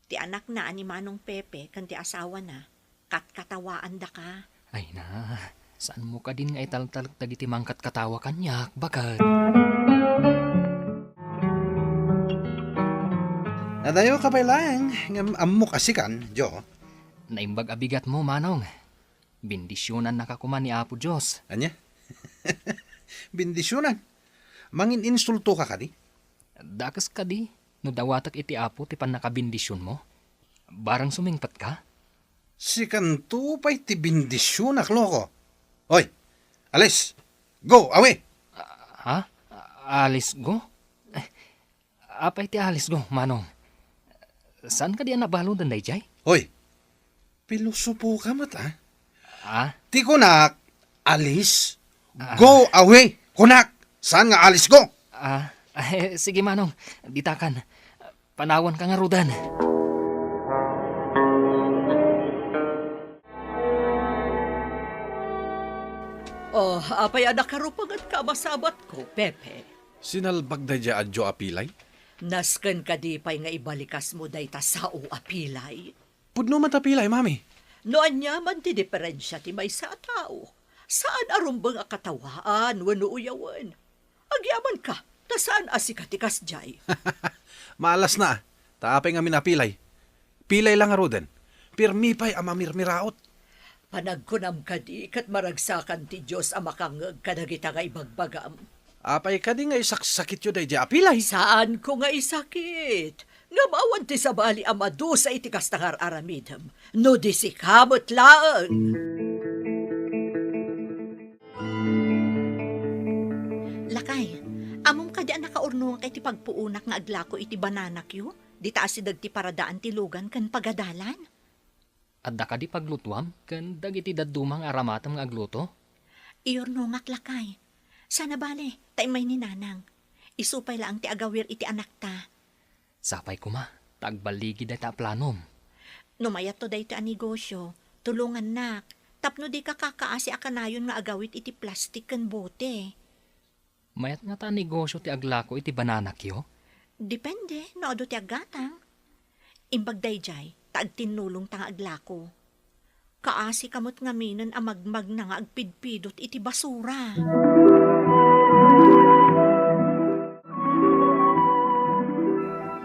Ti anak na ni Manong Pepe kan ti asawa na. Katkatawaan da ka. Ay na, saan mo ka din nga italtalag dagiti mangkat katawa kanyak, bakat? Nadayo ka pa lang, amok asikan, Jo. Naimbag abigat mo, Manong. Bindisyonan nakakuman ni Apo Diyos. Anya? Bindisyonan? Mangin insulto ka kadi? Dakas ka di, no dawatak iti Apo ti pan nakabindisyon mo. Barang sumingpat ka? Si kanto pa'y ti bindisyon akloko. Hoy, alis! Go, away! Alis go? Apay ti alis go, Manong. Saan ka di nabalo dan dayjay? Hoy, pilusupo ka mat Ti kunak, alis! Go away! Kunak! Saan nga alis go? Sige, Manong. Ditakan. Panawan ka nga rudan. Apay anak karupagan ka masabat ko, Pepe. Sinalbag da dya adyo apilay? Nasken ka di pa'y nga ibalikas mo day ta sao apilay. Pudno matapilay, mami. Noan niya man ti diferensya ti may sa tao. Saan arumbang akatawaan, wano uyawan? Agyaman ka, ta saan asikatikas jay? Maalas na. Taapay nga minapilay. Pilay lang aroden. Pirmipay ama mirmiraot. Panagkunam ka di, kat maragsakan ti Diyos ang makangag kadagita nga ibagbagam. Apay ka di nga isaksakit yun day apilay. Saan ko nga isakit? Nga maawan ti sabali amado sa itikas tangar aramidam. No di si kamot laang. Lakay, amom ka di ang nakaurnuang kay ti pagpuunak nga aglako iti bananak yu? Di taas si dagti paradaan ti lugan kan pagadalan? Adda ka di paglutuam, kan dagiti dadumang aramatam nga agluto? Iurnungak lakay. Sana bale, taimay ni nanang. Isupay lang ti agawir iti anak ta. Sapay ko ma, tagbaligi da ta planom. Numayat to day ti a negosyo. Tulungan nak. Tapno di ka kakaasi akanayon nga agawit iti plastik kan bote. Mayat nga ta negosyo ti aglako iti bananak yo? Depende, no ado ti agatang. Imbag dayjay, taag tinulong tang aglako. Kaasi kamot nga minan amagmag na nga agpidpidot iti basura.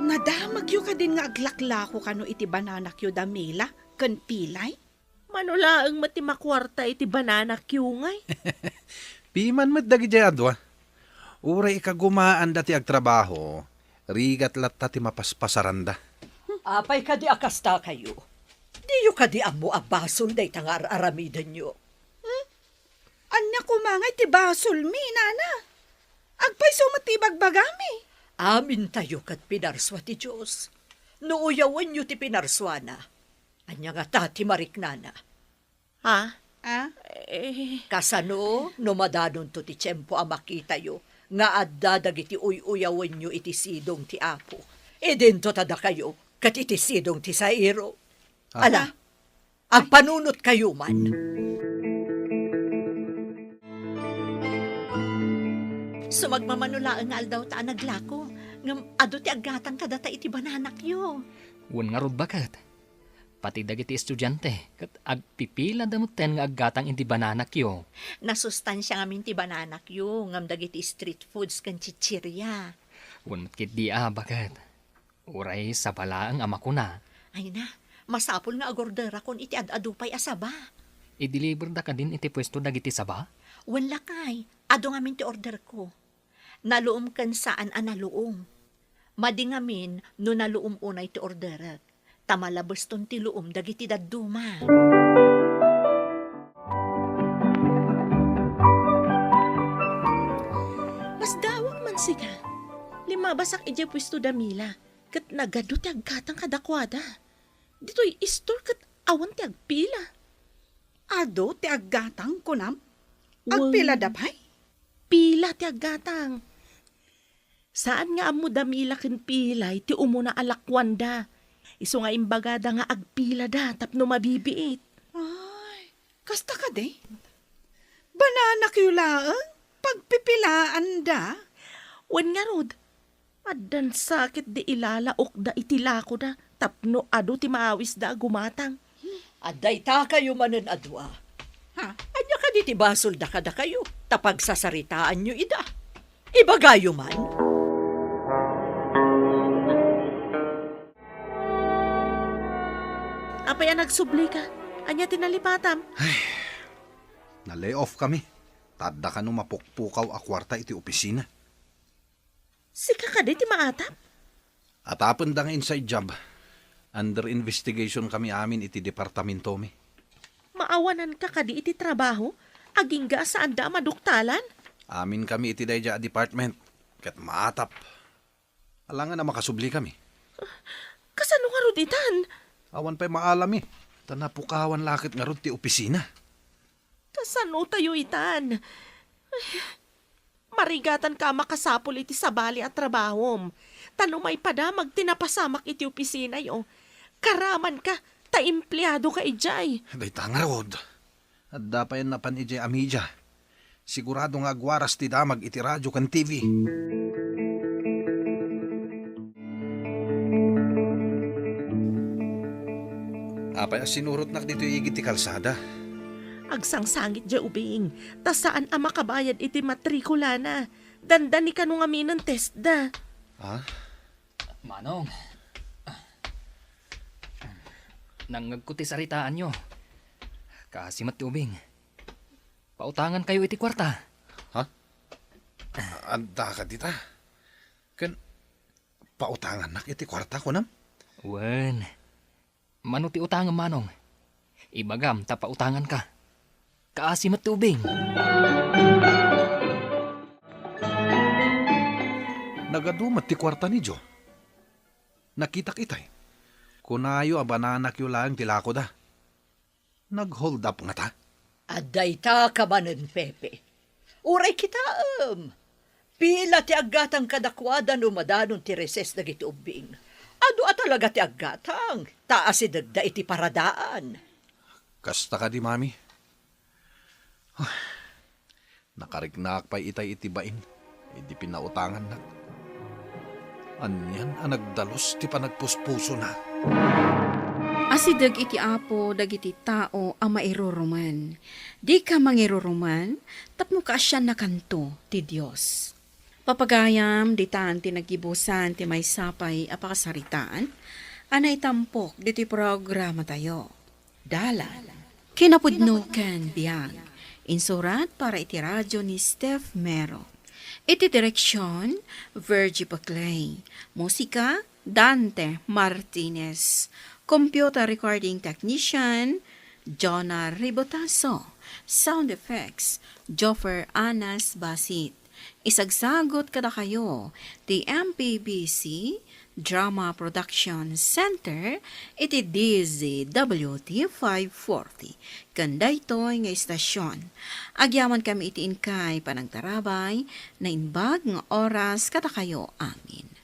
Nadamag yu ka din nga aglaklako kano iti bananak yu damila, kan pilay? Manulaang matimakwarta iti banana ngay. Piman met dagi jay adwa. Uray ikagumaan dati agtrabaho. Rigat latta ti mapaspasaranda. Apay ka di akasta kayo. Di yu ka di amo abasol day tangar aramidan nyo. Anya kumangay ti basol mi, nana. Agpay sumatibag bagami. Amin tayo kat pinarswa ti Diyos. No uyawan nyo ti pinarswa na. Anya nga tati mariknana. Ha? Ah? Kasano, no madanon to ti tiyempo a makita yo, nga adda dagiti uyawan nyo iti sidong ti apo. E dento tada kayo, kat iti sidong ti sairo. Ala, agpanunot kayo man. Sumagmamanulaan nga aldaw ta naglako. Ngam ado ti agatang kadata iti bananak yu. Wan nga rod bakat. Pati dagiti estudyante, kat agpipila damutten nga aggatang iti bananak yo. Nasustansya ngamin ti bananak yu. Ngam dagiti street foods kan chichirya. Wan matkit di bakat. Uray sa balaang ama ko na. Ay na, masapol nga agordera kon iti adupay asaba. I-deliver da ka din iti pwesto dagiti saba? Wan lakay, ado ngamin ti order ko. Naluom kan saan naluom. Madingamin no naluom unay ti orderat. Tamalabas ton ti luom dagiti dadduma. Mas dawag man siga. Lima basak ije pwesto damila. Kat nagado ti aggatang kadakwada. Dito'y istor kat awan ti agpila. Ado ti aggatang kunam? Agpila dapay? Pila ti aggatang. Saan nga amo damila ken pilay ti umuna alakwanda. Isu nga imbagada nga agpila da tapno mabibiit. Ay, kasta ka de? Bananak yu laang? Pagpipilaan da? Wen nga rod, addan sakit di ilalaok da itilako da tapno ado ti maawis da gumatang. Aday ta kayo manen adwa. Ha? Anya ka di ti basol da kada kayo. Tapag sasaritaan nyo ida. Ibagayo man. Apay nagsubli ka, anya tinalipatam. Na-lay off kami. Tadda ka nung mapukpukaw a kwarta iti opisina. Sika ka di ti maatap? Atapon da nga inside job. Under investigation kami amin iti departamento mi. Maawanan ka kadi iti trabaho? Aging ga saan da maduktalan? Amin kami iti dayja department. Ket maatap. Alangan na makasubli kami. Kasano nga ruditan? Awan pa'y maalami. Tanapukawan lakit nga ron ti opisina. Kasano tayo itan? Ay, marigatan ka makasapol iti sabali at trabahom. Tanumay padamag tinapasamak iti opisina yo. Karaman ka, ta empleyado ka ijay. Day tanga rod. At dapayan na pan ijay amidya. Sigurado nga agwaras ti damag iti radyo kan TV. Apay sinurot nak dito igit ti kalsada. Agsangsangit dya ubing. Ta saan ang makabayad iti matrikula na. Dandan ni kanong amin ng test da. Ha? Manong, nangagkuti saritaan nyo. Kasimat ti ubing. Pautangan kayo iti kwarta. Anda ka dita. Kan, pautangan nak iti kwarta ko nam? Wen, mano ti utangan manong. Ibagam ta pautangan ka. Kasimat ti ubing. Nagadumat ti kwarta ni Jo. Nakita kitay. Kunayo abananak yu lang tilako da. Nag-hold up nga ta. Aday ta kabanan, Pepe. Uray kita, Pila ti aggatang kadakwadan umadanon ti reses dagiti ubing. Ado talaga ti aggatang. Taas si dagda iti paradaan. Kasta ka di, mami. Nakarignak pa itay itibain. Hindi pinautangan na. Anyan ang nagdalos ti panagpuspuso na. Asidag iti apo dagiti tao ang mairuruman. Di ka mangiruruman, tapno ka asya na kanto ti Diyos. Papagayam di taan ti nagibusan ti may sapay apakasaritaan, anay tampok di ti programa tayo. Dala, kinapudnukan biyag, insurat para iti radyo ni Steph Mero. Iti direksyon, Virgie Paclay. Musika, Dante Martinez. Computer recording technician, Jonah Ribotaso. Sound effects, Joffer Anas Basit. Isagsagot kada kayo, the MPBC Drama Production Center, iti DZWT 540. Kanda ito'y nga istasyon. Agyaman kami iti inkay panagtarabay, na inbag ng oras kada kayo amin.